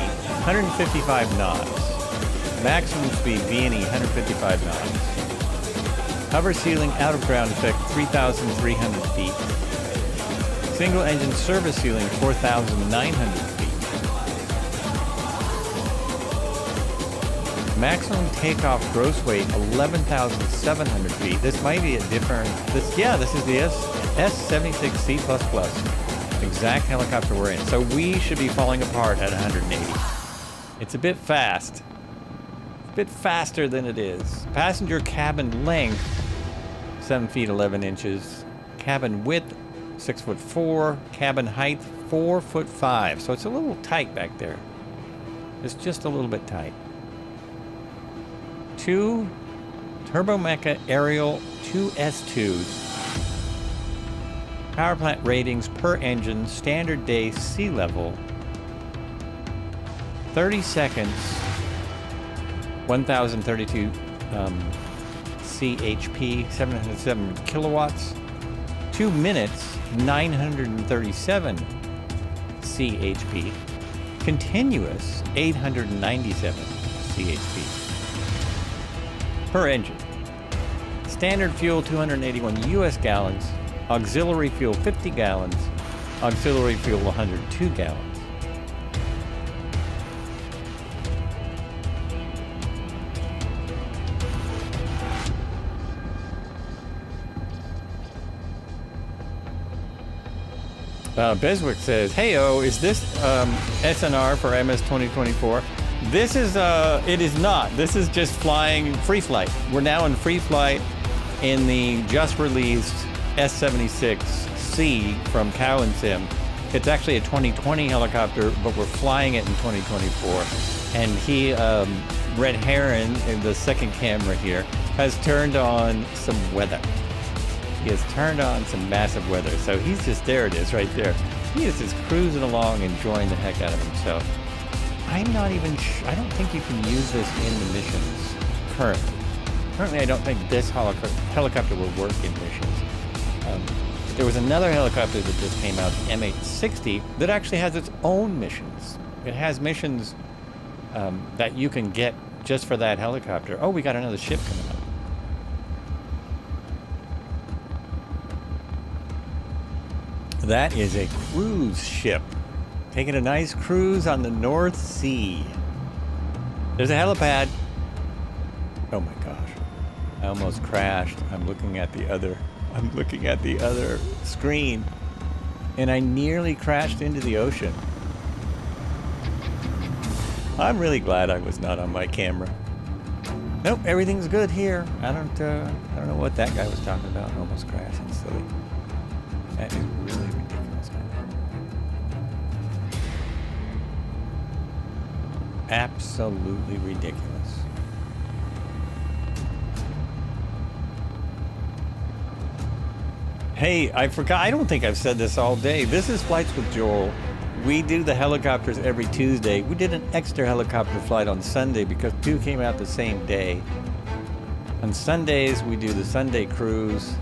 155 knots. Maximum speed, VNE, 155 knots. Hover ceiling out of ground effect 3,300 feet. Single engine service ceiling 4,900 feet. Maximum takeoff gross weight 11,700 feet. This might be a different. This is the S76C++. Exact helicopter we're in. So we should be falling apart at 180. It's a bit fast. A bit faster than it is. Passenger cabin length 7 feet 11 inches. Cabin width 6'4". Cabin height 4'5". So it's a little tight back there. It's just a little bit tight. 2 Turbomeca Aerial 2S2s. Power plant ratings per engine. Standard day sea level. 30 seconds. 1,032 CHP, 707 kilowatts. 2 minutes, 937 CHP. Continuous, 897 CHP. Per engine. Standard fuel, 281 US gallons. Auxiliary fuel, 50 gallons. Auxiliary fuel, 102 gallons. Beswick says, "Heyo, is this SNR for MS 2024? This is, it is not. This is just flying free flight. We're now in free flight in the just released S76C from Cowansim. It's actually a 2020 helicopter, but we're flying it in 2024. And he, Red Heron, in the second camera here, has turned on some weather. he has turned on some massive weather. So he's just, there it is right there. He is just cruising along, enjoying the heck out of himself. I'm not even I don't think you can use this in the missions currently. Currently, I don't think this helicopter will work in missions. There was another helicopter that just came out, the M860, that actually has its own missions. It has missions that you can get just for that helicopter. Oh, we got another ship coming up. That is a cruise ship. Taking a nice cruise on the North Sea. There's a helipad. Oh my gosh. I almost crashed. I'm looking at the other screen. And I nearly crashed into the ocean. I'm really glad I was not on my camera. Nope, everything's good here. I don't know what that guy was talking about. I almost crashed. It's silly. That is really ridiculous, man. Absolutely ridiculous. Hey, I forgot. I don't think I've said this all day. This is Flights with Joel. We do the helicopters every Tuesday. We did an extra helicopter flight on Sunday because two came out the same day. On Sundays, we do the Sunday cruise.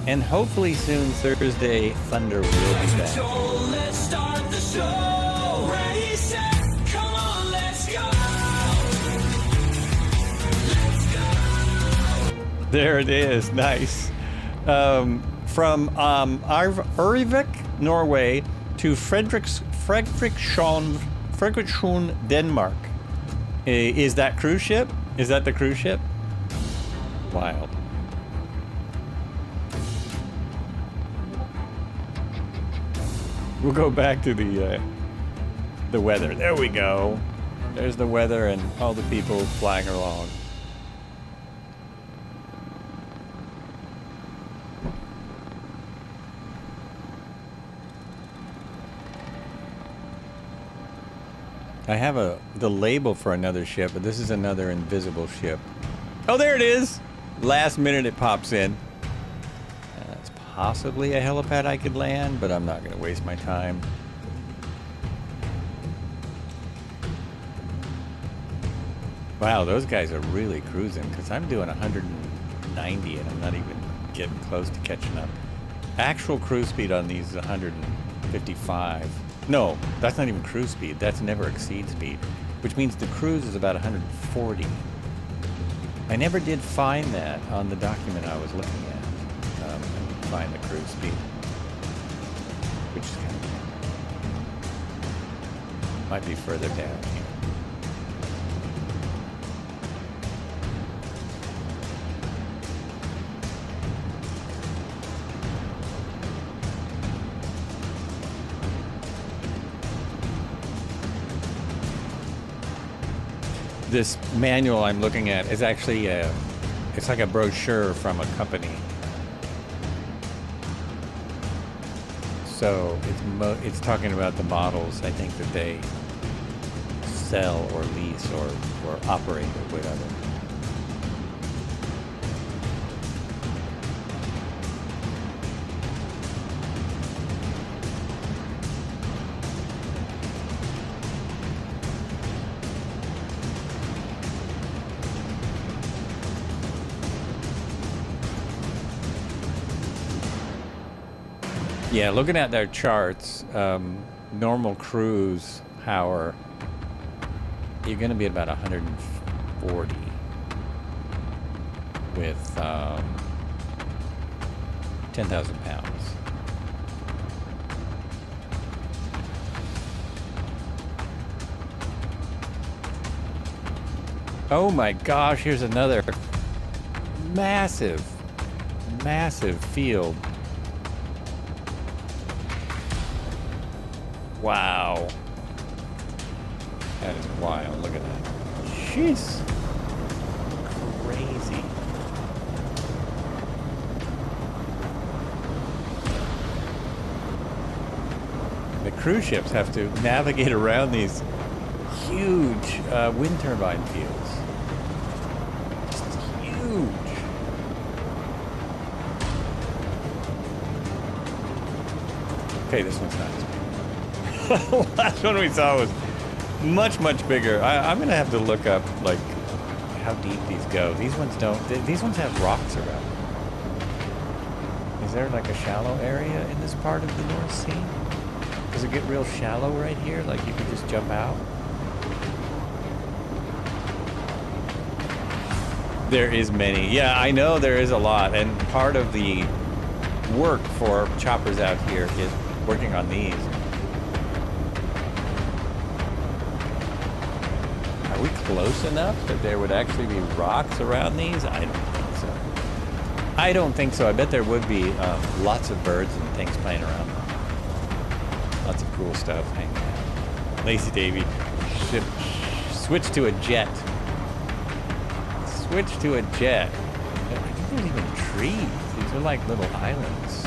And hopefully soon, Thursday, Thunder will be back. Let's start the show. Ready, set, come on, let's go. Let's go. There it is. Nice. From Ørvik, Norway, to Frederikshavn, Denmark. Is that cruise ship? Is that the cruise ship? Wild. We'll go back to the weather. There we go. There's the weather and all the people flying along. I have the label for another ship, but this is another invisible ship. Oh, there it is! Last minute it pops in. That's possibly a helipad I could land, but I'm not going to waste my time. Wow, those guys are really cruising, because I'm doing 190 and I'm not even getting close to catching up. Actual cruise speed on these is 155. No, that's not even cruise speed. That's never exceed speed, which means the cruise is about 140. I never did find that on the document I was looking at. I didn't find the cruise speed, which is kind of might be further down here. This manual I'm looking at is actually it's like a brochure from a company. So it's talking about the models I think that they sell or lease or operate or whatever. Yeah, looking at their charts, normal cruise power, you're going to be at about 140 with 10,000 pounds. Oh my gosh, here's another massive, massive field. Wow. That is wild. Look at that. Jeez. Crazy. The cruise ships have to navigate around these huge wind turbine fields. Just huge. Okay, this one's not as big. The last one we saw was much, much bigger. I'm going to have to look up, like, how deep these go. These ones don't. These ones have rocks around them. Is there, like, a shallow area in this part of the North Sea? Does it get real shallow right here? Like, you could just jump out? There is many. Yeah, I know there is a lot. And part of the work for choppers out here is working on these. Are we close enough that there would actually be rocks around these? I don't think so. I don't think so. I bet there would be lots of birds and things playing around. Lots of cool stuff hanging out. Lacey Davy, switch to a jet. Switch to a jet. I think there's even trees. These are like little islands.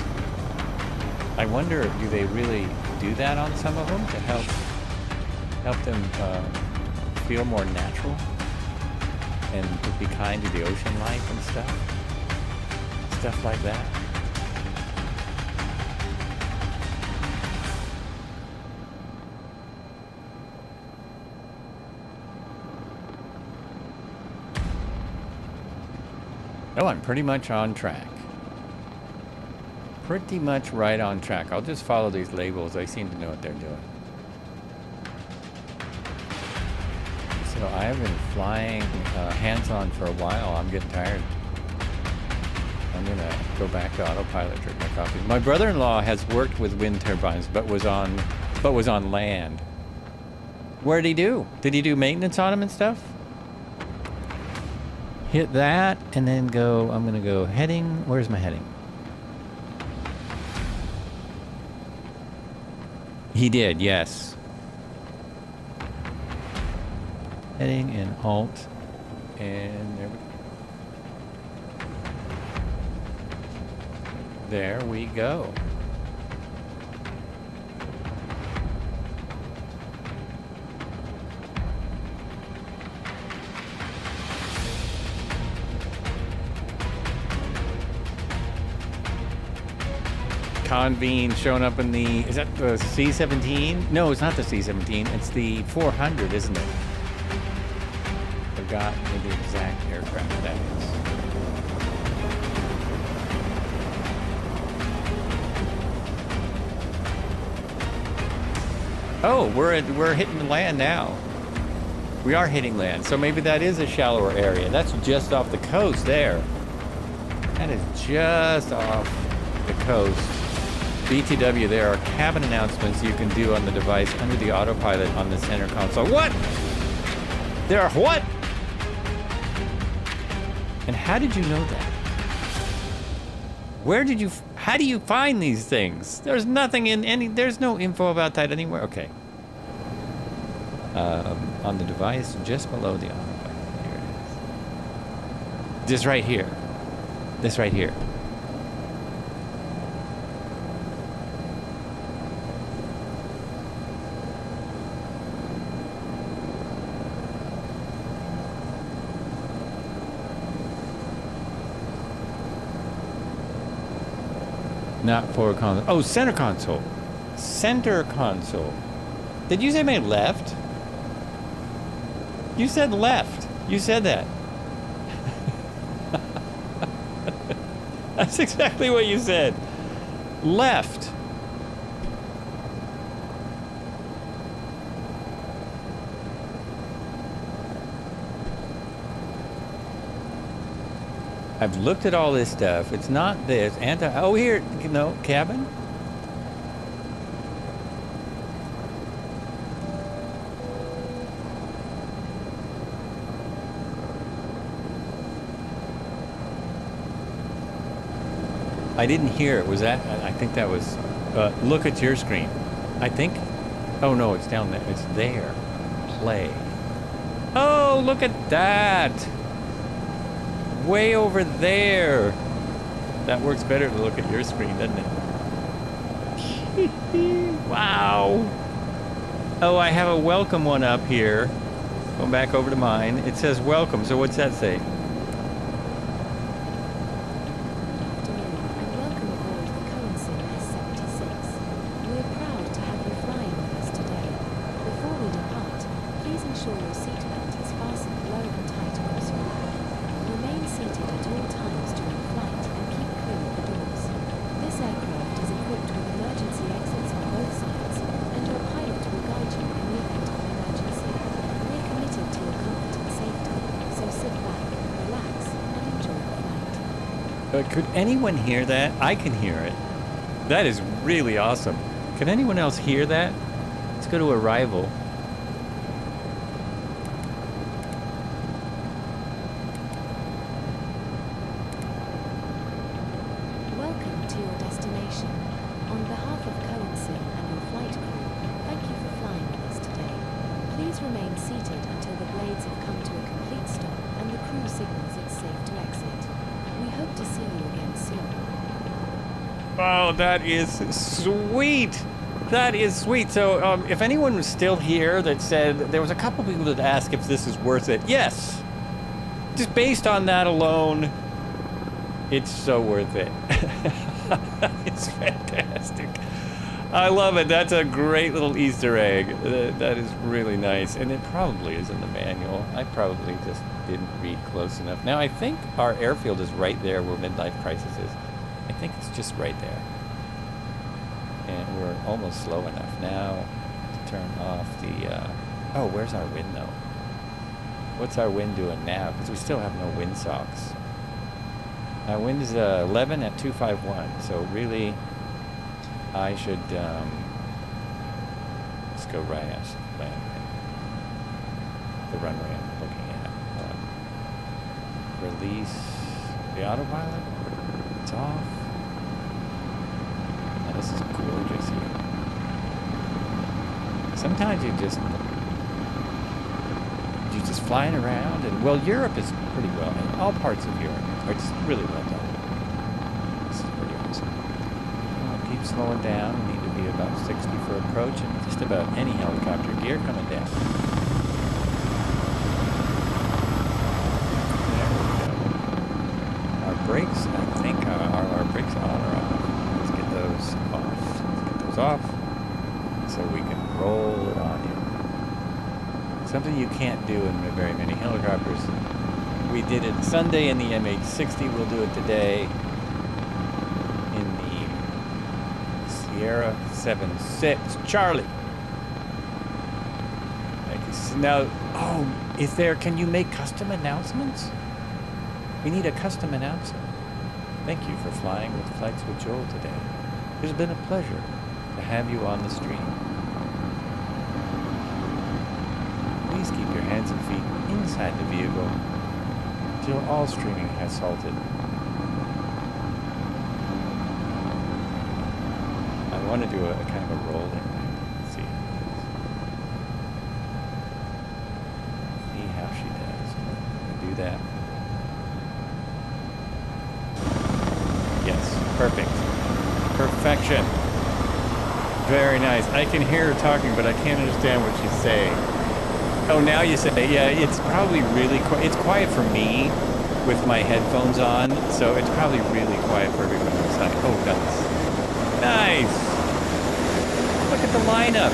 I wonder, do they really do that on some of them to help them feel more natural and to be kind to the ocean life and stuff like that? Oh, I'm pretty much on track. Pretty much right on track. I'll just follow these labels. They seem to know what they're doing. So I have been flying hands-on for a while. I'm getting tired. I'm gonna go back to autopilot, drink my coffee. My brother-in-law has worked with wind turbines, but was on land. What did he do? Did he do maintenance on them and stuff? Hit that and then go. I'm gonna go heading. Where's my heading? He did, yes. Heading and alt, and there we go. There we go. Convene showing up in the, is that the C-17? No, it's not the C-17. It's the 400, isn't it? Forgot the exact aircraft that is. Oh, we're hitting the land now. We are hitting land, so maybe that is a shallower area. That's just off the coast there. That is just off the coast. BTW, there are cabin announcements you can do on the device under the autopilot on the center console. What? There are what? And how did you know that? How do you find these things? There's nothing in there's no info about that anywhere. Okay. On the device just below the autopilot. Here it is. This right here. This right here. Not forward console. Oh, center console. Center console. Did you say my left? You said left. You said that. That's exactly what you said. Left. I've looked at all this stuff. It's not this. Oh, here. No, cabin. I didn't hear it. Was that? I think that was. Look at your screen. I think. Oh no, it's down there. It's there. Play. Oh, look at that. Way over there. That works better to look at your screen, doesn't it? Wow. Oh, I have a welcome one up here. Going back over to mine. It says welcome. So what's that say? Afternoon and welcome aboard the Cowansim S76. Could anyone hear that? I can hear it. That is really awesome. Can anyone else hear that? Let's go to arrival. Welcome to your destination. On behalf of Cowansim and your flight crew, thank you for flying with us today. Please remain seated until the blades have come to a complete stop and the crew signals it's safe to exit. We hope to see you again soon. Oh, that is sweet. That is sweet. So, if anyone was still here that said, there was a couple people that asked if this is worth it. Yes. Just based on that alone, it's so worth it. It's fantastic. I love it. That's a great little Easter egg. That is really nice. And it probably is in the manual. I probably just didn't read close enough. Now, I think our airfield is right there where Midlife Crisis is. I think it's just right there. And we're almost slow enough now to turn off the... Oh, where's our wind, though? What's our wind doing now? Because we still have no wind socks. Our wind is 11 at 251, so really... I should, let's go right at the runway I'm looking at. Release the autopilot. It's off. Now this is gorgeous here. Sometimes you're just flying around, and well, Europe is pretty well. All parts of Europe are just really well done. This is pretty awesome. Keep slowing down. We need to be about 60 for approach, and just about any helicopter gear coming down. There we go. Our brakes, I think, are our brakes on or off? Let's get those off. Let's get those off so we can roll it on in. Something you can't do in very many helicopters. We did it Sunday in the M.2 We'll do it today in the Sierra 76 Charlie. Now, oh, can you make custom announcements? We need a custom announcement. Thank you for flying with Flights with Joel today. It has been a pleasure to have you on the stream. Please keep your hands and feet inside the vehicle until all streaming has halted. I want to do a kind of a rolling thing. Let's see. See how she does. Do that. Yes, perfect. Perfection. Very nice. I can hear her talking, but I can't understand what she's saying. Oh, now you say, yeah, it's probably really quiet. It's quiet for me with my headphones on, so it's probably really quiet for everyone outside. Oh, nice. Nice. Look at the lineup.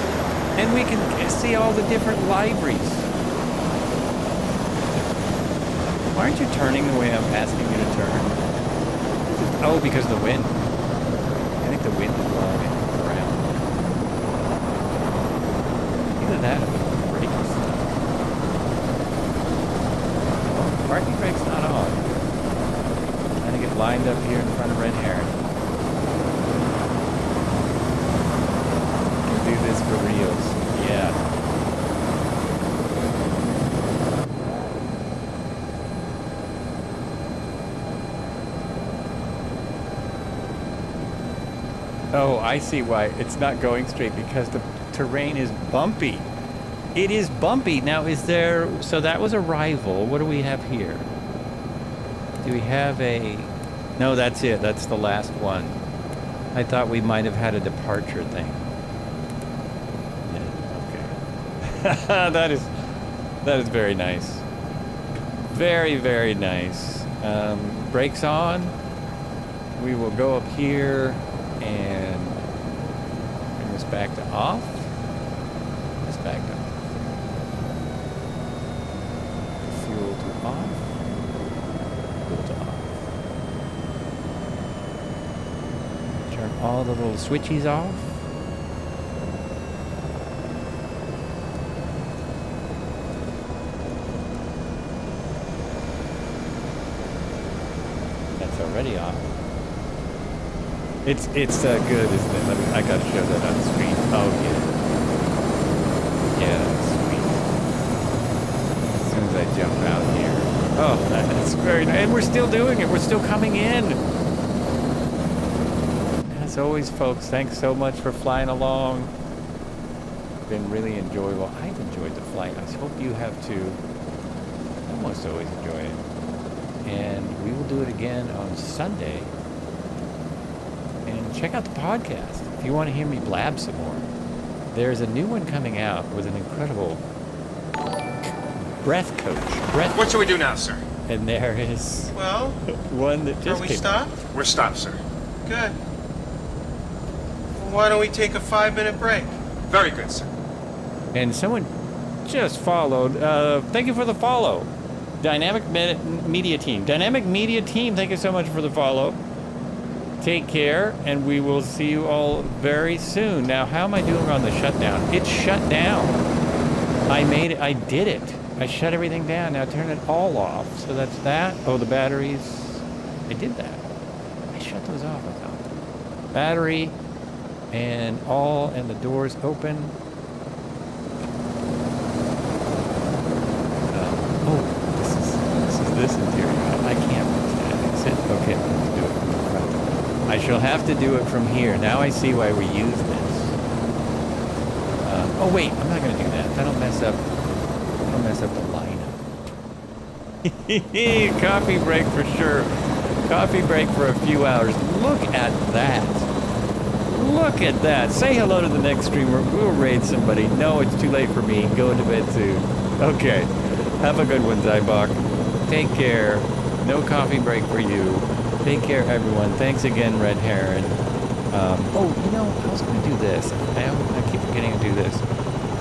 And we can see all the different libraries. Why aren't you turning the way I'm asking you to turn? Oh, because of the wind. I think the wind is blowing it around. Either that or the brakes. Oh, parking brake's not on. Trying to get lined up here in front of Red Heron. We'll do this for reals. Yeah. Oh, I see why it's not going straight, because the terrain is bumpy. It is bumpy. Now, is there... So that was arrival. What do we have here? Do we have a... No, that's it. That's the last one. I thought we might have had a departure thing. Yeah, okay. That is very nice. Very, very nice. Brakes on. We will go up here and bring this back to off. This back to off. Fuel to off. Fuel to off. Turn all the little switchies off. That's all already off. It's good, isn't it? I gotta show that on screen. Oh yeah. Yeah, that's sweet. As soon as I jump out here. Oh, that's very nice. And we're still doing it. We're still coming in. As always, folks, thanks so much for flying along. It's been really enjoyable. I've enjoyed the flight. I hope you have too. I almost always enjoy it. And we will do it again on Sunday. And check out the podcast if you want to hear me blab some more. There's a new one coming out with an incredible breath coach. What should we do now, sir? And there is Well, one that just are we came. stopped? We're stopped, sir. Good. Well, why don't we take a 5-minute break? Very good, sir. And someone just followed. Thank you for the follow. Dynamic Media Team. Dynamic Media Team, thank you so much for the follow. Take care, and we will see you all very soon. Now, how am I doing on the shutdown? It's shut down. I made it. I did it. I shut everything down. Now turn it all off. So that's that. Oh, the batteries. I did that. I shut those off, I thought. Battery and the doors open. This interior. I can't fix it. Okay, let's do it from the front. I shall have to do it from here. Now I see why we use this. Oh wait, I'm not going to do that. That'll mess up the lineup. Coffee break for sure. Coffee break for a few hours. Look at that. Look at that. Say hello to the next streamer. We'll raid somebody. No, it's too late for me. Go to bed soon. Okay. Have a good one, Zybok. Take care. No coffee break for you. Take care, everyone. Thanks again, Red Heron. I was going to do this. I keep forgetting to do this.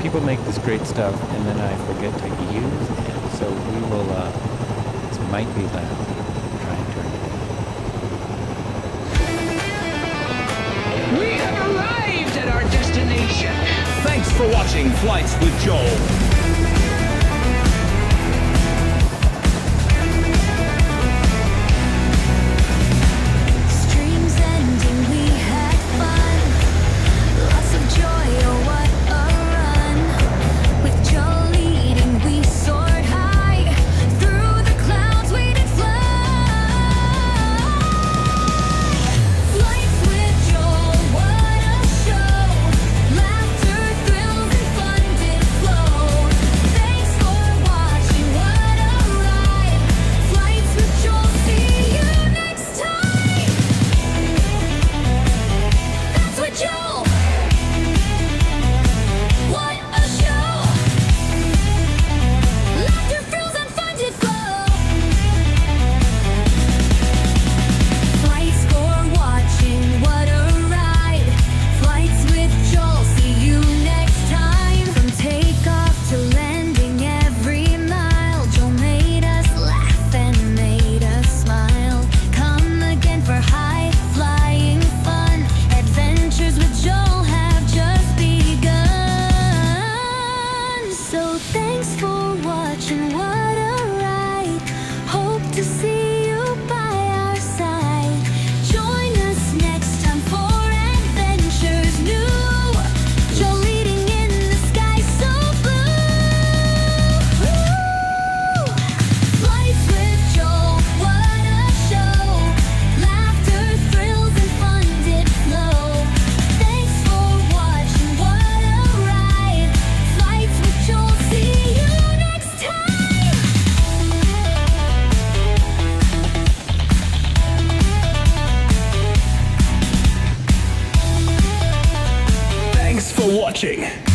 People make this great stuff, and then I forget to use it. So we will, this might be loud. Try and turn it down. We have arrived at our destination. Thanks for watching Flights with Joel. Watching.